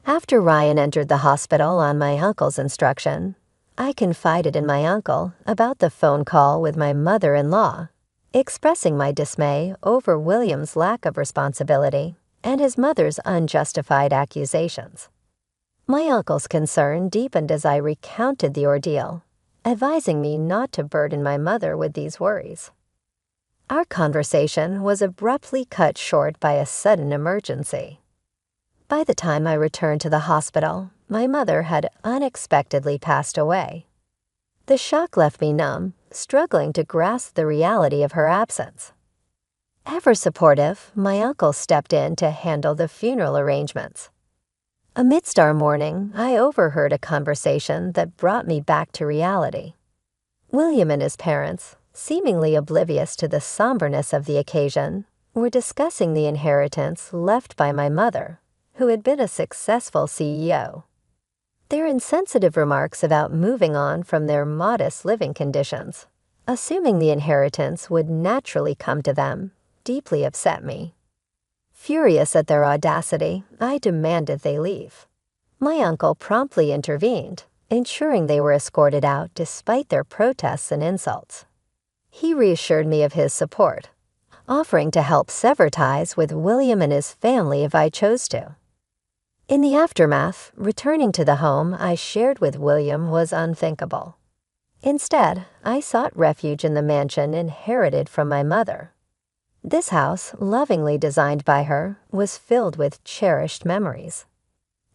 After Ryan entered the hospital on my uncle's instruction, I confided in my uncle about the phone call with my mother-in-law, expressing my dismay over William's lack of responsibility and his mother's unjustified accusations. My uncle's concern deepened as I recounted the ordeal, advising me not to burden my mother with these worries. Our conversation was abruptly cut short by a sudden emergency. By the time I returned to the hospital, my mother had unexpectedly passed away. The shock left me numb, struggling to grasp the reality of her absence. Ever supportive, my uncle stepped in to handle the funeral arrangements. Amidst our mourning, I overheard a conversation that brought me back to reality. William and his parents, seemingly oblivious to the somberness of the occasion, were discussing the inheritance left by my mother, who had been a successful CEO. Their insensitive remarks about moving on from their modest living conditions, assuming the inheritance would naturally come to them, deeply upset me. Furious at their audacity, I demanded they leave. My uncle promptly intervened, ensuring they were escorted out despite their protests and insults. He reassured me of his support, offering to help sever ties with William and his family if I chose to. In the aftermath, returning to the home I shared with William was unthinkable. Instead, I sought refuge in the mansion inherited from my mother. This house, lovingly designed by her, was filled with cherished memories.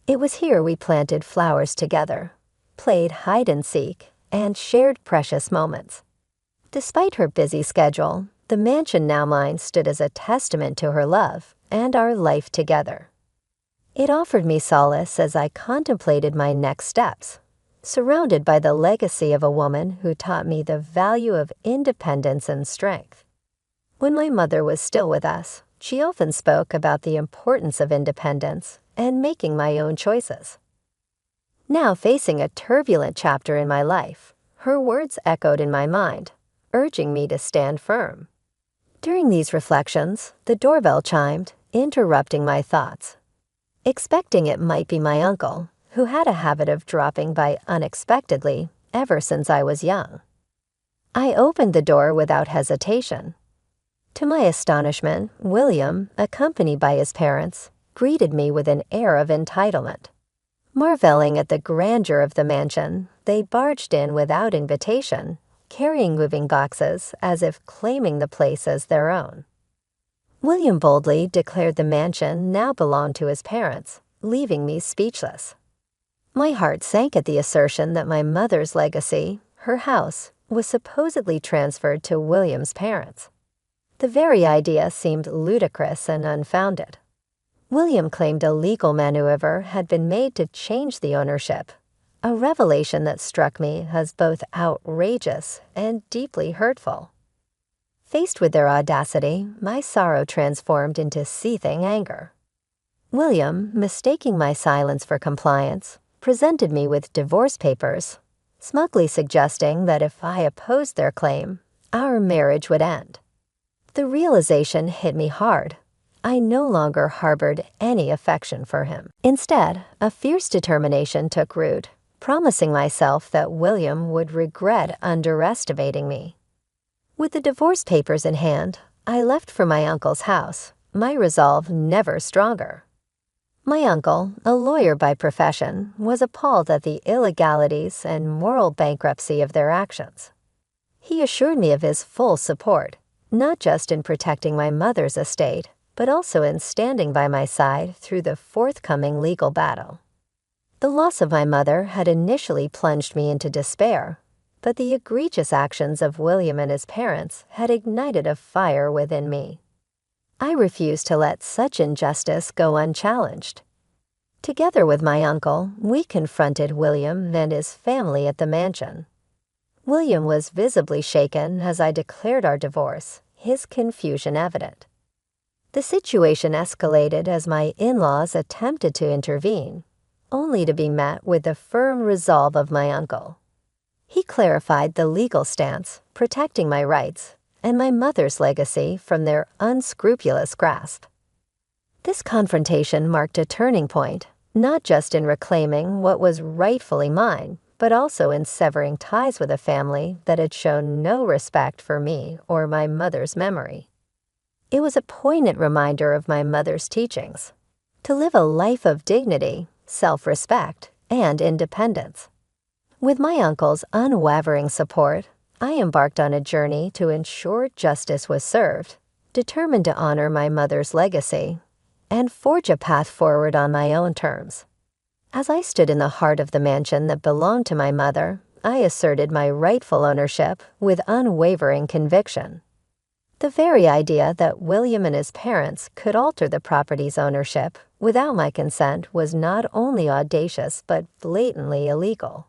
It was here we planted flowers together, played hide-and-seek, and shared precious moments. Despite her busy schedule, the mansion now mine stood as a testament to her love and our life together. It offered me solace as I contemplated my next steps, surrounded by the legacy of a woman who taught me the value of independence and strength. When my mother was still with us, she often spoke about the importance of independence and making my own choices. Now facing a turbulent chapter in my life, her words echoed in my mind, urging me to stand firm. During these reflections, the doorbell chimed, interrupting my thoughts. Expecting it might be my uncle, who had a habit of dropping by unexpectedly ever since I was young. I opened the door without hesitation. To my astonishment, William, accompanied by his parents, greeted me with an air of entitlement. Marveling at the grandeur of the mansion, they barged in without invitation, carrying moving boxes as if claiming the place as their own. William boldly declared the mansion now belonged to his parents, leaving me speechless. My heart sank at the assertion that my mother's legacy, her house, was supposedly transferred to William's parents. The very idea seemed ludicrous and unfounded. William claimed a legal maneuver had been made to change the ownership, a revelation that struck me as both outrageous and deeply hurtful. Faced with their audacity, my sorrow transformed into seething anger. William, mistaking my silence for compliance, presented me with divorce papers, smugly suggesting that if I opposed their claim, our marriage would end. The realization hit me hard. I no longer harbored any affection for him. Instead, a fierce determination took root, promising myself that William would regret underestimating me. With the divorce papers in hand, I left for my uncle's house, my resolve never stronger. My uncle, a lawyer by profession, was appalled at the illegalities and moral bankruptcy of their actions. He assured me of his full support, not just in protecting my mother's estate, but also in standing by my side through the forthcoming legal battle. The loss of my mother had initially plunged me into despair, but the egregious actions of William and his parents had ignited a fire within me. I refused to let such injustice go unchallenged. Together with my uncle, we confronted William and his family at the mansion. William was visibly shaken as I declared our divorce, his confusion evident. The situation escalated as my in-laws attempted to intervene, only to be met with the firm resolve of my uncle. He clarified the legal stance, protecting my rights, and my mother's legacy from their unscrupulous grasp. This confrontation marked a turning point, not just in reclaiming what was rightfully mine, but also in severing ties with a family that had shown no respect for me or my mother's memory. It was a poignant reminder of my mother's teachings, to live a life of dignity, self-respect, and independence. With my uncle's unwavering support, I embarked on a journey to ensure justice was served, determined to honor my mother's legacy, and forge a path forward on my own terms. As I stood in the heart of the mansion that belonged to my mother, I asserted my rightful ownership with unwavering conviction. The very idea that William and his parents could alter the property's ownership without my consent was not only audacious but blatantly illegal.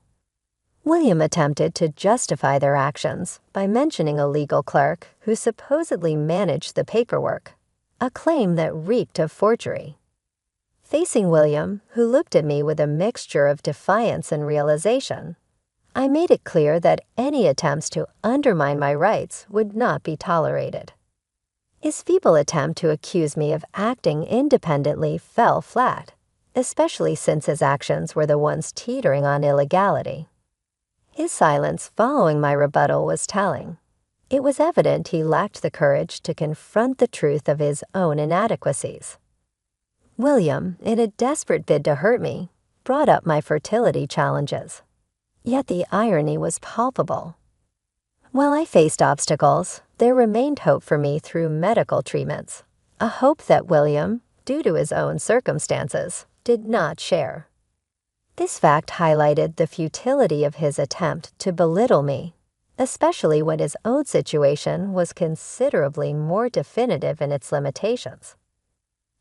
William attempted to justify their actions by mentioning a legal clerk who supposedly managed the paperwork, a claim that reeked of forgery. Facing William, who looked at me with a mixture of defiance and realization, I made it clear that any attempts to undermine my rights would not be tolerated. His feeble attempt to accuse me of acting independently fell flat, especially since his actions were the ones teetering on illegality. His silence following my rebuttal was telling. It was evident he lacked the courage to confront the truth of his own inadequacies. William, in a desperate bid to hurt me, brought up my fertility challenges. Yet the irony was palpable. While I faced obstacles, there remained hope for me through medical treatments, a hope that William, due to his own circumstances, did not share. This fact highlighted the futility of his attempt to belittle me, especially when his own situation was considerably more definitive in its limitations.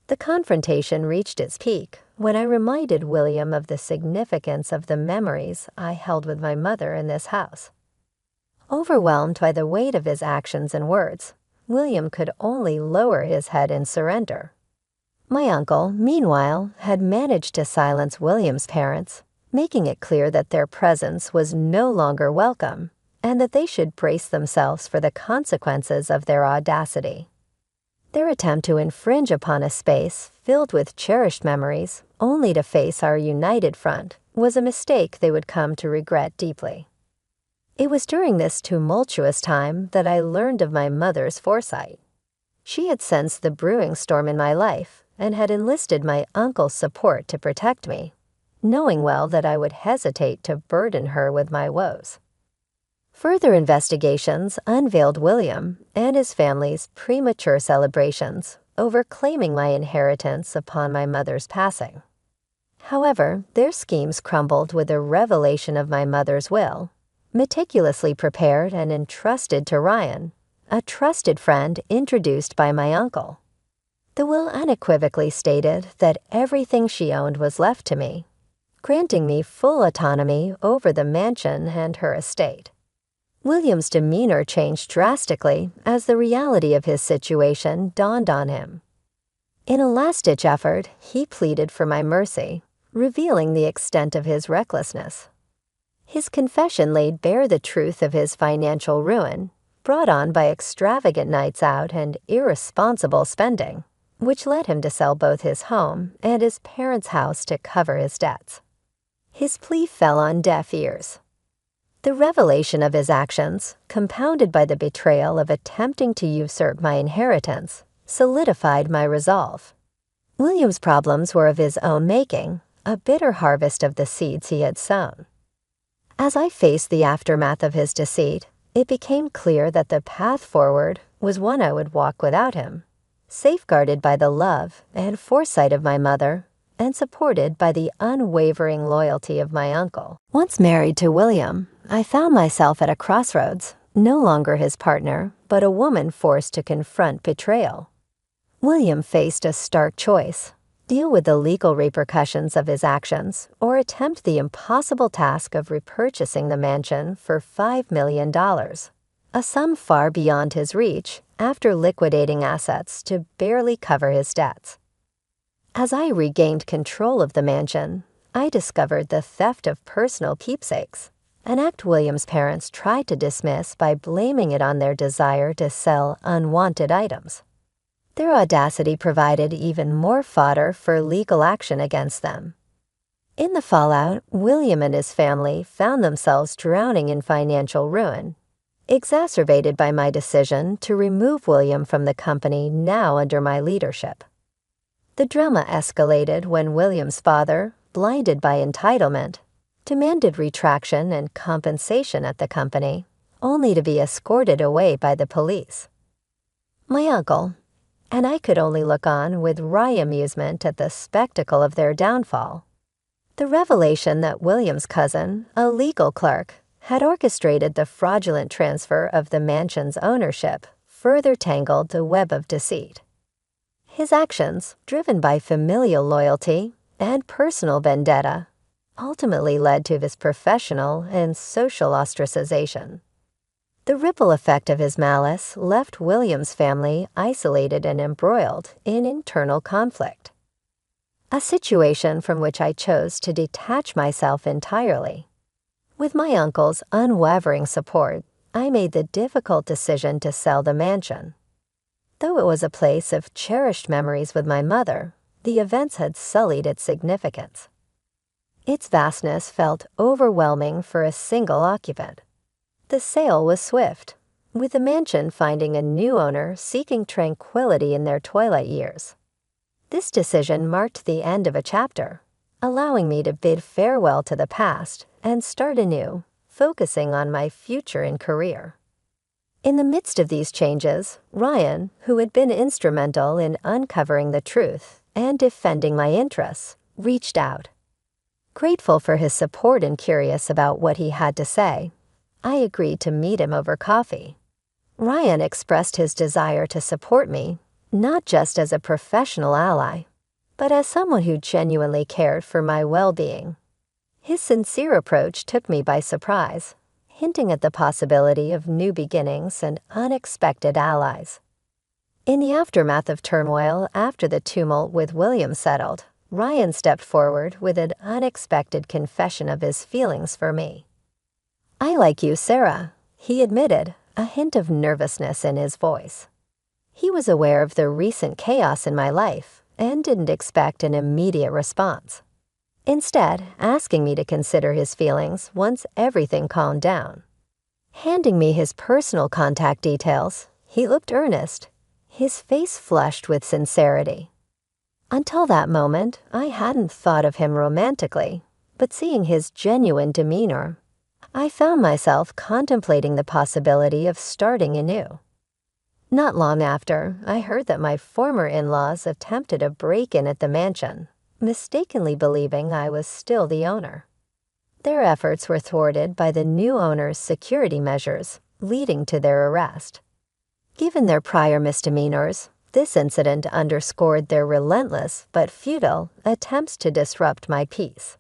The confrontation reached its peak when I reminded William of the significance of the memories I held with my mother in this house. Overwhelmed by the weight of his actions and words, William could only lower his head in surrender. My uncle, meanwhile, had managed to silence William's parents, making it clear that their presence was no longer welcome and that they should brace themselves for the consequences of their audacity. Their attempt to infringe upon a space filled with cherished memories, only to face our united front, was a mistake they would come to regret deeply. It was during this tumultuous time that I learned of my mother's foresight. She had sensed the brewing storm in my life and had enlisted my uncle's support to protect me, knowing well that I would hesitate to burden her with my woes. Further investigations unveiled William and his family's premature celebrations over claiming my inheritance upon my mother's passing. However, their schemes crumbled with the revelation of my mother's will, meticulously prepared and entrusted to Ryan, a trusted friend introduced by my uncle. The will unequivocally stated that everything she owned was left to me, granting me full autonomy over the mansion and her estate. William's demeanor changed drastically as the reality of his situation dawned on him. In a last-ditch effort, he pleaded for my mercy, revealing the extent of his recklessness. His confession laid bare the truth of his financial ruin, brought on by extravagant nights out and irresponsible spending, which led him to sell both his home and his parents' house to cover his debts. His plea fell on deaf ears. The revelation of his actions, compounded by the betrayal of attempting to usurp my inheritance, solidified my resolve. William's problems were of his own making, a bitter harvest of the seeds he had sown. As I faced the aftermath of his deceit, it became clear that the path forward was one I would walk without him, safeguarded by the love and foresight of my mother, and supported by the unwavering loyalty of my uncle. Once married to William, I found myself at a crossroads, no longer his partner, but a woman forced to confront betrayal. William faced a stark choice: deal with the legal repercussions of his actions or attempt the impossible task of repurchasing the mansion for $5 million, a sum far beyond his reach after liquidating assets to barely cover his debts. As I regained control of the mansion, I discovered the theft of personal keepsakes, an act William's parents tried to dismiss by blaming it on their desire to sell unwanted items. Their audacity provided even more fodder for legal action against them. In the fallout, William and his family found themselves drowning in financial ruin, exacerbated by my decision to remove William from the company now under my leadership. The drama escalated when William's father, blinded by entitlement, demanded retraction and compensation at the company, only to be escorted away by the police. My uncle, and I could only look on with wry amusement at the spectacle of their downfall. The revelation that William's cousin, a legal clerk, had orchestrated the fraudulent transfer of the mansion's ownership further tangled the web of deceit. His actions, driven by familial loyalty and personal vendetta, ultimately led to his professional and social ostracization. The ripple effect of his malice left William's family isolated and embroiled in internal conflict, a situation from which I chose to detach myself entirely. With my uncle's unwavering support, I made the difficult decision to sell the mansion. Though it was a place of cherished memories with my mother, the events had sullied its significance. Its vastness felt overwhelming for a single occupant. The sale was swift, with the mansion finding a new owner seeking tranquility in their twilight years. This decision marked the end of a chapter, allowing me to bid farewell to the past and start anew, focusing on my future and career. In the midst of these changes, Ryan, who had been instrumental in uncovering the truth and defending my interests, reached out. Grateful for his support and curious about what he had to say, I agreed to meet him over coffee. Ryan expressed his desire to support me, not just as a professional ally, but as someone who genuinely cared for my well-being. His sincere approach took me by surprise, hinting at the possibility of new beginnings and unexpected allies. In the aftermath of turmoil after the tumult with William settled, Ryan stepped forward with an unexpected confession of his feelings for me. "I like you, Sarah," he admitted, a hint of nervousness in his voice. He was aware of the recent chaos in my life and didn't expect an immediate response, instead asking me to consider his feelings once everything calmed down. Handing me his personal contact details, he looked earnest, his face flushed with sincerity. Until that moment, I hadn't thought of him romantically, but seeing his genuine demeanor, I found myself contemplating the possibility of starting anew. Not long after, I heard that my former in-laws attempted a break-in at the mansion, mistakenly believing I was still the owner. Their efforts were thwarted by the new owner's security measures, leading to their arrest. Given their prior misdemeanors, this incident underscored their relentless but futile attempts to disrupt my peace.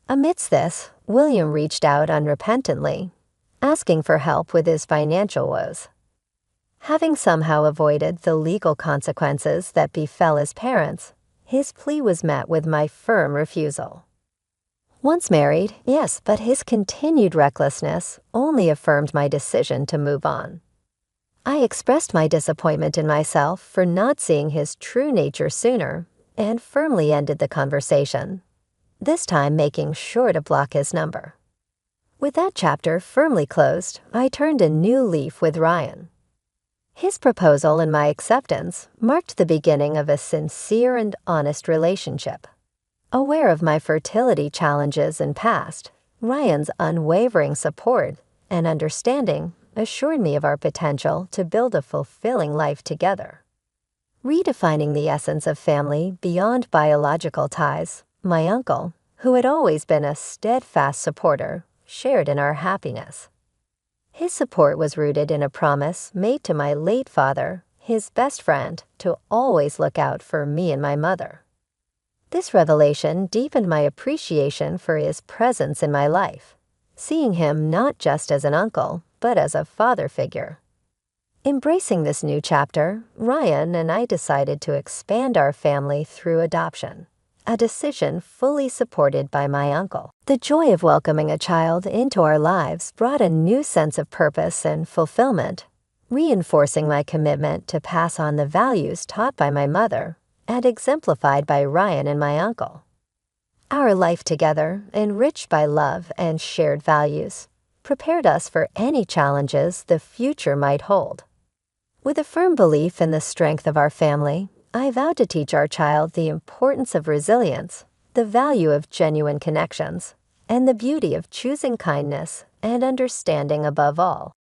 Amidst this, William reached out unrepentantly, asking for help with his financial woes. Having somehow avoided the legal consequences that befell his parents, his plea was met with my firm refusal. Once married, yes, but his continued recklessness only affirmed my decision to move on. I expressed my disappointment in myself for not seeing his true nature sooner and firmly ended the conversation, this time making sure to block his number. With that chapter firmly closed, I turned a new leaf with Ryan. His proposal and my acceptance marked the beginning of a sincere and honest relationship. Aware of my fertility challenges and past, Ryan's unwavering support and understanding assured me of our potential to build a fulfilling life together. Redefining the essence of family beyond biological ties, my uncle, who had always been a steadfast supporter, shared in our happiness. His support was rooted in a promise made to my late father, his best friend, to always look out for me and my mother. This revelation deepened my appreciation for his presence in my life, seeing him not just as an uncle, but as a father figure. Embracing this new chapter, Ryan and I decided to expand our family through adoption, a decision fully supported by my uncle. The joy of welcoming a child into our lives brought a new sense of purpose and fulfillment, reinforcing my commitment to pass on the values taught by my mother and exemplified by Ryan and my uncle. Our life together, enriched by love and shared values, prepared us for any challenges the future might hold. With a firm belief in the strength of our family, I vowed to teach our child the importance of resilience, the value of genuine connections, and the beauty of choosing kindness and understanding above all.